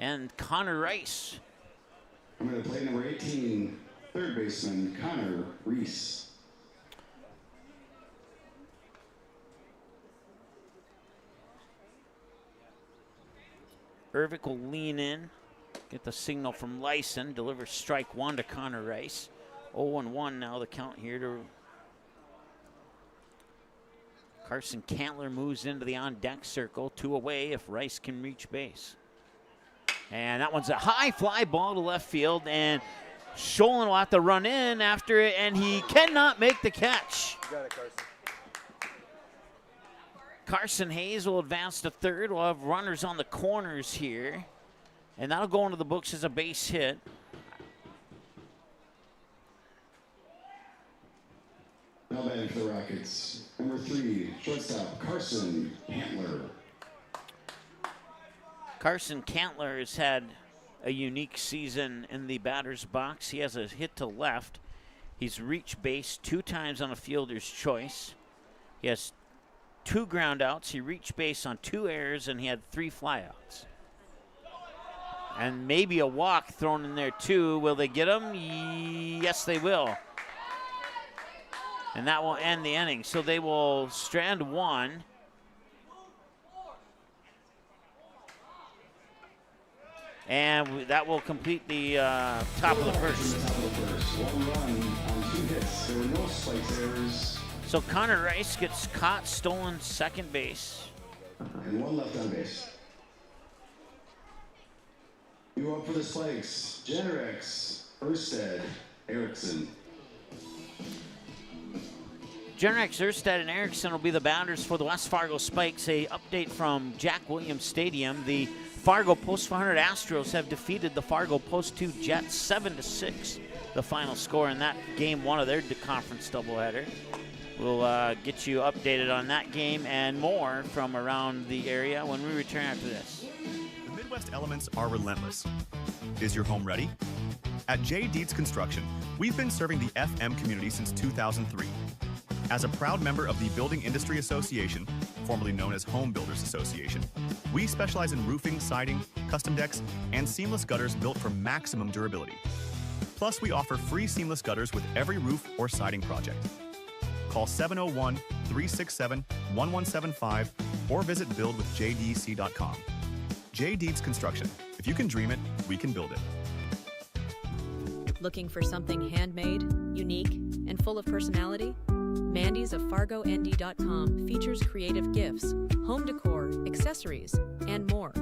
And Connor Rice. I'm going to play number 18, third baseman Connor Reese. Ervik will lean in, get the signal from Lyson, delivers strike 1 to Connor Rice. 0-1 now the count here to Carson Cantler moves into the on-deck circle. 2 away if Rice can reach base. And that one's a high fly ball to left field, and Scholin will have to run in after it, and he cannot make the catch. You got it, Carson. Carson Hayes will advance to 3rd. We'll have runners on the corners here, and that'll go into the books as a base hit. batting for the Rockets. Number 3, shortstop, Carson Cantler. Carson Cantler has had a unique season in the batter's box. He has a hit to left. He's reached base 2 times on a fielder's choice. He has 2 ground outs. He reached base on 2 errors, and he had 3 flyouts. And maybe a walk thrown in there too. Will they get him? Yes, they will. And that will end the inning. So they will strand 1. And that will complete the top of the first. 1 run on 2 hits. There were no spikes errors. So Connor Rice gets caught, stolen second base. And 1 left on base. You up for the spikes. Generex, Erstad, Erickson. Generex, Erstad, and Erickson will be the batters for the West Fargo Spikes. A update from Jack Williams Stadium. The Fargo Post 400 Astros have defeated the Fargo Post 2 Jets 7-6. The final score in that game 1 of their conference doubleheader. We'll get you updated on that game and more from around the area when we return after this. The Midwest elements are relentless. Is your home ready? At J. Deeds Construction, we've been serving the FM community since 2003. As a proud member of the Building Industry Association, formerly known as Home Builders Association, we specialize in roofing, siding, custom decks, and seamless gutters built for maximum durability. Plus, we offer free seamless gutters with every roof or siding project. Call 701-367-1175 or visit buildwithjdc.com. J. Deeds Construction. If you can dream it, we can build it. Looking for something handmade, unique, and full of personality? Mandy's of FargoND.com features creative gifts, home decor, accessories, and more.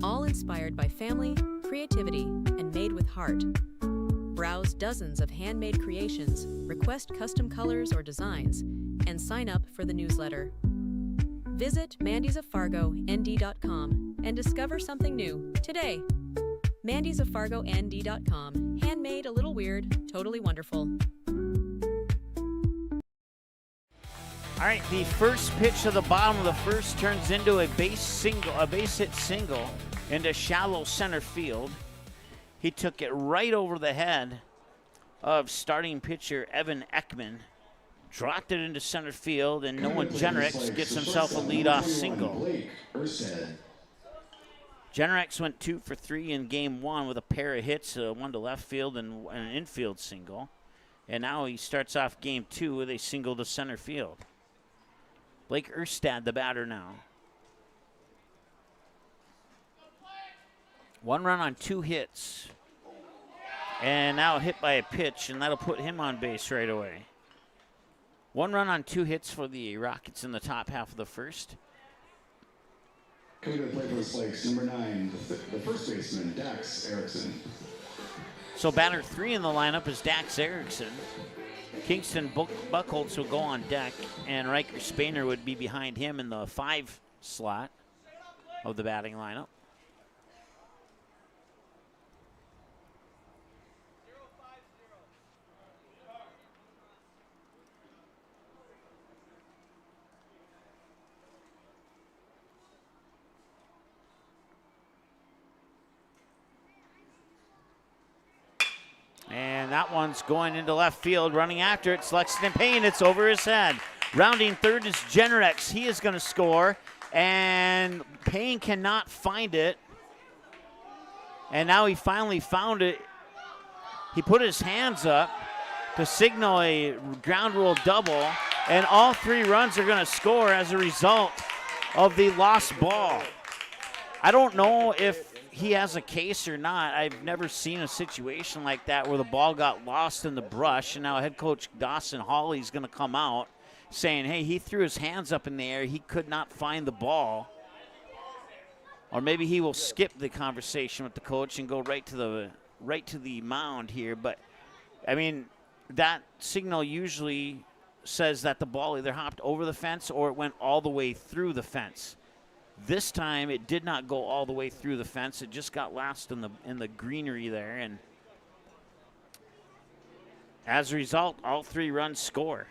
All inspired by family, creativity, and made with heart. Browse dozens of handmade creations, request custom colors or designs, and sign up for the newsletter. Visit Mandy'sOfFargoND.com and discover something new today. Mandy's of FargoND.com. Handmade, a little weird, totally wonderful. All right, the first pitch of the bottom of the first turns into a base hit single into shallow center field. He took it right over the head of starting pitcher Evan Ekman, dropped it into center field, and Noah Generex gets himself a leadoff single. Generex went 2 for 3 in game 1 with a pair of hits, 1 to left field and an infield single. And now he starts off game 2 with a single to center field. Blake Erstad, the batter now. 1 run on 2 hits. And now hit by a pitch, and that'll put him on base right away. 1 run on 2 hits for the Rockets in the top half of the first. Coming to play for the Spikes, number 9, the first baseman, Dax Erickson. So batter 3 in the lineup is Dax Erickson. Kingston Buchholz will go on deck, and Riker Spainer would be behind him in the 5 slot of the batting lineup. And that one's going into left field. Running after it, it's Lexington Payne. It's over his head. Rounding third is Generex. He is going to score. And Payne cannot find it. And now he finally found it. He put his hands up to signal a ground rule double. And all 3 runs are going to score as a result of the lost ball. I don't know if he has a case or not. I've never seen a situation like that where the ball got lost in the brush, and now head coach Dawson Hawley is going to come out saying, hey, he threw his hands up in the air. He could not find the ball. Or maybe he will skip the conversation with the coach and go right to the mound here. But, I mean, that signal usually says that the ball either hopped over the fence or it went all the way through the fence. This time, it did not go all the way through the fence. It just got lost in the greenery there, and as a result, all 3 runs score.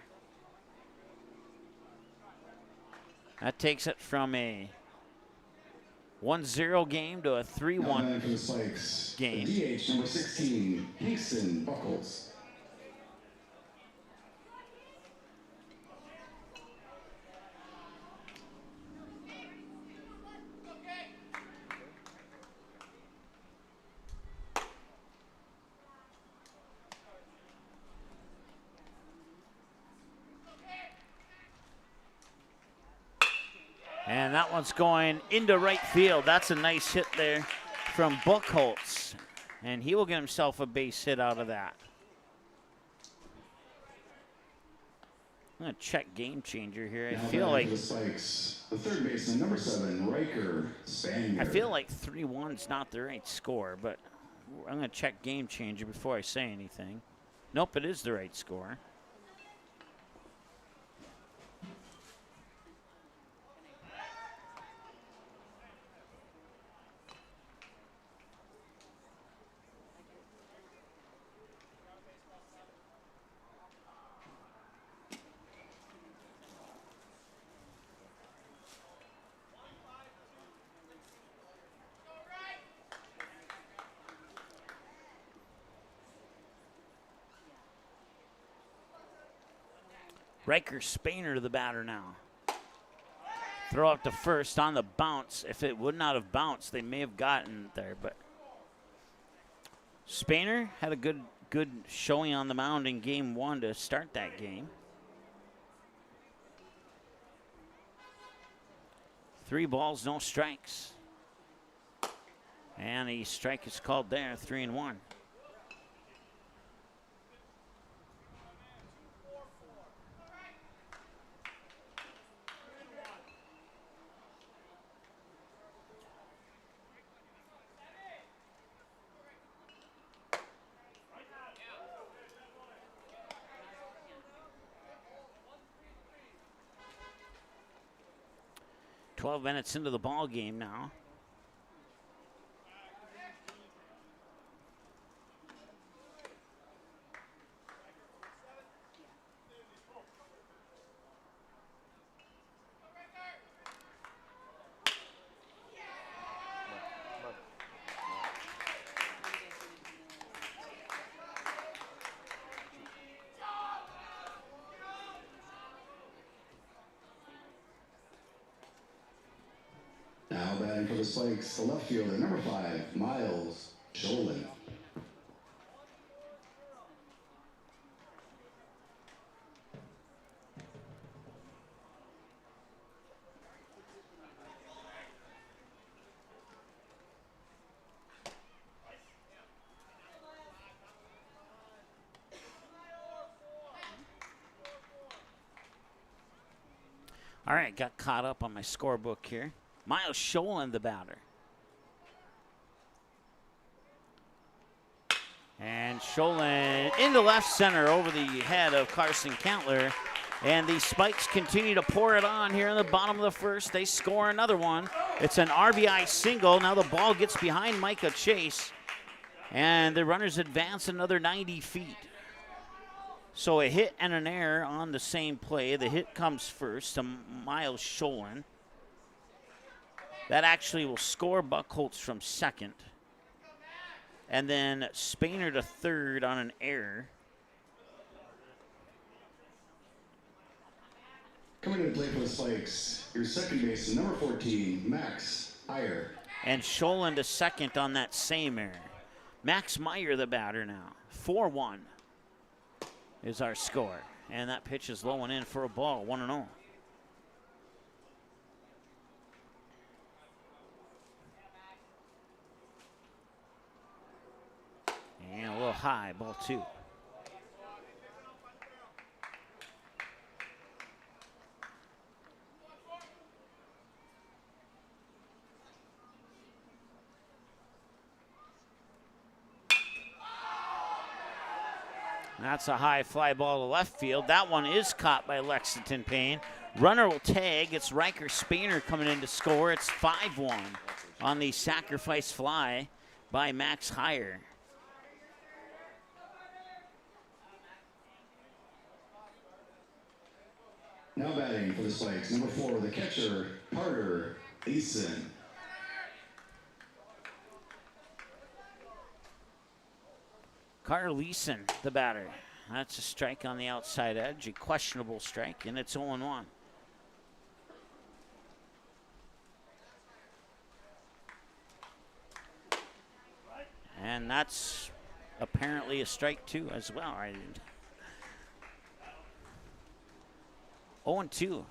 That takes it from a 1-0 game to a 3-1 game. DH number 16, Kingston Buckles. And that one's going into right field. That's a nice hit there from Buchholz. And he will get himself a base hit out of that. I'm going to check game changer here. I feel like the third baseman, number 7, Riker Spanier. I feel like 3-1's not the right score, but I'm going to check game changer before I say anything. Nope, it is the right score. Riker Spainer to the batter now. Throw up to first on the bounce. If it would not have bounced, they may have gotten there, but Spainer had a good showing on the mound in game 1 to start that game. 3 balls, no strikes. And a strike is called there, 3-1. Minutes into the ball game now. Now batting for the Spikes, the left fielder, number 5, Miles Sholin. All right, got caught up on my scorebook here. Miles Sholin, the batter. And Sholin into left center over the head of Carson Cantler. And the Spikes continue to pour it on here in the bottom of the first. They score another one. It's an RBI single. Now the ball gets behind Micah Chase. And the runners advance another 90 feet. So a hit and an error on the same play. The hit comes first to Miles Sholin. That actually will score Buchholz from second. And then Spainer to third on an error. Coming to play for the Spikes, your second baseman, number 14, Max Meyer. And Sholin to second on that same error. Max Meyer, the batter now. 4-1 is our score. And that pitch is low and in for a ball, 1-0. And a little high, ball 2. That's a high fly ball to left field. That one is caught by Lexington Payne. Runner will tag. It's Riker Spainer coming in to score. It's 5-1 on the sacrifice fly by Max Meyer. Now batting for the Spikes, number 4, the catcher, Carter Eason. Carter Leeson, the batter. That's a strike on the outside edge, a questionable strike, and it's 0-1. And that's apparently a strike too as well. 0-2.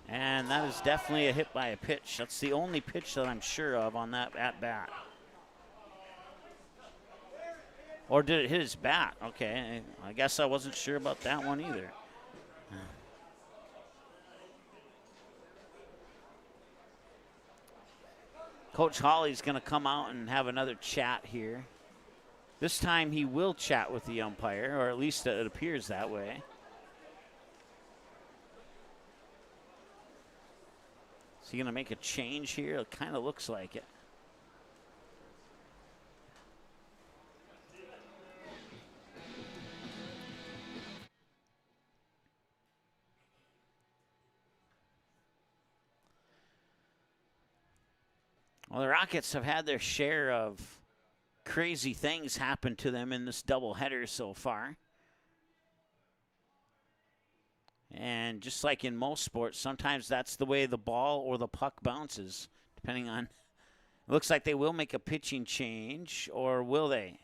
And that is definitely a hit by a pitch. That's the only pitch that I'm sure of on that at-bat. Or did it hit his bat? Okay, I guess I wasn't sure about that one either. Coach Hawley's going to come out and have another chat here. This time he will chat with the umpire, or at least it appears that way. Is he going to make a change here? It kind of looks like it. Well, the Rockets have had their share of crazy things happen to them in this doubleheader so far. And just like in most sports, sometimes that's the way the ball or the puck bounces, depending on. It looks like they will make a pitching change, or will they?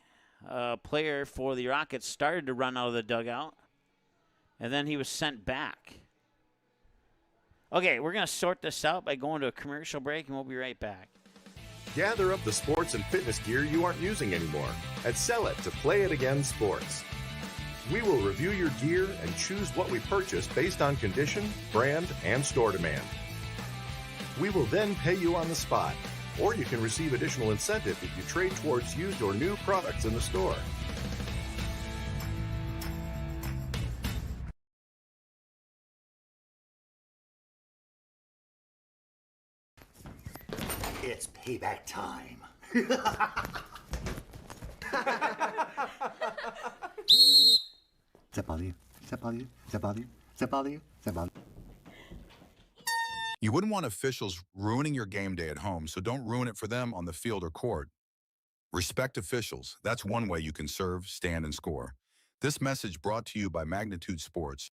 A player for the Rockets started to run out of the dugout, and then he was sent back. Okay, we're going to sort this out by going to a commercial break, and we'll be right back. Gather up the sports and fitness gear you aren't using anymore and sell it to Play It Again Sports. We will review your gear and choose what we purchase based on condition, brand, and store demand. We will then pay you on the spot, or you can receive additional incentive if you trade towards used or new products in the store. It's payback time. Does that bother you? Does that bother you? Does that bother you? Does that bother you? Does that bother you? You wouldn't want officials ruining your game day at home, so don't ruin it for them on the field or court. Respect officials. That's one way you can serve, stand, and score. This message brought to you by Magnitude Sports.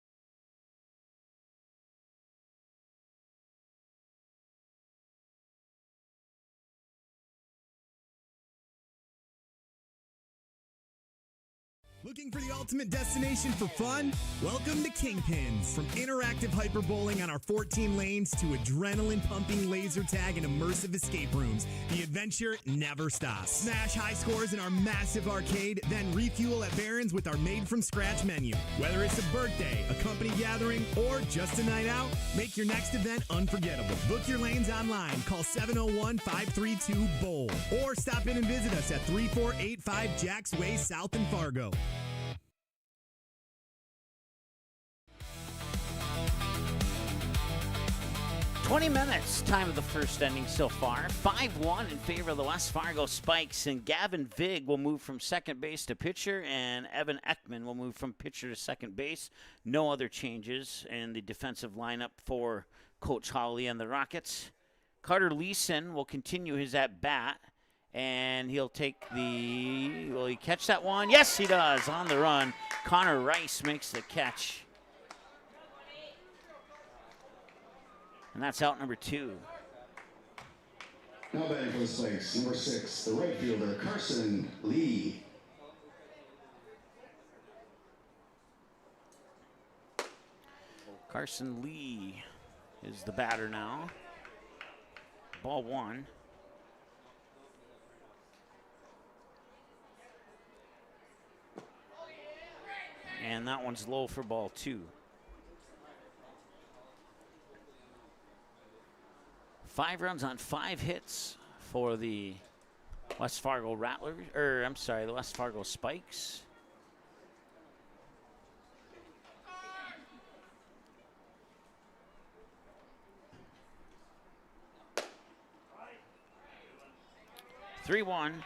Looking for the ultimate destination for fun? Welcome to Kingpins. From interactive hyperbowling on our 14 lanes to adrenaline-pumping laser tag and immersive escape rooms, the adventure never stops. Smash high scores in our massive arcade, then refuel at Barron's with our made-from-scratch menu. Whether it's a birthday, a company gathering, or just a night out, make your next event unforgettable. Book your lanes online. Call 701-532-BOWL. Or stop in and visit us at 3485 Jacks Way South in Fargo. 20 minutes, time of the first inning so far. 5-1 in favor of the West Fargo Spikes, and Gavin Vig will move from second base to pitcher, and Evan Ekman will move from pitcher to second base. No other changes in the defensive lineup for Coach Hawley and the Rockets. Carter Leeson will continue his at-bat, and he'll take the... Will he catch that one? Yes, he does, on the run. Connor Rice makes the catch. And that's out number 2. Now batting for the Spikes, number 6, the right fielder, Carson Lee. Carson Lee is the batter now. Ball 1. And that one's low for ball 2. 5 runs on 5 hits for the West Fargo Rattlers, the West Fargo Spikes. Three one.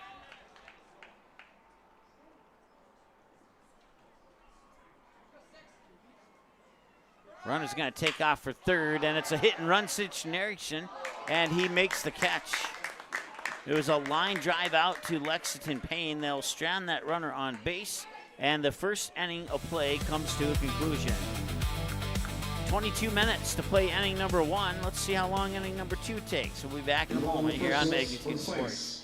Runner's going to take off for third, and it's a hit-and-run situation, and he makes the catch. It was a line drive out to Lexington Payne. They'll strand that runner on base, and the first inning of play comes to a conclusion. 22 minutes to play inning number 1. Let's see how long inning number 2 takes. We'll be back in a moment here on Magnitude Sports.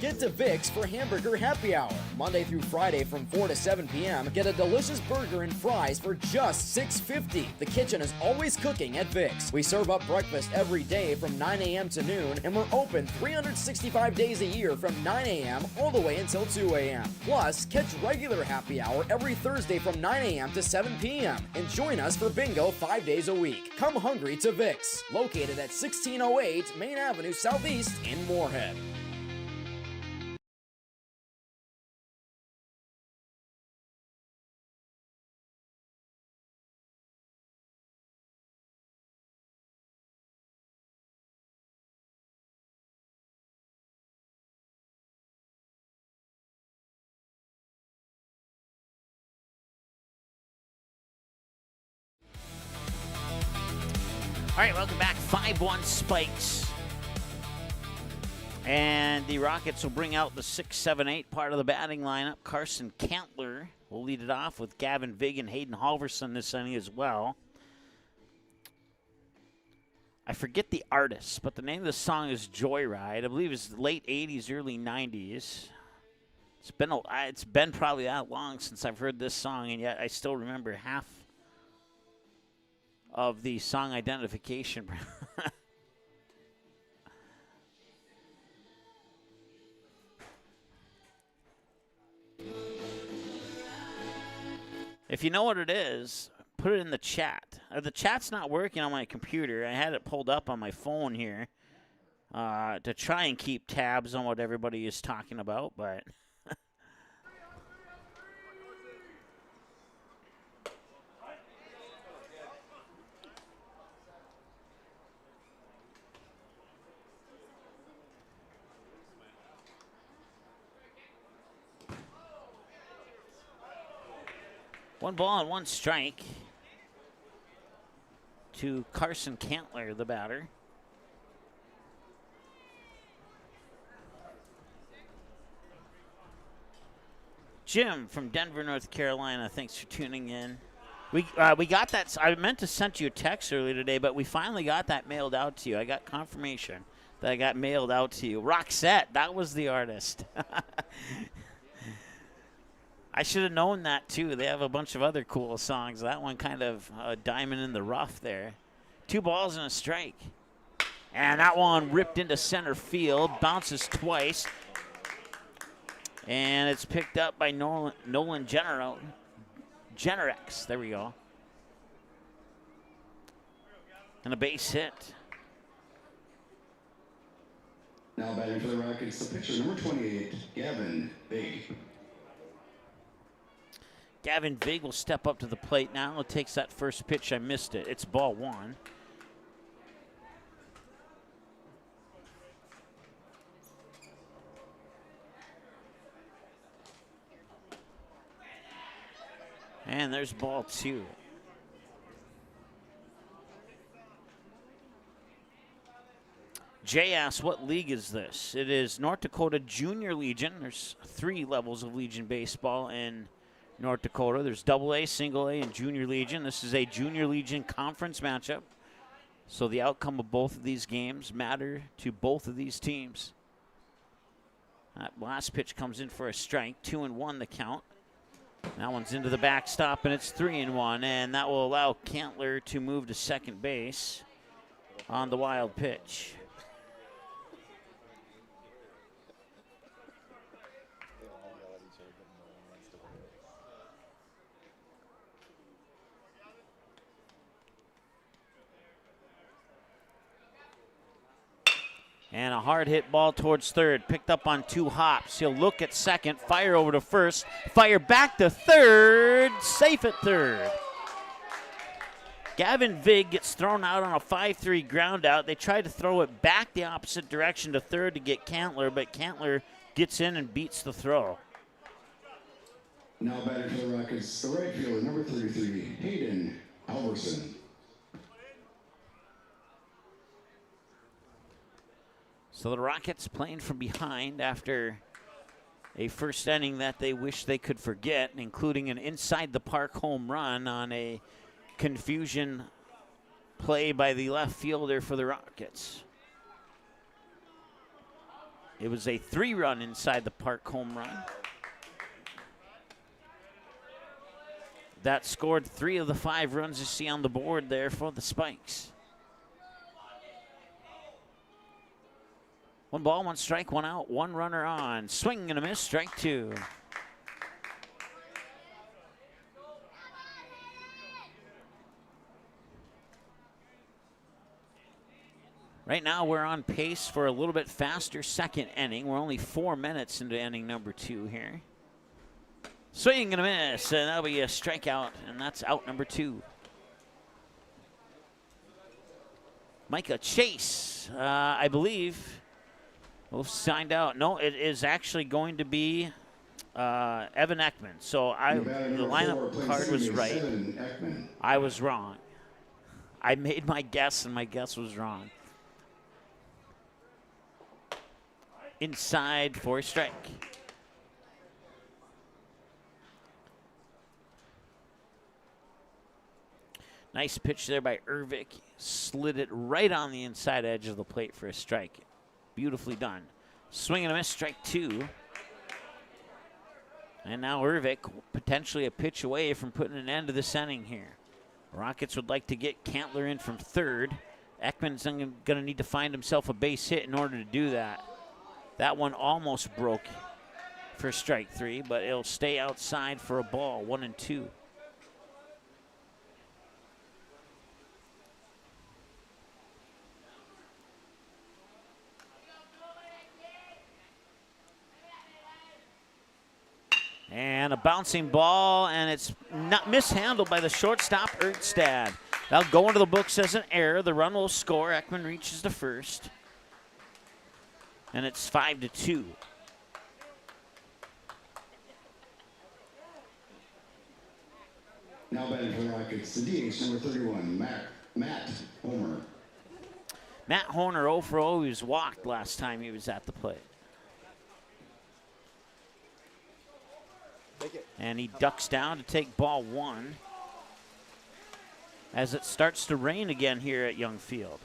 Get to Vic's for Hamburger Happy Hour. Monday through Friday from 4 to 7 p.m. Get a delicious burger and fries for just $6.50. The kitchen is always cooking at Vic's. We serve up breakfast every day from 9 a.m. to noon, and we're open 365 days a year from 9 a.m. all the way until 2 a.m. Plus, catch regular happy hour every Thursday from 9 a.m. to 7 p.m. and join us for bingo 5 days a week. Come hungry to Vic's, located at 1608 Main Avenue Southeast in Moorhead. All right, welcome back. 5-1 Spikes. And the Rockets will bring out the 6-7-8 part of the batting lineup. Carson Cantler will lead it off with Gavin Vig and Hayden Halverson this inning as well. I forget the artist, but the name of the song is Joyride. I believe it's late 80s, early 90s. It's been probably that long since I've heard this song, and yet I still remember half of the song identification. If you know what it is, put it in the chat. The chat's not working on my computer. I had it pulled up on my phone here to try and keep tabs on what everybody is talking about, but... One ball and one strike to Carson Cantler, the batter. Jim from Denver, North Carolina, thanks for tuning in. We got that. I meant to send you a text earlier today, but we finally got that mailed out to you. I got confirmation that I got mailed out to you. Roxette, that was the artist. I should have known that, too. They have a bunch of other cool songs. That one kind of a diamond in the rough there. 2 balls and a strike. And that one ripped into center field, bounces twice. And it's picked up by Nolan Generex. There we go. And a base hit. Now batting for the Rockets, the pitcher, number 28, Gavin Vig. Gavin Vig will step up to the plate now. It takes that first pitch. I missed it. It's ball 1. And there's ball 2. Jay asks, what league is this? It is North Dakota Junior Legion. There's 3 levels of Legion baseball in North Dakota. There's AA, Single A, and Junior Legion. This is a Junior Legion conference matchup. So the outcome of both of these games matter to both of these teams. That last pitch comes in for a strike. 2-1 the count. That one's into the backstop, and it's 3-1. And that will allow Cantler to move to second base on the wild pitch. And a hard hit ball towards third, picked up on 2 hops. He'll look at second, fire over to first, fire back to third, safe at third. Gavin Vig gets thrown out on a 5-3 ground out. They tried to throw it back the opposite direction to third to get Cantler, but Cantler gets in and beats the throw. Now batting for the Rockets, the right fielder, number 33, Hayden Halverson. So the Rockets playing from behind after a first inning that they wish they could forget, including an inside the park home run on a confusion play by the left fielder for the Rockets. It was a 3-run inside the park home run. That scored 3 of the 5 runs you see on the board there for the Spikes. 1 ball, 1 strike, 1 out, 1 runner on. Swing and a miss, strike 2. Right now we're on pace for a little bit faster second inning. We're only 4 minutes into inning number 2 here. Swing and a miss, and that'll be a strikeout, and that's out number 2. Micah Chase, I believe, will signed out. No, it is actually going to be Evan Ekman. So the lineup card was right. I was wrong. I made my guess, and my guess was wrong. Inside for a strike. Nice pitch there by Urvik. Slid it right on the inside edge of the plate for a strike. Beautifully done. Swing and a miss, strike 2. And now Urvik potentially a pitch away from putting an end to this inning here. Rockets would like to get Cantler in from third. Ekman's going to need to find himself a base hit in order to do that. That one almost broke for strike 3, but it'll stay outside for a ball, 1-2. And a bouncing ball, and it's not mishandled by the shortstop, Erstad. That'll go into the books as an error. The run will score. Ekman reaches the first. And it's 5-2. Now batting for the Rockets, the DH, number 31, Matt Homer. Matt Horner 0 for 0. He was walked last time he was at the plate. And he ducks down to take ball 1 as it starts to rain again here at Young Field.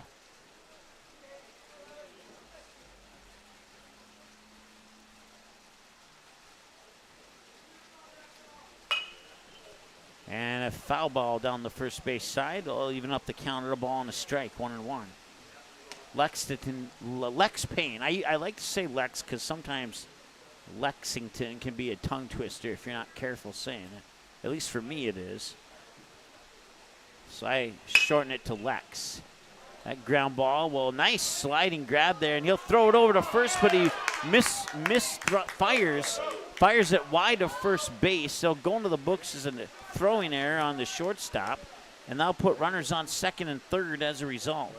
And a foul ball down the first base side. It'll even up the counter, a ball and a strike, 1-1. Lex Payne. I like to say Lex because sometimes Lexington can be a tongue twister if you're not careful saying it. At least for me it is. So I shorten it to Lex. That ground ball, well, nice sliding grab there, and he'll throw it over to first, but he fires it wide of first base. So going to the books is a throwing error on the shortstop, and that'll put runners on second and third as a result.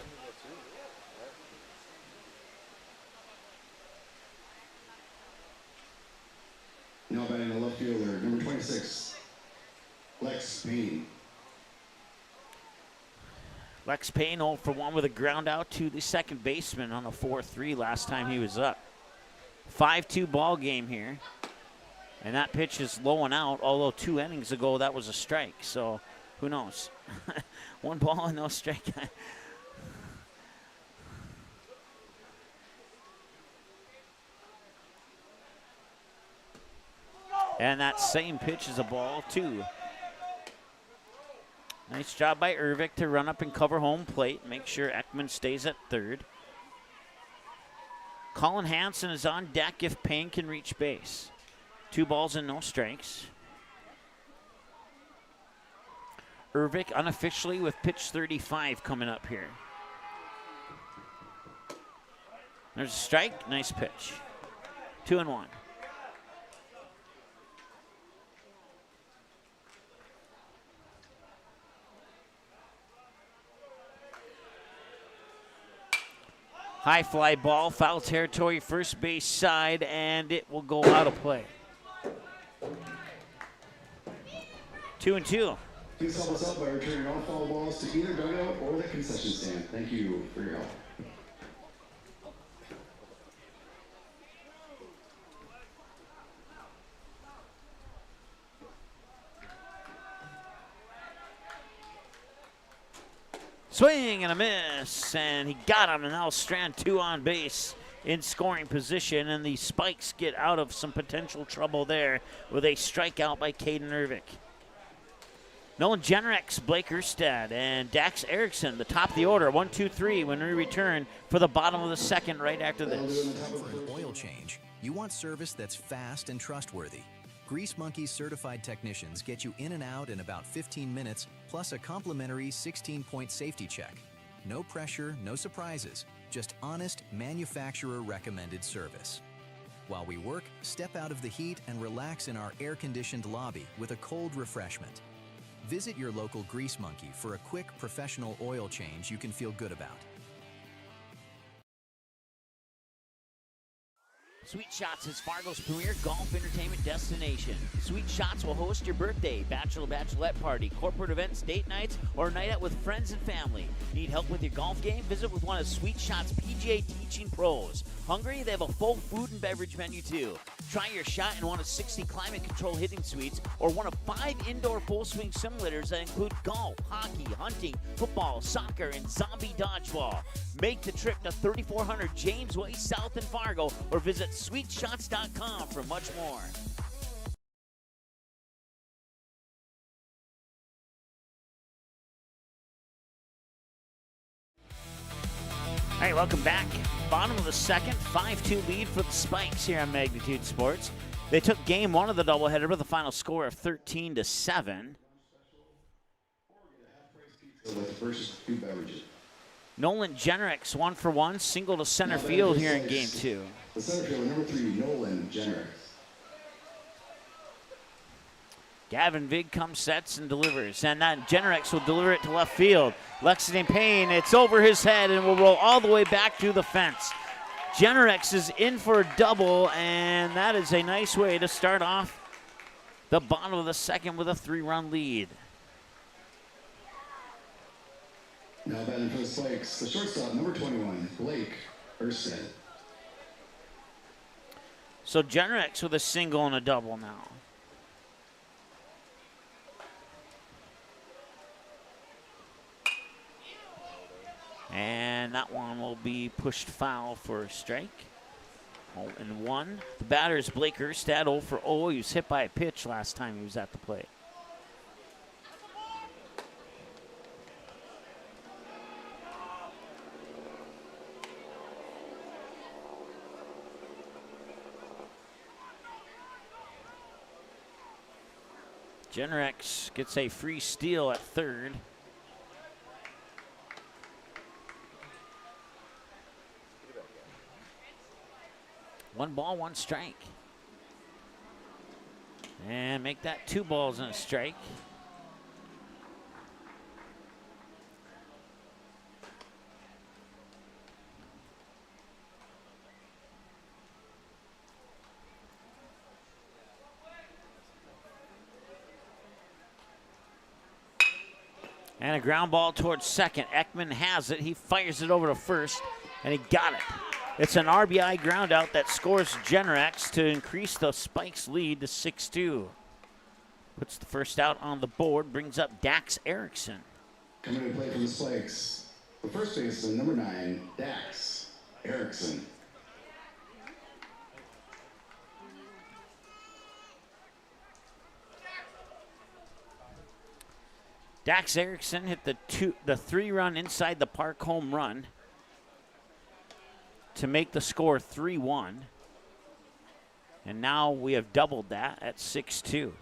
Now batting the left fielder, number 26, Lex Payne. Lex Payne 0 for 1 with a ground out to the second baseman on a 4-3 last time he was up. 5-2 ball game here. And that pitch is low and out, although 2 innings ago that was a strike. So who knows? 1 ball and no strike. And that same pitch is a ball, too. Nice job by Urvik to run up and cover home plate. Make sure Ekman stays at third. Colin Hansen is on deck if Payne can reach base. 2 balls and no strikes. Urvik unofficially with pitch 35 coming up here. There's a strike. Nice pitch. 2-1. High fly ball, foul territory, first base side, and it will go out of play. 2-2. Please help us out by returning all foul balls to either dugout or the concession stand. Thank you for your help. Swing and a miss, and he got him, and now Strand 2 on base in scoring position, and the Spikes get out of some potential trouble there with a strikeout by Caden Ervik. Nolan Jenrex, Blake Erstad, and Dax Erickson, the top of the order, 1, 2, 3, when we return for the bottom of the second right after this. For an oil change, you want service that's fast and trustworthy. Grease Monkey's certified technicians get you in and out in about 15 minutes, plus a complimentary 16-point safety check. No pressure, no surprises, just honest, manufacturer-recommended service. While we work, step out of the heat and relax in our air-conditioned lobby with a cold refreshment. Visit your local Grease Monkey for a quick, professional oil change you can feel good about. Sweet Shots is Fargo's premier golf entertainment destination. Sweet Shots will host your birthday, bachelorette party, corporate events, date nights, or a night out with friends and family. Need help with your golf game? Visit with one of Sweet Shots' PGA teaching pros. Hungry? They have a full food and beverage menu too. Try your shot in one of 60 climate control hitting suites or one of 5 indoor full swing simulators that include golf, hockey, hunting, football, soccer, and zombie dodgeball. Make the trip to 3400 James Way South in Fargo or visit sweetshots.com for much more. All right, welcome back. Bottom of the second, 5-2 lead for the Spikes here on Magnitude Sports. They took game one of the doubleheader with a final score of 13-7. Nolan Jenrex, 1 for 1, single to center field here in game two. The center fielder, number 3, Nolan Jenrex. Gavin Vig comes, sets, and delivers. And that Jenrex will deliver it to left field. Lexington Payne, it's over his head and will roll all the way back to the fence. Jenrex is in for a double, and that is a nice way to start off the bottom of the second with a 3-run lead. Now batting for the Spikes, the shortstop, number 21, Blake Erstad. So Jenrex with a single and a double now. And that one will be pushed foul for a strike. 0-1. The batter is Blake Erstad, 0 for 0. He was hit by a pitch last time he was at the plate. Jenrex gets a free steal at third. One ball, one strike. And make that 2 balls and a strike. And a ground ball towards second. Ekman has it. He fires it over to first, and he got it. It's an RBI ground out that scores Jenrex to increase the Spikes lead to 6-2. Puts the first out on the board, brings up Dax Erickson. Coming to play for the Spikes, the first baseman, number 9, Dax Erickson. Dax Erickson hit the 3-run inside the park home run to make the score 3-1. And now we have doubled that at 6-2.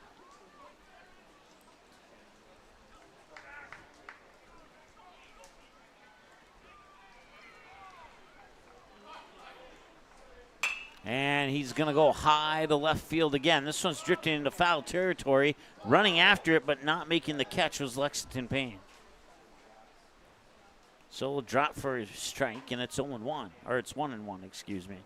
And he's going to go high to left field again. This one's drifting into foul territory. Running after it, but not making the catch was Lexington Payne. So we'll drop for a strike, and it's 0-1. Or it's 1-1, excuse me.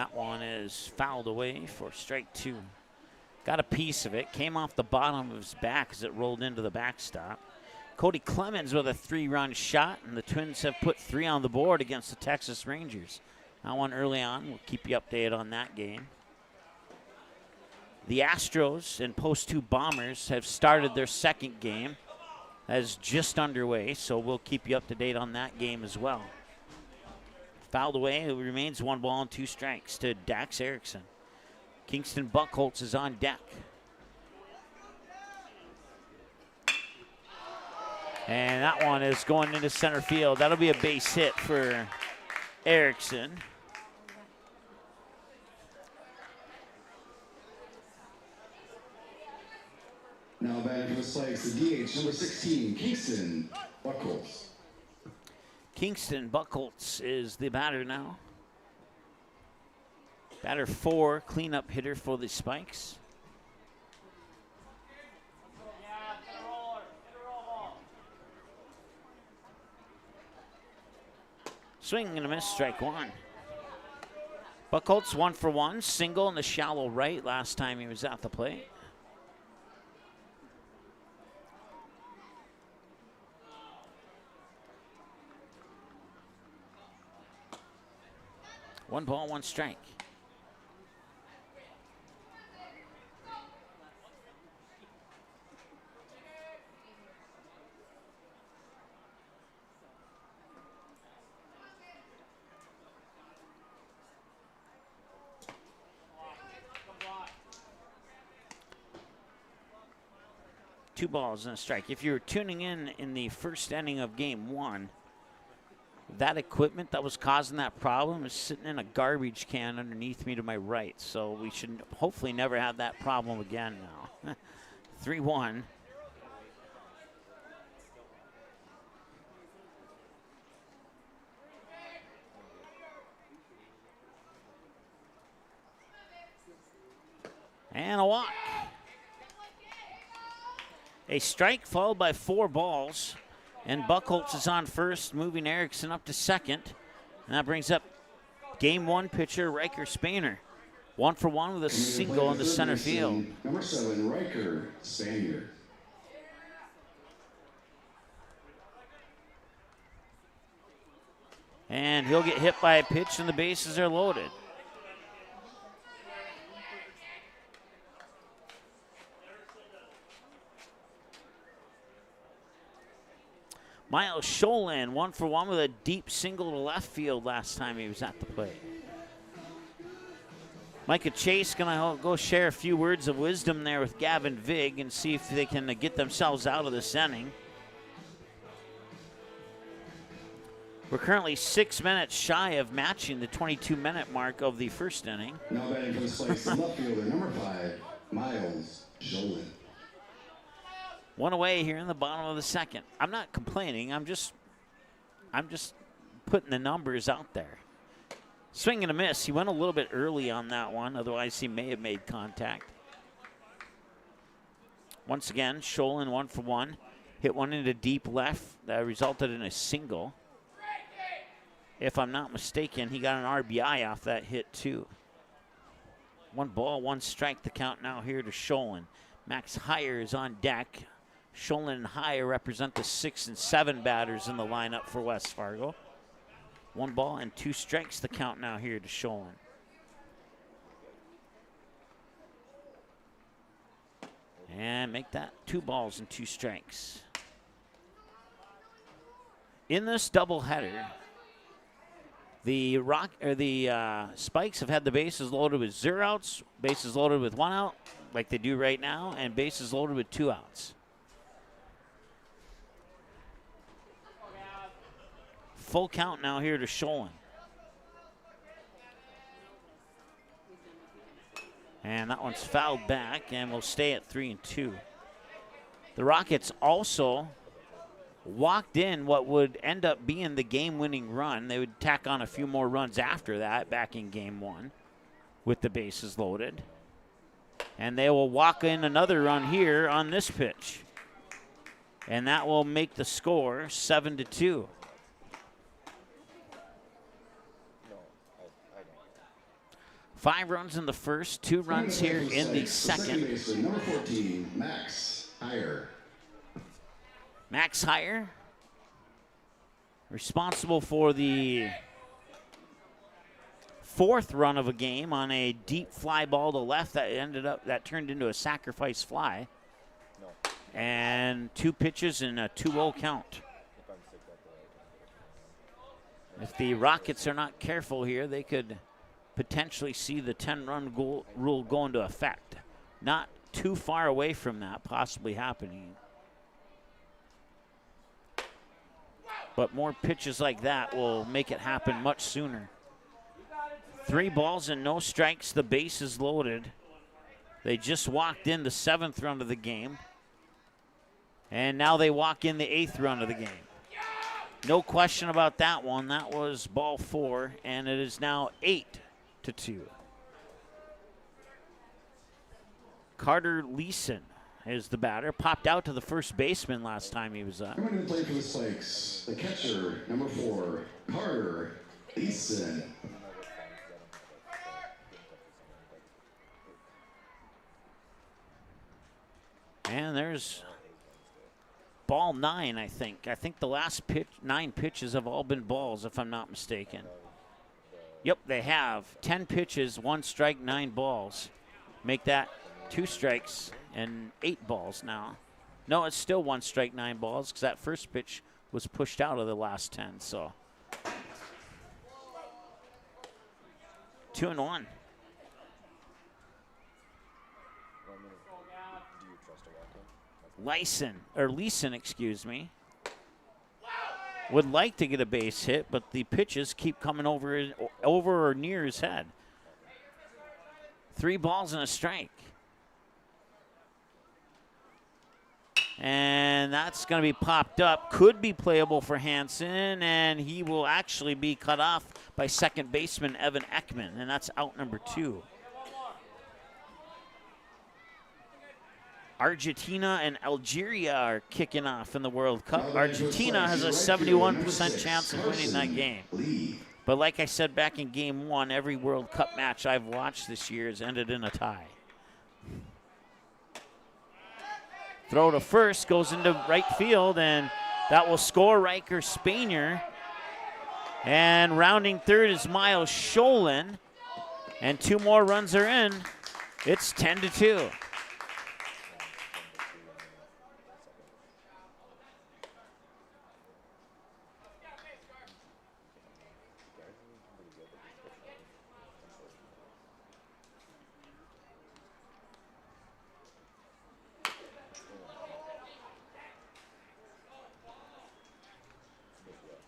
that one is fouled away for strike 2. Got a piece of it. Came off the bottom of his back as it rolled into the backstop. Cody Clemens with a 3-run shot, and the Twins have put 3 on the board against the Texas Rangers. That one early on. We'll keep you updated on that game. The Astros and Post 2 Bombers have started their second game. That is just underway, so we'll keep you up to date on that game as well. Fouled away. It remains 1 ball and 2 strikes to Dax Erickson. Kingston Buchholz is on deck. And that one is going into center field. That'll be a base hit for Erickson. Now batting for the Spikes, the DH, number 16, Kingston Buchholz. Kingston Buchholz is the batter now. Batter 4, cleanup hitter for the Spikes. Swing and a miss, strike 1. Buchholz 1 for 1, single in the shallow right last time he was at the plate. One ball, 1 strike. Two balls and a strike. If you're tuning in the first inning of game 1, that equipment that was causing that problem is sitting in a garbage can underneath me to my right. So we should hopefully never have that problem again now. 3-1. And a walk. A strike followed by 4 balls. And Buchholz is on first, moving Erickson up to second. And that brings up game 1 pitcher Riker Spainer. 1 for 1 with a single into center field. Number 7, Riker Spainer. And he'll get hit by a pitch and the bases are loaded. Miles Sholin, 1 for 1 with a deep single to left field last time he was at the plate. Micah Chase gonna go share a few words of wisdom there with Gavin Vig and see if they can get themselves out of this inning. We're currently 6 minutes shy of matching the 22-minute mark of the first inning. Now batting for the Spikes, the left fielder, number 5, Miles Sholin. 1 away here in the bottom of the second. I'm not complaining. I'm just putting the numbers out there. Swing and a miss. He went a little bit early on that one. Otherwise, he may have made contact. Once again, Sholin 1 for 1. Hit one into deep left. That resulted in a single. If I'm not mistaken, he got an RBI off that hit too. 1 ball, 1 strike. The count now here to Sholin. Max Heyer is on deck. Sholin and Heyer represent the 6 and 7 batters in the lineup for West Fargo. 1 ball and 2 strikes, the count now here to Sholin. And make that 2 balls and 2 strikes. In this doubleheader, the Spikes have had the bases loaded with 0 outs, bases loaded with 1 out, like they do right now, and bases loaded with 2 outs. Full count now here to Sholin. And that one's fouled back and will stay at 3-2. The Rockets also walked in what would end up being the game-winning run. They would tack on a few more runs after that back in game 1 with the bases loaded. And they will walk in another run here on this pitch. And that will make the score 7-2. 5 runs in the first, 2 runs here in the second. Baseman, number 14, Max Heyer. Max Heyer, responsible for the 4th run of a game on a deep fly ball to left that turned into a sacrifice fly. And 2 pitches and a 2-0 count. If the Rockets are not careful here, they could potentially see the 10-run rule go into effect. Not too far away from that possibly happening. But more pitches like that will make it happen much sooner. 3 balls and no strikes. The base is loaded. They just walked in the 7th run of the game. And now they walk in the 8th run of the game. No question about that one. That was ball 4, and it is now 8-2. Carter Leeson is the batter. Popped out to the first baseman last time he was up. Coming to the plate for the Spikes, the catcher, number 4, Carter Leeson. And there's ball 9, I think. I think the last 9 pitches have all been balls, if I'm not mistaken. Yep, they have. 10 pitches, 1 strike, 9 balls. Make that 2 strikes and 8 balls now. No, it's still 1 strike, 9 balls, because that first pitch was pushed out of the last 10, so. 2-1. Leeson, excuse me, would like to get a base hit, but the pitches keep coming over or near his head. 3 balls and a strike. And that's going to be popped up. Could be playable for Hansen, and he will actually be cut off by second baseman Evan Ekman, and that's out number 2. Argentina and Algeria are kicking off in the World Cup. Argentina has a 71% chance of winning that game. But like I said back in game 1, every World Cup match I've watched this year has ended in a tie. Throw to first, goes into right field, and that will score Riker Spanier. And rounding third is Miles Sholin. And 2 more runs are in. It's 10-2.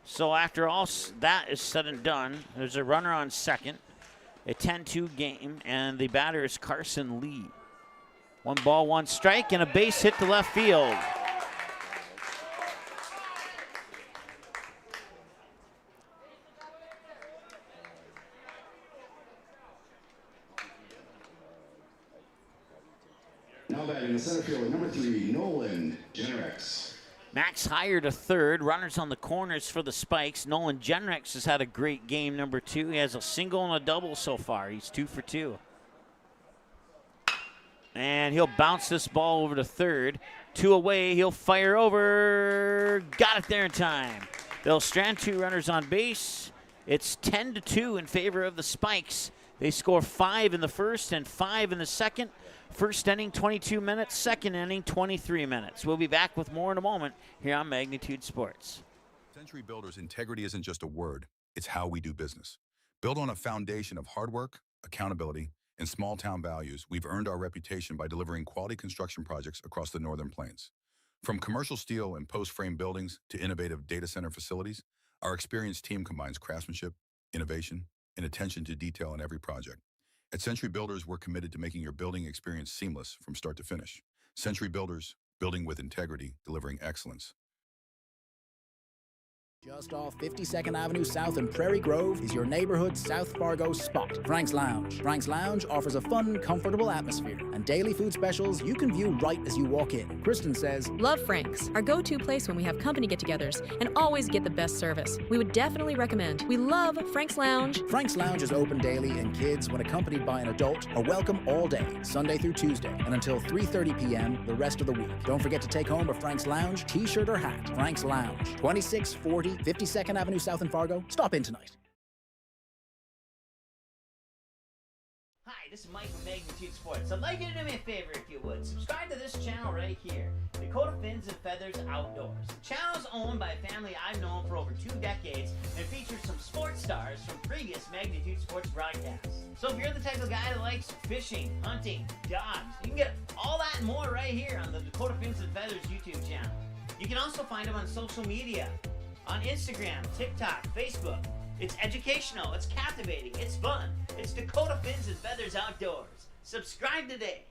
So after all that is said and done, there's a runner on second, a 10-2 game, and the batter is Carson Lee. 1 ball, 1 strike, and a base hit to left field. Now batting the center fielder, number 3, Nolan Jenrex. Max Heyer to third. Runners on the corners for the Spikes. Nolan Jenrex has had a great game, number 2. He has a single and a double so far. He's 2 for 2. And he'll bounce this ball over to third. 2 away. He'll fire over. Got it there in time. They'll strand 2 runners on base. It's 10-2 in favor of the Spikes. They score 5 in the first and 5 in the second. First inning, 22 minutes. Second inning, 23 minutes. We'll be back with more in a moment here on Magnitude Sports. Century Builders' integrity isn't just a word, it's how we do business. Built on a foundation of hard work, accountability, and small-town values, we've earned our reputation by delivering quality construction projects across the Northern Plains. From commercial steel and post-frame buildings to innovative data center facilities, our experienced team combines craftsmanship, innovation, and attention to detail in every project. At Century Builders, we're committed to making your building experience seamless from start to finish. Century Builders, building with integrity, delivering excellence. Just off 52nd Avenue South in Prairie Grove is your neighborhood South Fargo spot, Frank's Lounge. Frank's Lounge offers a fun, comfortable atmosphere and daily food specials you can view right as you walk in. Kristen says, Love Frank's, our go-to place when we have company get-togethers, and always get the best service. We would definitely recommend. We love Frank's Lounge. Frank's Lounge is open daily, and kids, when accompanied by an adult, are welcome all day, Sunday through Tuesday, and until 3:30 p.m. the rest of the week. Don't forget to take home a Frank's Lounge t-shirt or hat. Frank's Lounge, 2640 52nd Avenue South in Fargo. Stop in tonight. Hi, this is Mike from Magnitude Sports. I'd like you to do me a favor if you would. Subscribe to this channel right here, Dakota Fins and Feathers Outdoors. The channel is owned by a family I've known for over 2 decades and features some sports stars from previous Magnitude Sports broadcasts. So if you're the type of guy that likes fishing, hunting, dogs, you can get all that and more right here on the Dakota Fins and Feathers YouTube channel. You can also find them on social media, on Instagram, TikTok, Facebook. It's educational, it's captivating, it's fun. It's Dakota Fins and Feathers Outdoors. Subscribe today.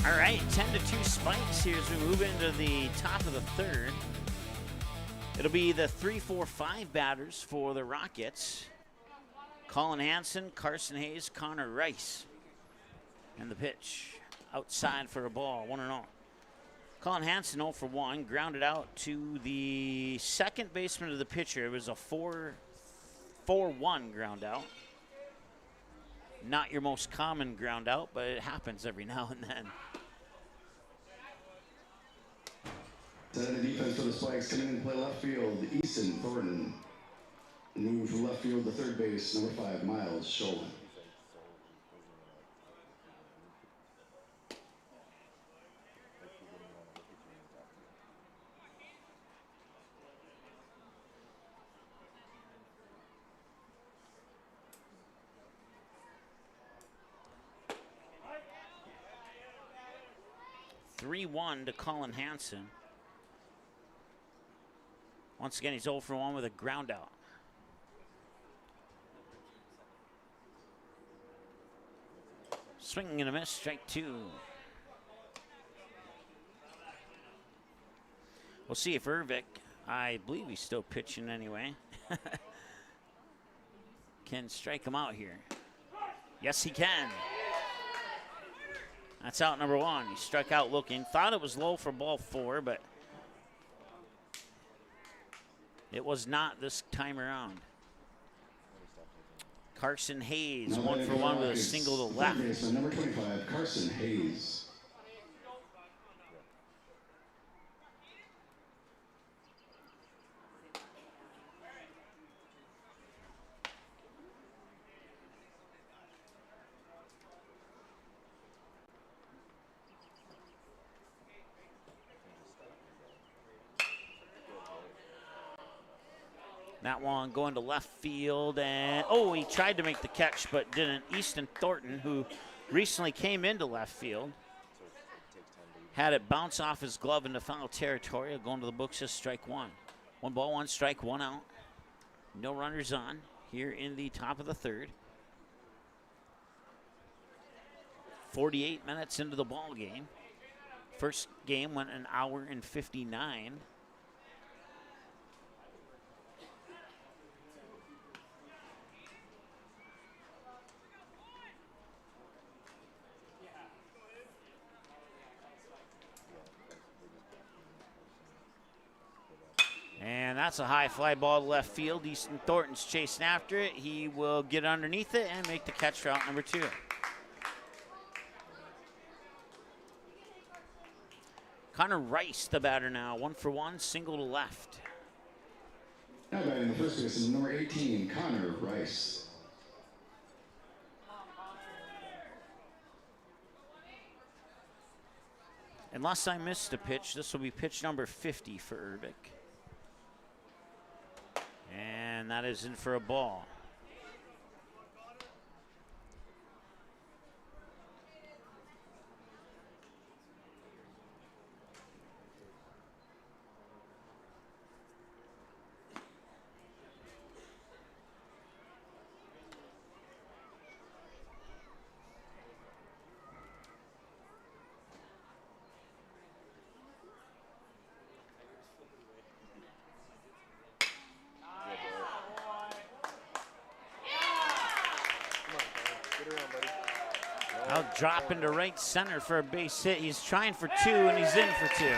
All right, 10-2 Spikes here as we move into the top of the third. It'll be the 3-4-5 batters for the Rockets. Colin Hansen, Carson Hayes, Connor Rice. And the pitch outside for a ball, 1-0. Colin Hansen 0 for 1, grounded out to the second baseman of the pitcher. It was a 4-1 ground out. Not your most common ground out, but it happens every now and then. Setting the defense for the Spikes, coming in to play left field, Easton Thornton. Moving from left field to third base, number 5, Miles Sholin. (3-1) to Colin Hansen. Once again, he's 0 for 1 with a ground out. Swinging and a miss, strike 2. We'll see if Ervik, I believe he's still pitching anyway, can strike him out here. Yes, he can. That's out number 1. He struck out looking. Thought it was low for ball 4, but it was not this time around. Carson Hayes, 1 for 1 with a single to left. Number 25, Carson Hayes. That one going to left field, and oh, he tried to make the catch but didn't. Easton Thornton, who recently came into left field, had it bounce off his glove into foul territory. Going to the books as strike 1. 1 ball, 1 strike, 1 out. No runners on here in the top of the third. 48 minutes into the ball game. First game went an hour and 59. And that's a high fly ball to left field. Easton Thornton's chasing after it. He will get underneath it and make the catch for out number 2. Connor Rice, the batter now. 1 for 1, single to left. Now batting the first baseman, number 18, Connor Rice. Unless I missed a pitch, this will be pitch number 50 for Ervik. And that is in for a ball. buddy. I'll drop into right center for a base hit. He's trying for two, and he's in for two.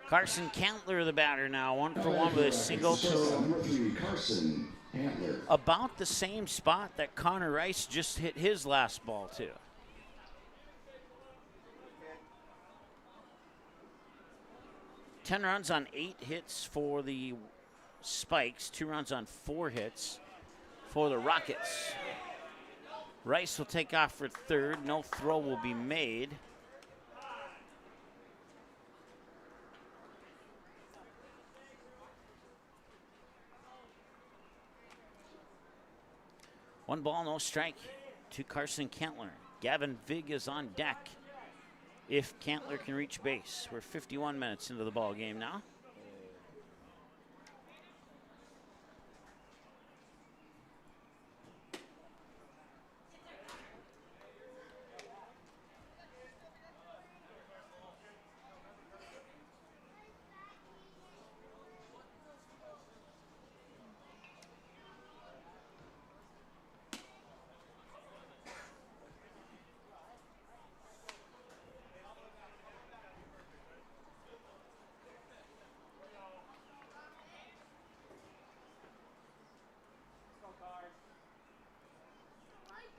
Carson Cantler, the batter now, 1-for-1 with a single to Carson Cantler. about the same spot that Connor Rice just hit his last ball to. Ten runs on 8 hits for the Spikes, 2 runs on 4 hits for the Rockets. Rice will take off for third. No throw will be made. One ball, no strike to Carson Cantler. Gavin Vig is on deck if Cantler can reach base. We're 51 minutes into the ball game now.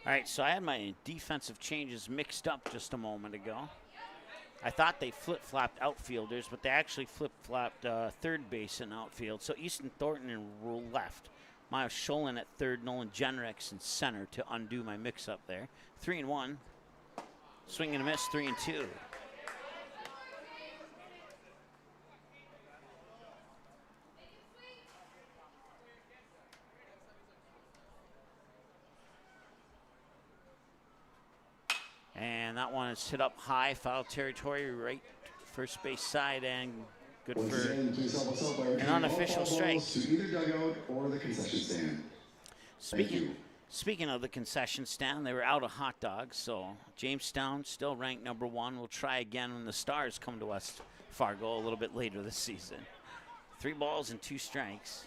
All right, so I had my defensive changes mixed up just a moment ago. I thought they flip-flopped outfielders, but they actually flip-flopped third base and outfield. So Easton Thornton in left, Miles Scholin at third, Nolan Jenrex in center to undo my mix-up there. 3-1, swing and a miss, 3-2. And that one is hit up high, foul territory, right first base side, and good for an unofficial strike. To either dugout or the concession stand. Speaking of the concession stand, they were out of hot dogs, so Jamestown still ranked number 1. We'll try again when the Stars come to West Fargo a little bit later this season. 3 balls and 2 strikes.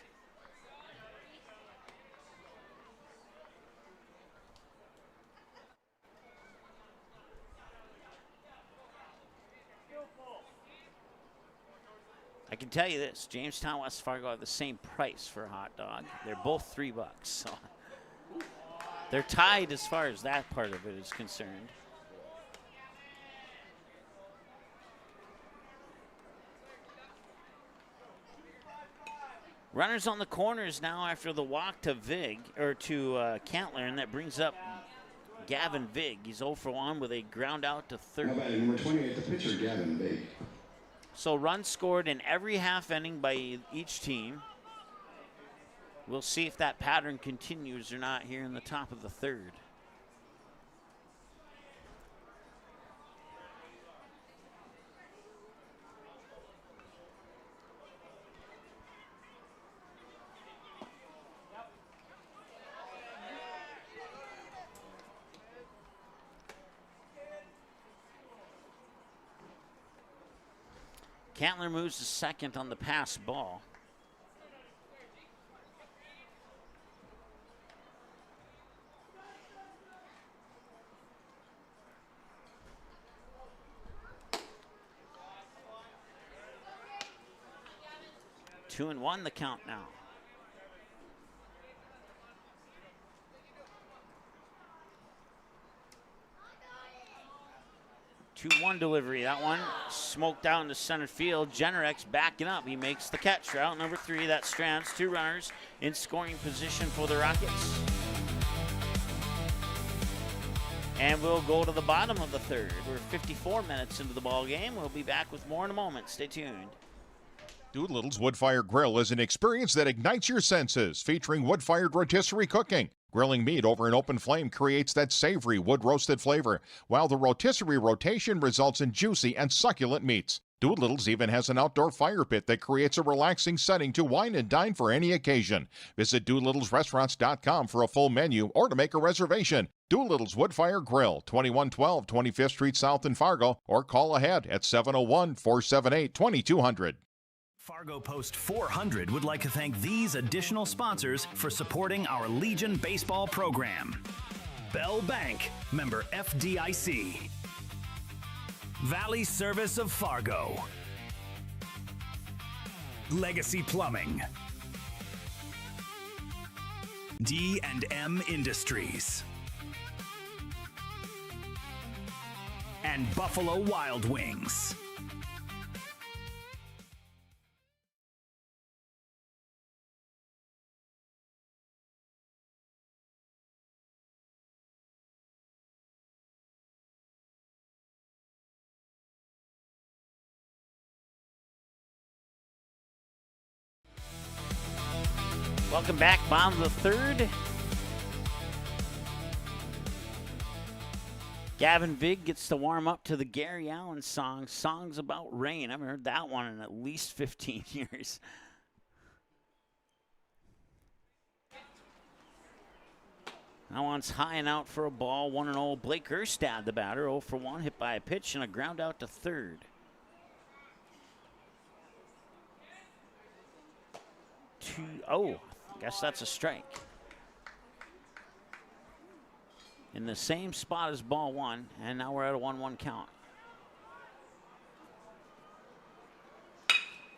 I can tell you this, Jamestown, West Fargo have the same price for a hot dog. They're both $3, so they're tied as far as that part of it is concerned. Runners on the corners now after the walk to Cantler, and that brings up Gavin Vig. He's 0-for-1 with a ground out to third. Number 28, the pitcher, Gavin Vig. So runs scored in every half inning by each team. We'll see if that pattern continues or not here in the top of the third. Cantler moves to second on the pass ball. Two and one the count now. 2-1 delivery. That one smoked out into center field. Jenrex backing up. He makes the catch. Route number 3. That strands 2 runners in scoring position for the Rockets. And we'll go to the bottom of the third. We're 54 minutes into the ball game. We'll be back with more in a moment. Stay tuned. Doolittle's Wood-Fire Grill is an experience that ignites your senses, featuring wood-fired rotisserie cooking. Grilling meat over an open flame creates that savory wood-roasted flavor, while the rotisserie rotation results in juicy and succulent meats. Doolittle's even has an outdoor fire pit that creates a relaxing setting to wine and dine for any occasion. Visit DoolittlesRestaurants.com for a full menu or to make a reservation. Doolittle's Woodfire Grill, 2112 25th Street South in Fargo, or call ahead at 701-478-2200. Fargo Post 400 would like to thank these additional sponsors for supporting our Legion baseball program. Bell Bank, member FDIC. Valley Service of Fargo. Legacy Plumbing. D&M Industries. And Buffalo Wild Wings. Welcome back, bottom of the third. Gavin Vig gets to warm up to the Gary Allan song, Songs About Rain. I haven't heard that one in at least 15 years. That one's high and out for a ball, 1-0. Blake Erstad, the batter, 0 for 1, hit by a pitch and a ground out to third. I guess that's a strike. In the same spot as ball one, and now we're at a 1-1 count.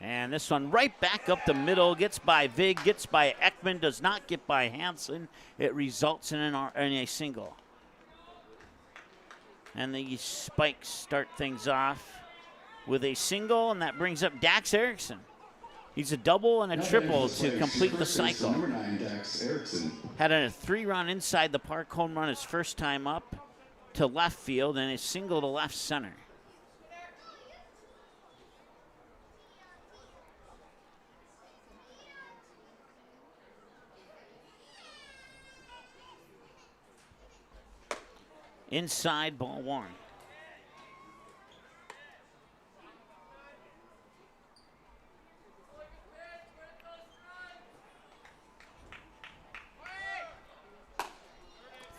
And this one right back up the middle, gets by Vig, gets by Ekman, does not get by Hansen. It results in a single. And the Spikes start things off with a single, and that brings up Dax Erickson. He's a double and a triple to complete the cycle. Number 9, Dax Erickson. Had a 3-run inside the park home run his first time up to left field and a single to left center. Inside, ball one.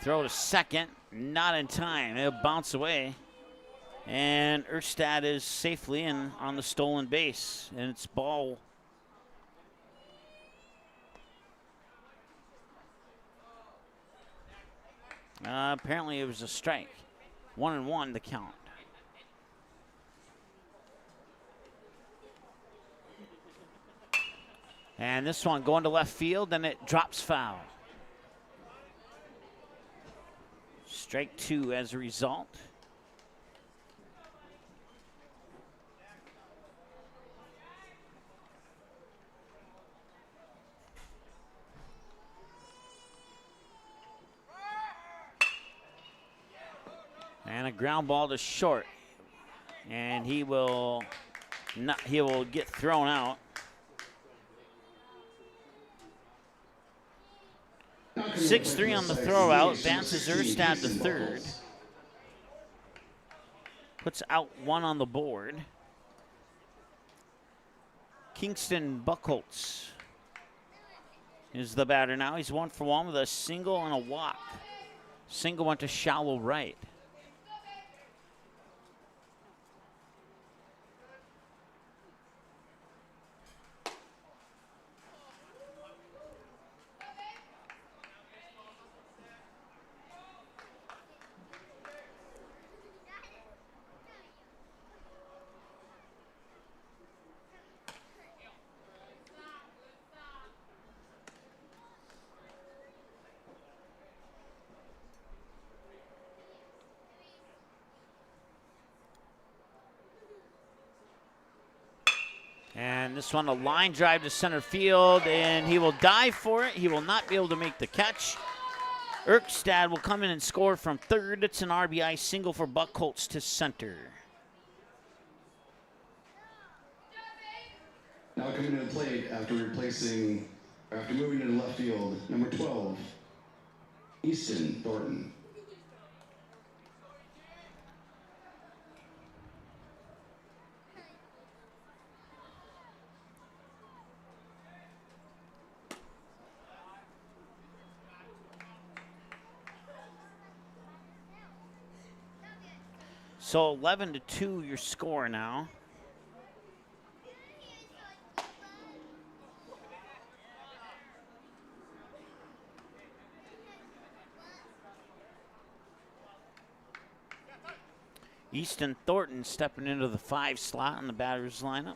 Throw to second, not in time. It'll bounce away. And Erstad is safely in on the stolen base. And it's ball. Apparently it was a strike. 1-1 the count. And this one going to left field, and it drops foul. Strike two as a result. And a ground ball to short. And he will get thrown out. 6-3 on the throw out, advances Erstad to third. Puts out one on the board. Kingston Buchholz is the batter now. He's 1 for 1 with a single and a walk. Single went to shallow right. And this one, a line drive to center field, and he will dive for it. He will not be able to make the catch. Erstad will come in and score from third. It's an RBI single for Buchholz to center. Now coming to the plate after moving into left field, number 12, Easton Thornton. So 11-2 your score now. Easton Thornton stepping into the 5 slot in the batter's lineup.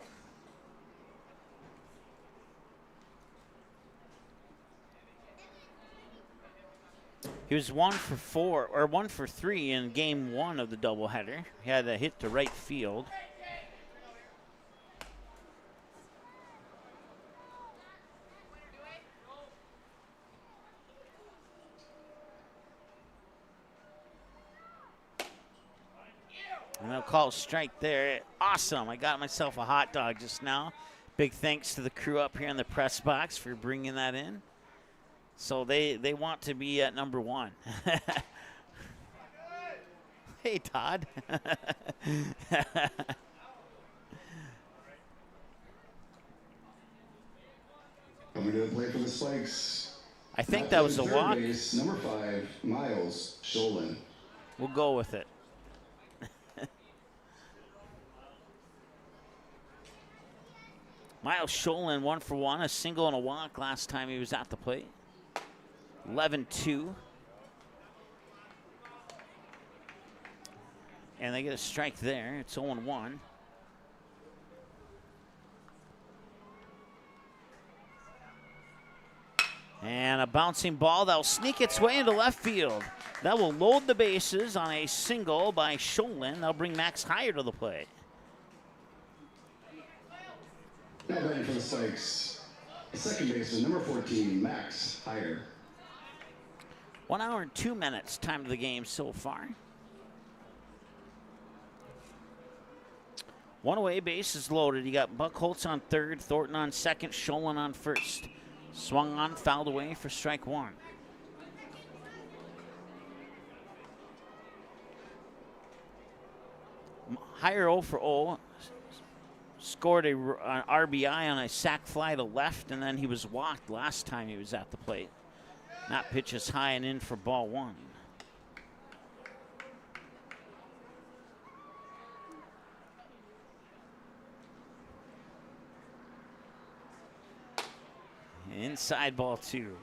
He was 1 for 3 in game 1 of the doubleheader. He had a hit to right field. And they'll call a strike there. Awesome. I got myself a hot dog just now. Big thanks to the crew up here in the press box for bringing that in. So they want to be at number 1. Hey, Todd. Coming to the plate for the Spikes. I think that was a walk. Base, number 5, Miles Sholin. We'll go with it. Miles Sholin 1 for 1, a single and a walk last time he was at the plate. 11-2. And they get a strike there. It's 0-1. And a bouncing ball that will sneak its way into left field. That will load the bases on a single by Sholin. They'll bring Max Higher to the plate. Now batting for the Spikes, second baseman, number 14, Max Higher. 1 hour and 2 minutes time of the game so far. One away, base is loaded. You got Buck Holtz on third, Thornton on second, Sholin on first. Swung on, fouled away for strike 1. Higher 0 for 0. Scored an RBI on a sac fly to left, and then he was walked last time he was at the plate. That pitch is high and in for ball 1. Inside ball 2.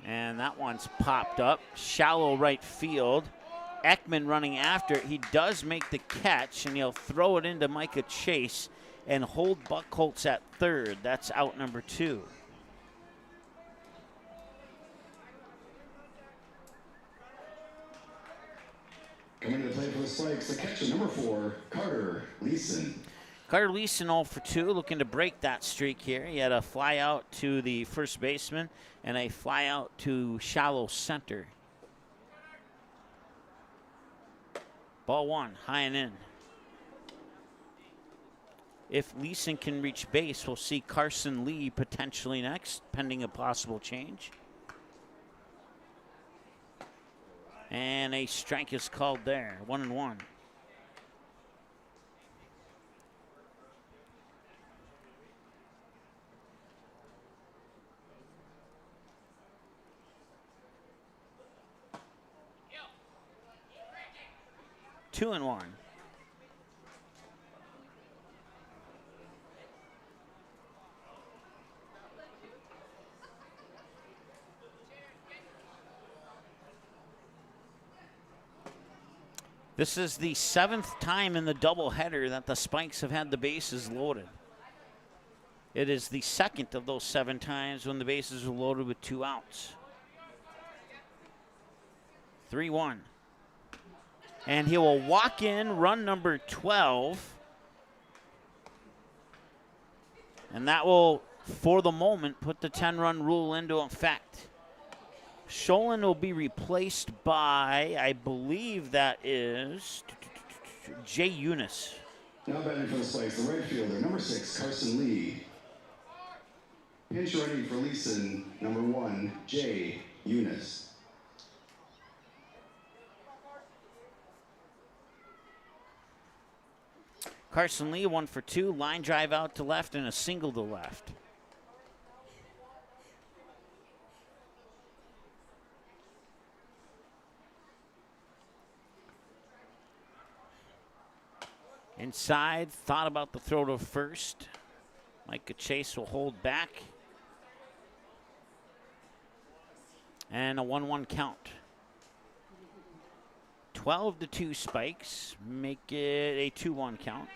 And that one's popped up. Shallow right field. Ekman running after it. He does make the catch, and he'll throw it into Micah Chase and hold Buck Holtz at third. That's out number 2. Coming to the plate for the Spikes, the catcher, number 4, Carter Leeson. Carter Leeson 0 for 2, looking to break that streak here. He had a fly out to the first baseman and a fly out to shallow center. Ball 1, high and in. If Leeson can reach base, we'll see Carson Lee potentially next, pending a possible change. And a strike is called there, 1-1. Two and 1. This is the 7th time in the doubleheader that the Spikes have had the bases loaded. It is the 2nd of those 7 times when the bases were loaded with 2 outs. 3-1. And he will walk in run number 12. And that will, for the moment, put the 10-run rule into effect. Sholin will be replaced by, I believe that is Jay Eunice. Now batting for the Spikes, the right fielder, number 6, Carson Lee. Pinch ready for Leeson, number 1, Jay Eunice. Carson Lee, 1 for 2. Line drive out to left and a single to left. Inside, thought about the throw to first. Micah Chase will hold back. And a 1-1 count. 12-2 Spikes. Make it a 2-1 count.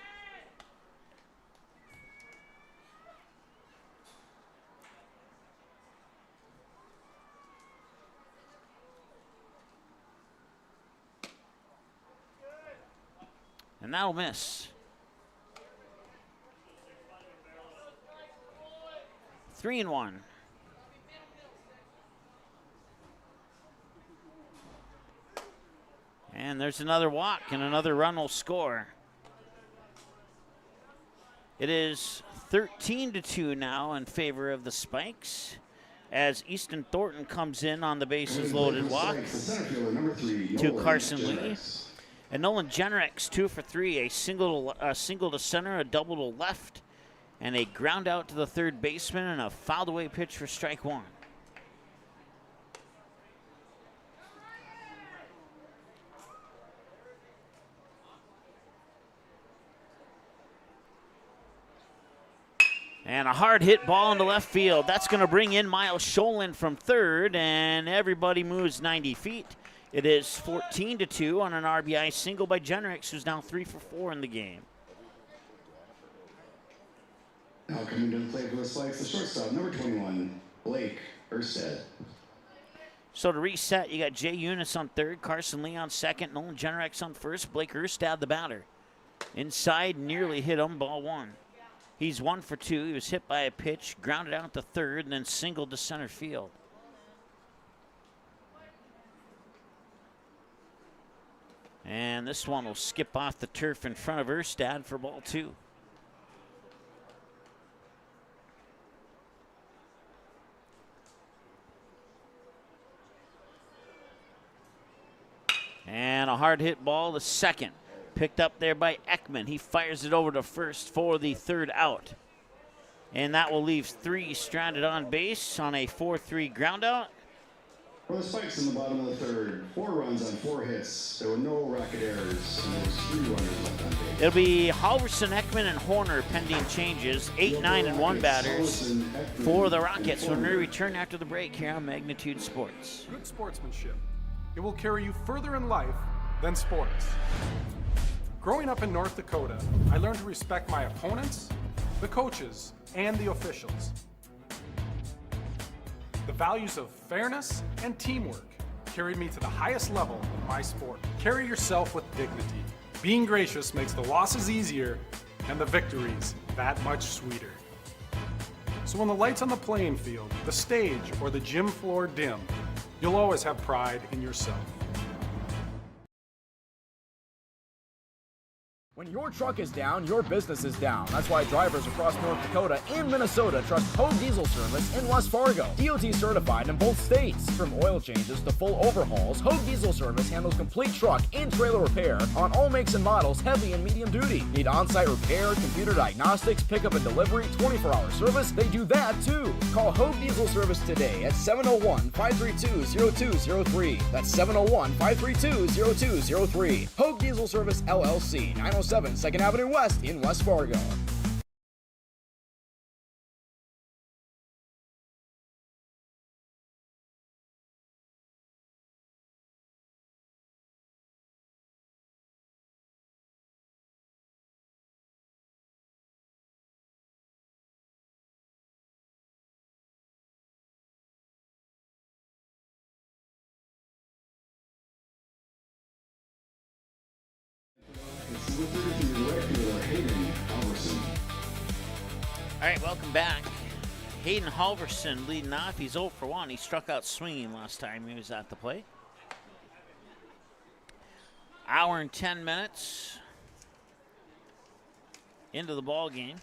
And that'll miss. 3-1. And there's another walk, and another run will score. It is 13-2 now in favor of the Spikes, as Easton Thornton comes in on the bases loaded walk to Carson Lee. And Nolan Jenrick's 2 for 3, a single to center, a double to left, and a ground out to the third baseman, and a fouled away pitch for strike 1. And a hard hit ball into left field. That's going to bring in Miles Sholin from third, and everybody moves 90 feet. It is 14-2 on an RBI single by Jenricks, who's now 3 for 4 in the game. Now coming to the plate for the Spikes, the shortstop, number 21, Blake Erstead. So to reset, you got Jay Eunice on third, Carson Lee on second, Nolan Jenricks on first, Blake Erstad the batter. Inside, nearly hit him, ball 1. He's 1 for 2. He was hit by a pitch, grounded out to third, and then singled to center field. And this one will skip off the turf in front of Erstad for ball 2. And a hard hit ball to second. Picked up there by Ekman. He fires it over to first for the third out. And that will leave 3 stranded on base on a 4-3 ground out. For the Spikes in the bottom of the third, 4 runs on 4 hits. There were no rocket errors, and there was 3 runners left on base. It'll be Halverson, Ekman, and Horner pending changes. 8, 9, and 1 batters for the Rockets when we return after the break here on Magnitude Sports. Good sportsmanship. It will carry you further in life than sports. Growing up in North Dakota, I learned to respect my opponents, the coaches, and the officials. The values of fairness and teamwork carried me to the highest level in my sport. Carry yourself with dignity. Being gracious makes the losses easier and the victories that much sweeter. So when the lights on the playing field, the stage, or the gym floor dim, you'll always have pride in yourself. When your truck is down, your business is down. That's why drivers across North Dakota and Minnesota trust Hogue Diesel Service in West Fargo. DOT certified in both states. From oil changes to full overhauls, Hogue Diesel Service handles complete truck and trailer repair on all makes and models, heavy and medium duty. Need on-site repair, computer diagnostics, pickup and delivery, 24-hour service? They do that too. Call Hogue Diesel Service today at 701-532-0203. That's 701-532-0203. Hogue Diesel Service LLC, 907 2nd Avenue West in West Fargo. All right, welcome back. Hayden Halverson leading off. He's 0 for 1. He struck out swinging last time he was at the plate. Hour and 10 minutes into the ball game.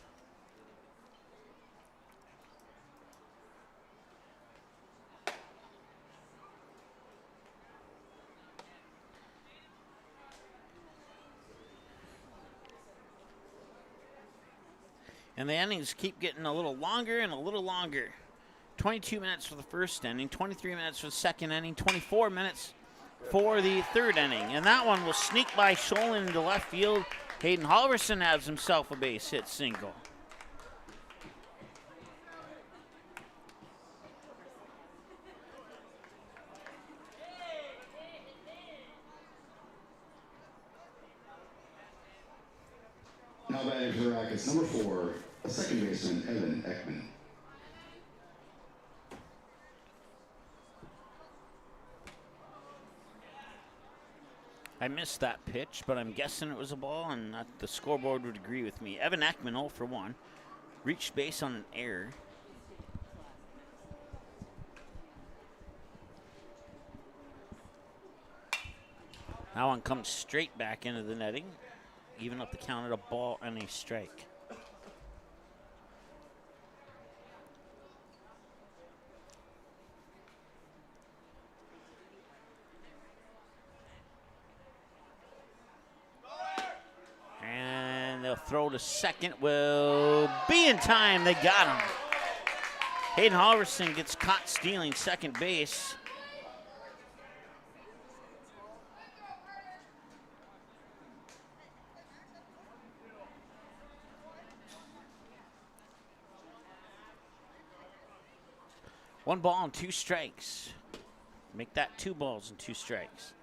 And the innings keep getting a little longer and a little longer. 22 minutes for the first inning, 23 minutes for the second inning, 24 minutes for the third inning. And that one will sneak by Scholen into left field. Hayden Halverson has himself a base hit single. Now batting for the Rockets, number 4, a second baseman, Evan Ekman. I missed that pitch, but I'm guessing it was a ball, and the scoreboard would agree with me. Evan Ekman 0 for 1. Reached base on an error. That one comes straight back into the netting. Even up the count at a ball and a strike. And they'll throw to second. Will be in time. They got him. Hayden Halverson gets caught stealing second base. One ball and 2 strikes. Make that 2 balls and 2 strikes.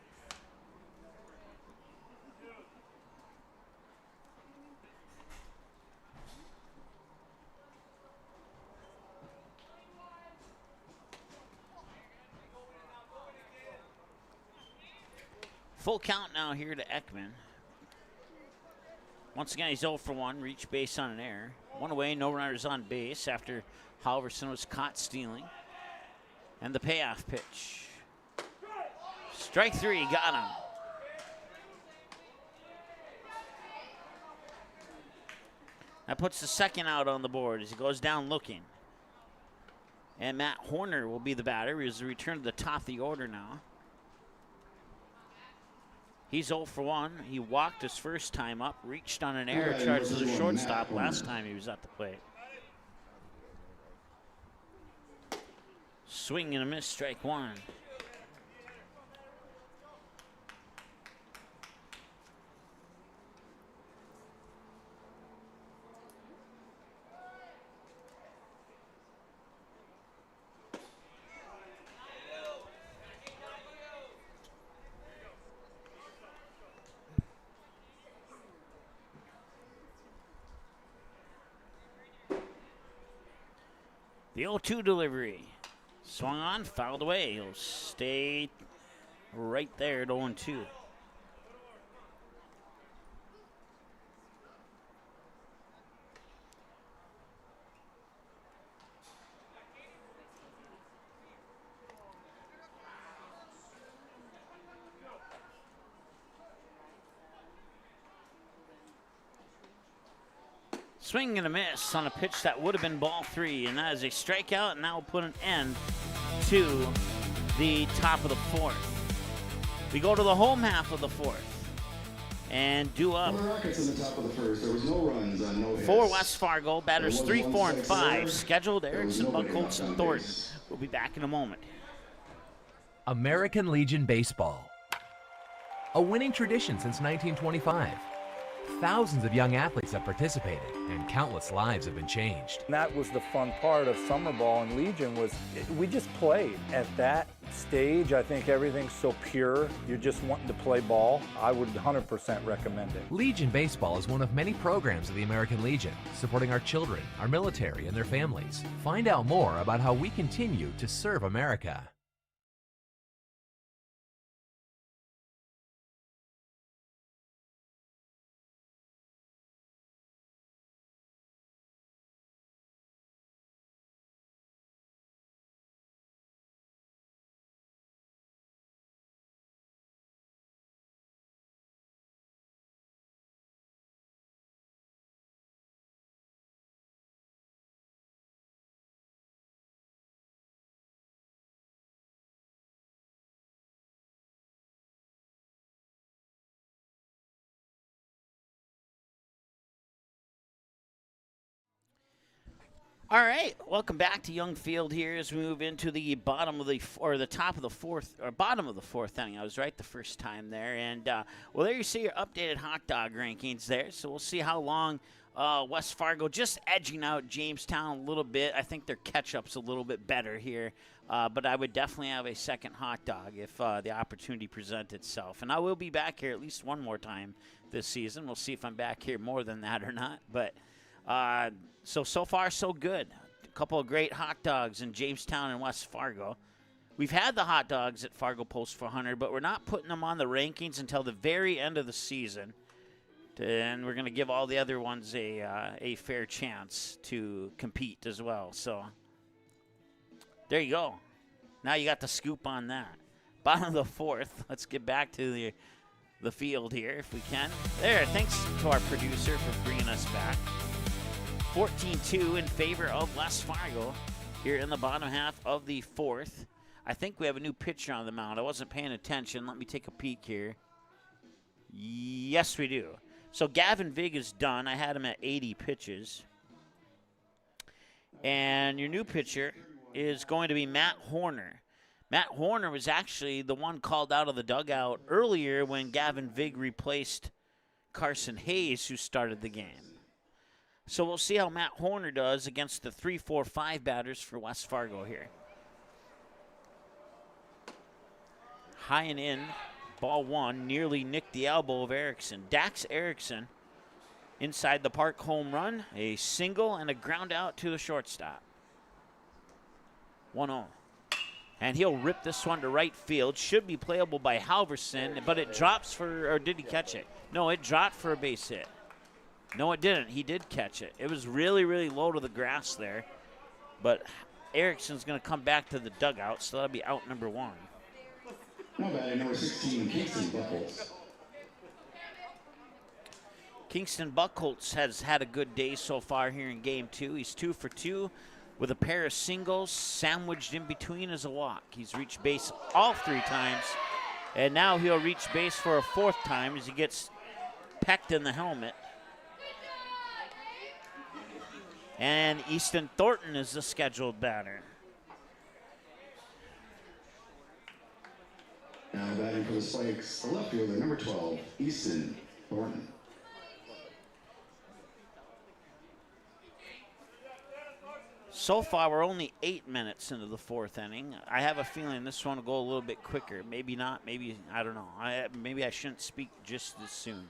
Full count now here to Ekman. Once again, he's 0 for 1. Reach base on an error. One away, no runners on base after Halverson was caught stealing. And the payoff pitch. Strike 3, got him. That puts the second out on the board as he goes down looking. And Matt Horner will be the batter. He's returned to the top of the order now. He's 0 for 1. He walked his first time up, reached on an error charge to the shortstop last time he was at the plate. Swing and a miss, strike 1. The 0-2 delivery. Swung on, fouled away. He'll stay right there at 0-2. Swing and a miss on a pitch that would have been ball 3, and that is a strikeout, and that will put an end to the top of the 4th. We go to the home half of the 4th and do up. Rockets in the top of the 1st. There was no runs on no hits. For West Fargo, batters 3, 4, and 5. Scheduled Erickson, Buckholz, and Thornton. We'll be back in a moment. American Legion Baseball. A winning tradition since 1925. Thousands of young athletes have participated, and countless lives have been changed. And that was the fun part of summer ball and Legion was we just played. At that stage, I think everything's so pure. You're just wanting to play ball. I would 100% recommend it. Legion Baseball is one of many programs of the American Legion, supporting our children, our military, and their families. Find out more about how we continue to serve America. All right, welcome back to Young Field here as we move into the bottom of the fourth inning. I was right the first time there, and well, there you see your updated hot dog rankings there. So we'll see how long West Fargo just edging out Jamestown a little bit. I think their catch-up's a little bit better here, but I would definitely have a second hot dog if the opportunity presents itself. And I will be back here at least one more time this season. We'll see if I'm back here more than that or not, but. So far, so good. A couple of great hot dogs in Jamestown and West Fargo. We've had the hot dogs at Fargo Post 400, but we're not putting them on the rankings until the very end of the season. And we're going to give all the other ones a fair chance to compete as well. So there you go. Now you got the scoop on that. Bottom of the fourth. Let's get back to the field here if we can. There, thanks to our producer for bringing us back. 14-2 in favor of West Fargo here in the bottom half of the fourth. I think we have a new pitcher on the mound. I wasn't paying attention. Let me take a peek here. Yes, we do. So Gavin Vig is done. I had him at 80 pitches. And your new pitcher is going to be Matt Horner. Matt Horner was actually the one called out of the dugout earlier when Gavin Vig replaced Carson Hayes, who started the game. So we'll see how Matt Horner does against the 3-4-5 batters for West Fargo here. High and in, ball one, nearly nicked the elbow of Erickson. Dax Erickson, inside the park home run, a single and a ground out to the shortstop. 1-0. And he'll rip this one to right field. Should be playable by Halverson, but it drops for, or did he catch it? No, it dropped for a base hit. No, it didn't. He did catch it. It was really, really low to the grass there. But Erickson's going to come back to the dugout, so that'll be out number one. Now batting number 16, Kingston Buckholz. Kingston Buckholz has had a good day so far here in game two. He's 2 for 2 with a pair of singles. Sandwiched in between is a walk. He's reached base all 3 times. And now he'll reach base for a 4th time as he gets pecked in the helmet. And Easton Thornton is the scheduled batter. Now batting for the Spikes, the left fielder, number 12, Easton Thornton. So far, we're only 8 minutes into the 4th inning. I have a feeling this one will go a little bit quicker. Maybe not. Maybe, I don't know. Maybe I shouldn't speak just as soon.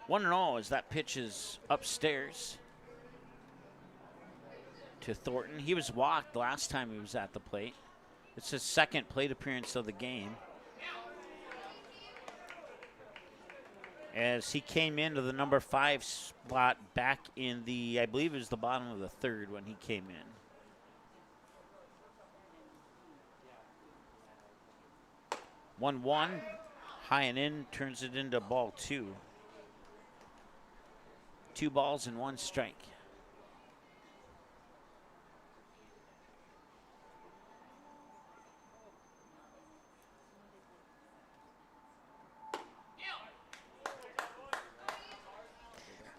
One and all as that pitch is upstairs to Thornton. He was walked the last time he was at the plate. It's his 2nd plate appearance of the game. As he came into the number 5 spot back in the, I believe it was the bottom of the 3rd when he came in. 1-1, high and in, turns it into ball 2. 2 balls and 1 strike.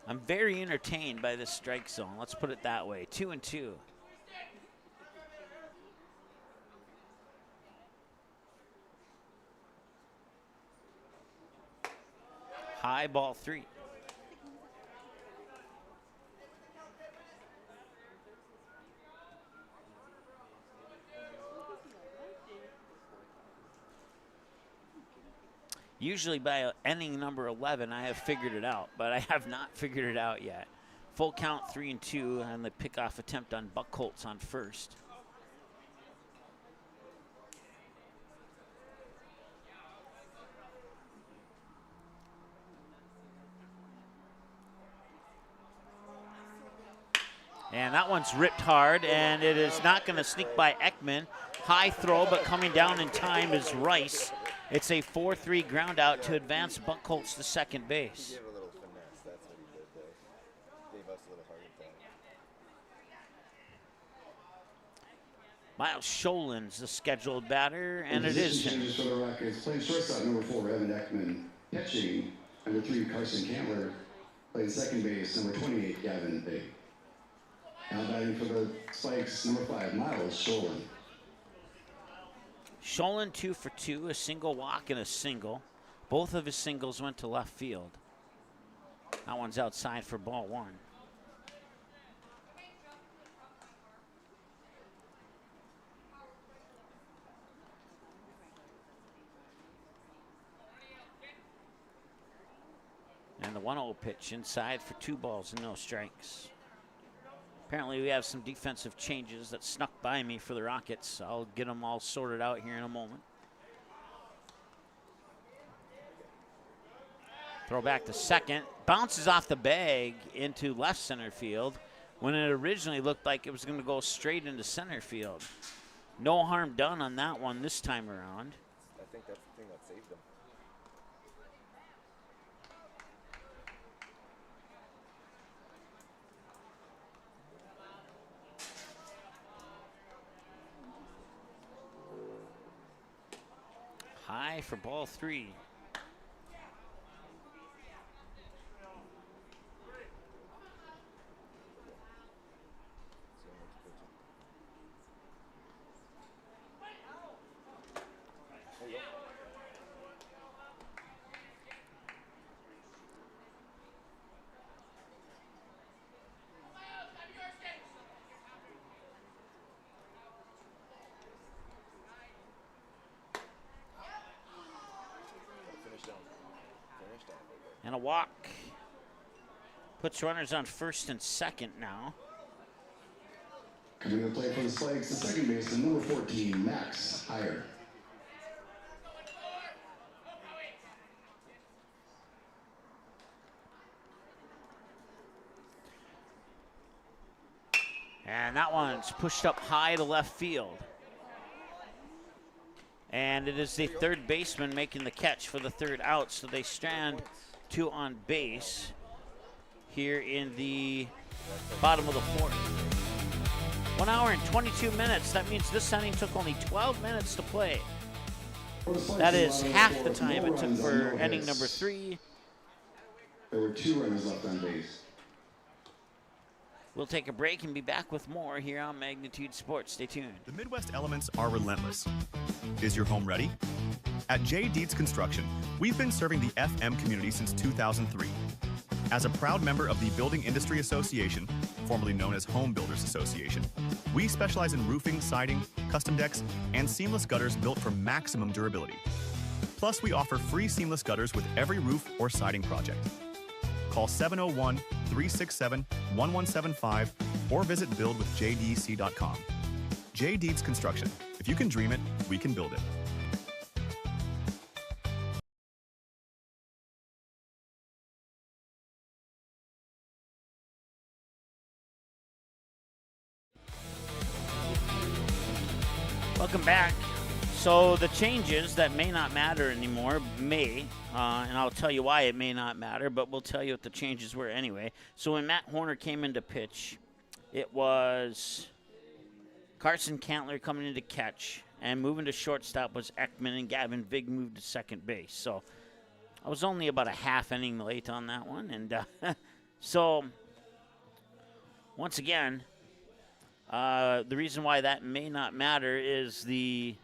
I'm very entertained by this strike zone. Let's put it that way. 2-2. High, ball 3. Usually by inning number 11, I have figured it out, but I have not figured it out yet. Full count, 3-2, and the pickoff attempt on Buckholz on first. And that one's ripped hard, and it is not going to sneak by Ekman. High throw, but coming down in time is Rice. It's a 4-3 ground out to advance Buckholz to second base. Give a little finesse. That's what he did there. Gave us a little heart attack. Miles Scholen's the scheduled batter, and it is him. Changes for the Rockets. Playing shortstop, number 4, Evan Ekman. Pitching, number 3, Carson Cantler. Playing second base, number 28, Gavin Bay. Now batting for the Spikes, number 5, Miles Scholen. Scholen 2 for 2, a single walk and a single. Both of his singles went to left field. That one's outside for ball 1. And the 1-0 pitch inside for 2 balls and no strikes. Apparently we have some defensive changes that snuck by me for the Rockets. I'll get them all sorted out here in a moment. Throw back to second. Bounces off the bag into left center field when it originally looked like it was going to go straight into center field. No harm done on that one this time around. I think that's the thing that saved them. High for ball 3. And a walk. Puts runners on first and second now. Coming to play for the Spikes, the second baseman, number 14, Max Heyer. And that one's pushed up high to left field. And it is the third baseman making the catch for the third out, so they strand 2 on base here in the bottom of the 4th. 1 hour and 22 minutes. That means this inning took only 12 minutes to play. That is half the time it took for inning number 3. There were 2 runners left on base. We'll take a break and be back with more here on Magnitude Sports. Stay tuned. The Midwest elements are relentless. Is your home ready? At J. Deeds Construction, we've been serving the FM community since 2003. As a proud member of the Building Industry Association, formerly known as Home Builders Association, we specialize in roofing, siding, custom decks, and seamless gutters built for maximum durability. Plus, we offer free seamless gutters with every roof or siding project. Call 701-367-1175 or visit buildwithjdc.com. J. Deeds Construction. If you can dream it, we can build it. Welcome back. So the changes that may not matter anymore and I'll tell you why it may not matter, but we'll tell you what the changes were anyway. So when Matt Horner came into pitch, it was Carson Cantler coming in to catch, and moving to shortstop was Ekman, and Gavin Vig moved to second base. So I was only about a half inning late on that one. And so once again, the reason why that may not matter is the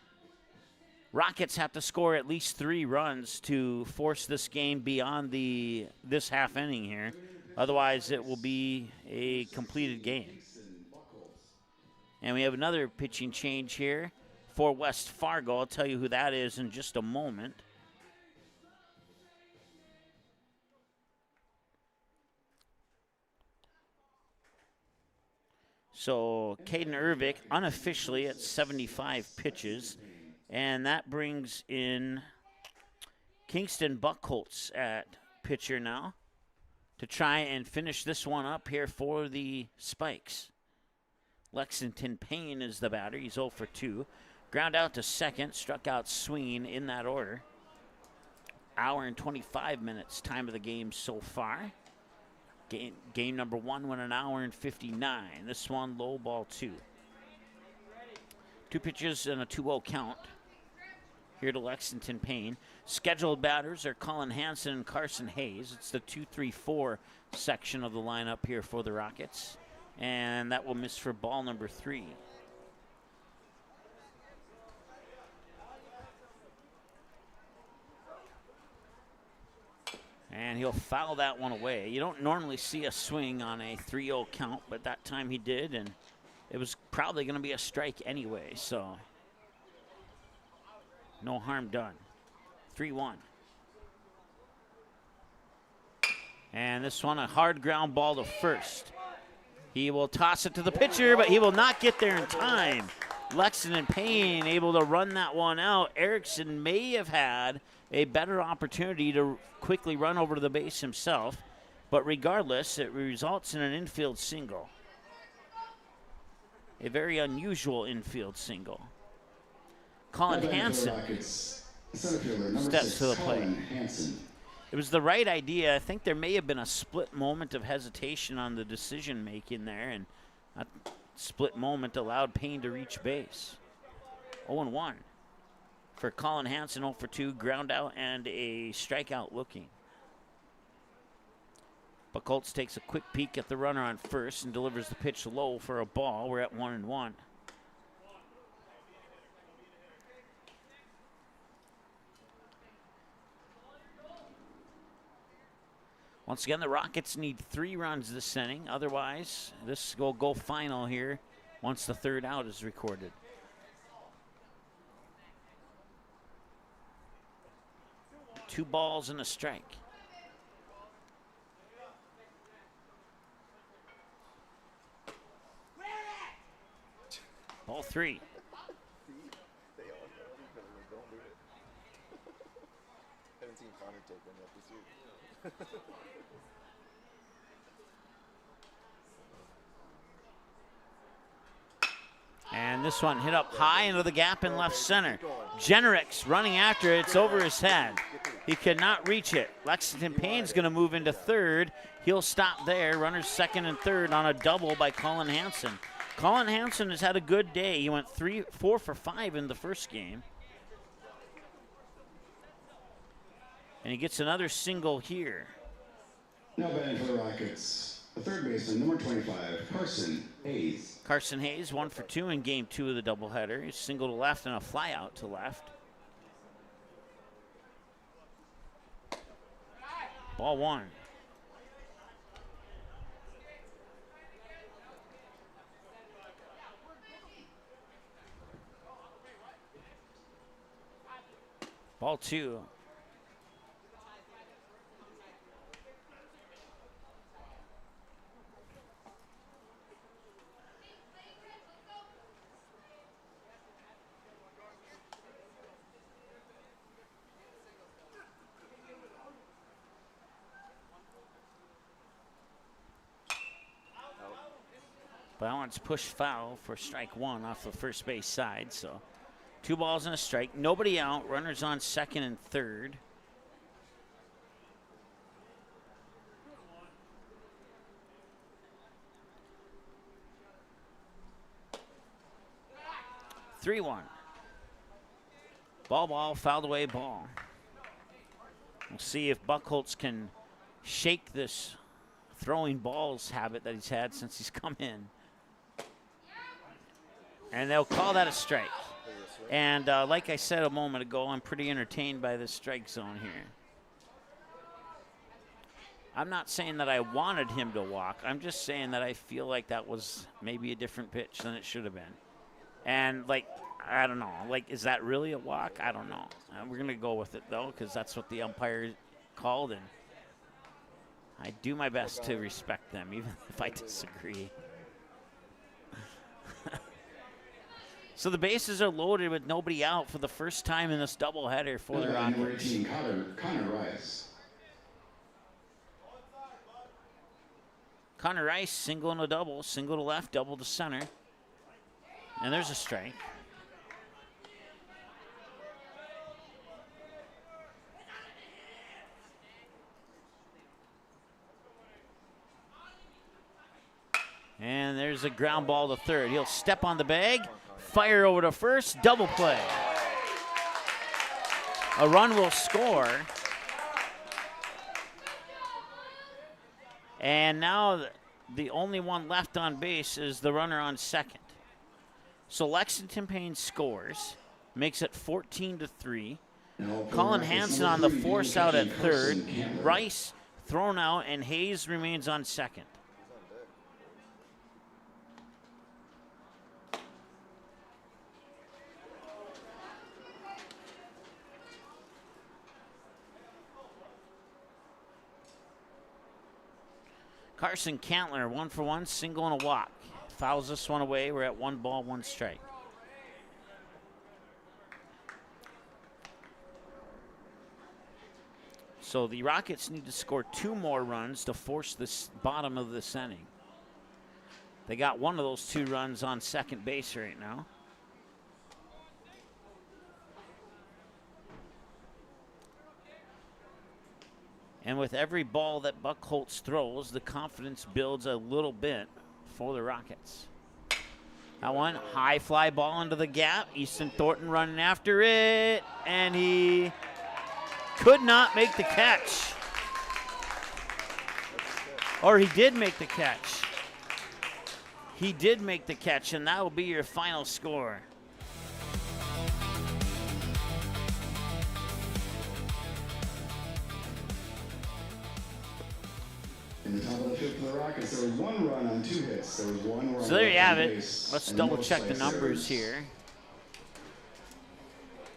Rockets have to score at least 3 runs to force this game beyond this half inning here. Otherwise, it will be a completed game. And we have another pitching change here for West Fargo. I'll tell you who that is in just a moment. So Caden Ervik unofficially at 75 pitches. And that brings in Kingston Buckholz at pitcher now to try and finish this one up here for the Spikes. Lexington Payne is the batter. He's 0 for 2. Ground out to second, struck out swinging in that order. Hour and 25 minutes, time of the game so far. Game number 1 went an hour and 59. This one, low ball 2. 2 pitches and a 2-0 count here to Lexington Payne. Scheduled batters are Colin Hansen and Carson Hayes. It's the 2-3-4 section of the lineup here for the Rockets. And that will miss for ball number 3. And he'll foul that one away. You don't normally see a swing on a 3-0 count, but that time he did, and it was probably going to be a strike anyway, so no harm done. 3-1. And this one, a hard ground ball to first. He will toss it to the pitcher, but he will not get there in time. Lexington Payne able to run that one out. Erickson may have had a better opportunity to quickly run over to the base himself, but regardless, it results in an infield single. A very unusual infield single. Colin Hansen steps to the plate. It was the right idea. I think there may have been a split moment of hesitation on the decision making there, and that split moment allowed Payne to reach base. 0-1 for Colin Hansen, 0 for 2, ground out and a strikeout looking. Buchholz takes a quick peek at the runner on first and delivers the pitch low for a ball. We're at 1-1. Once again, the Rockets need 3 runs this inning. Otherwise, this will go final here once the third out is recorded. Two balls and a strike. Ball 3. Haven't seen Connor take one yet this year. And this one hit up high into the gap in left center. Jenerick's running after it. It's over his head. He cannot reach it. Lexington Payne's going to move into third. He'll stop there. Runners second and third on a double by Colin Hansen. Colin Hansen has had a good day. He went 4 for 5 in the first game. And he gets another single here. Now batting for the Rockets, the third baseman, number 25, Carson Hayes. Carson Hayes, 1 for 2 in game 2 of the doubleheader. He's single to left and a fly out to left. Ball 1. Ball 2. That one's pushed foul for strike 1 off the first base side. So 2 balls and a strike. Nobody out. Runners on second and third. Three 1. Ball, fouled away ball. We'll see if Buchholz can shake this throwing balls habit that he's had since he's come in. And they'll call that a strike. And like I said a moment ago, I'm pretty entertained by this strike zone here. I'm not saying that I wanted him to walk. I'm just saying that I feel like that was maybe a different pitch than it should have been. And, like, I don't know. Like, is that really a walk? I don't know. We're going to go with it, though, because that's what the umpire called. And I do my best to respect them, even if I disagree. So the bases are loaded with nobody out for the first time in this doubleheader for the Rockets. Connor Rice. Connor Rice, single and a double. Single to left, double to center. And there's a strike. And And there's a ground ball to third. He'll step on the bag, fire over to first, double play. A run will score. And now the only one left on base is the runner on second. So Lexington Payne scores, makes it 14-3. Colin Hansen on the force out at third. Rice thrown out, and Hayes remains on second. Carson Cantler, 1-for-1, single and a walk. Fouls this one away. We're at 1 ball, 1 strike. So the Rockets need to score 2 more runs to force this bottom of this inning. They got one of those 2 runs on second base right now. And with every ball that Buck Holtz throws, the confidence builds a little bit for the Rockets. That one, high fly ball into the gap. Easton Thornton running after it, and he could not make the catch. Or he did make the catch. He did make the catch, and that will be your final score. In the top of the fifth for the Rockets, there was 1 run on 2 hits. There was 1 run. So there you have it. Let's double check the numbers here.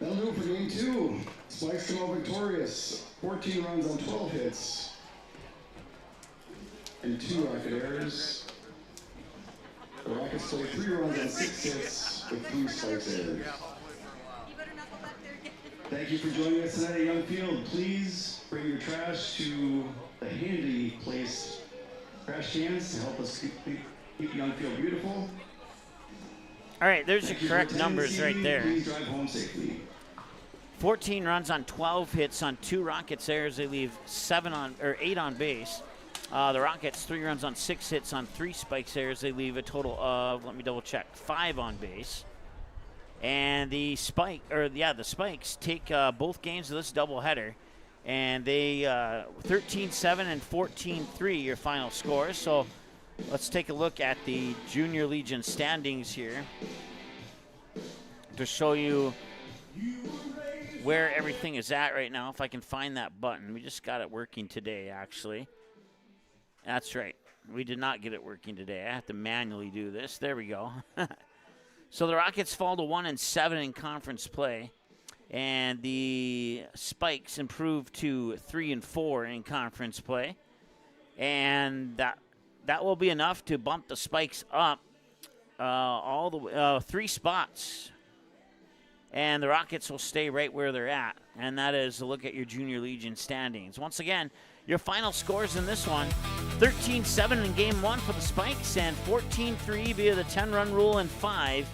That'll do it for game 2. Spikes come out victorious. 14 runs on 12 hits. And 2 Rocket errors. The Rockets played 3 runs on 6 hits with 3 Spikes errors. Thank you for joining us tonight at Young Field. Please bring your trash to the handy placed trash cans to help us keep Young Field beautiful. All right, there's your correct numbers right there. Please drive home safely. 14 runs on 12 hits on 2 Rockets errors. They leave 8 on base. The Rockets 3 runs on 6 hits on 3 Spikes errors. They leave a total of, let me double check, 5 on base. And the Spikes take both games of this doubleheader, and they 13-7 and 14-3 your final scores. So let's take a look at the Junior Legion standings here to show you where everything is at right now. If I can find that button. We just got it working today, actually. That's right. We did not get it working today. I have to manually do this. There we go. So the Rockets fall to 1-7 in conference play, and the Spikes improve to 3-4 in conference play, and that will be enough to bump the Spikes up all the way 3 spots, and the Rockets will stay right where they're at. And that is a look at your Junior Legion standings. Once again, your final scores in this one: 13-7 in Game 1 for the Spikes, and 14-3 via the 10-run rule, and 5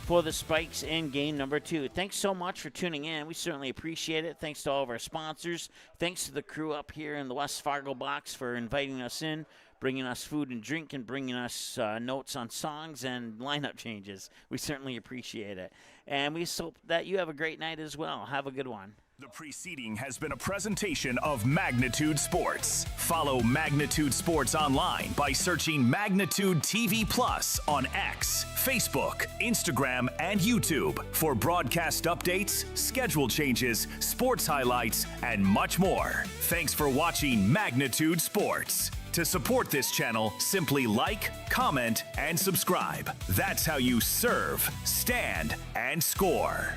for the Spikes in Game number 2. Thanks so much for tuning in. We certainly appreciate it. Thanks to all of our sponsors. Thanks to the crew up here in the West Fargo box for inviting us in, bringing us food and drink, and bringing us notes on songs and lineup changes. We certainly appreciate it. And we hope that you have a great night as well. Have a good one. The preceding has been a presentation of Magnitude Sports. Follow Magnitude Sports online by searching Magnitude TV Plus on X, Facebook, Instagram, and YouTube for broadcast updates, schedule changes, sports highlights, and much more. Thanks for watching Magnitude Sports. To support this channel, simply like, comment, and subscribe. That's how you serve, stand, and score.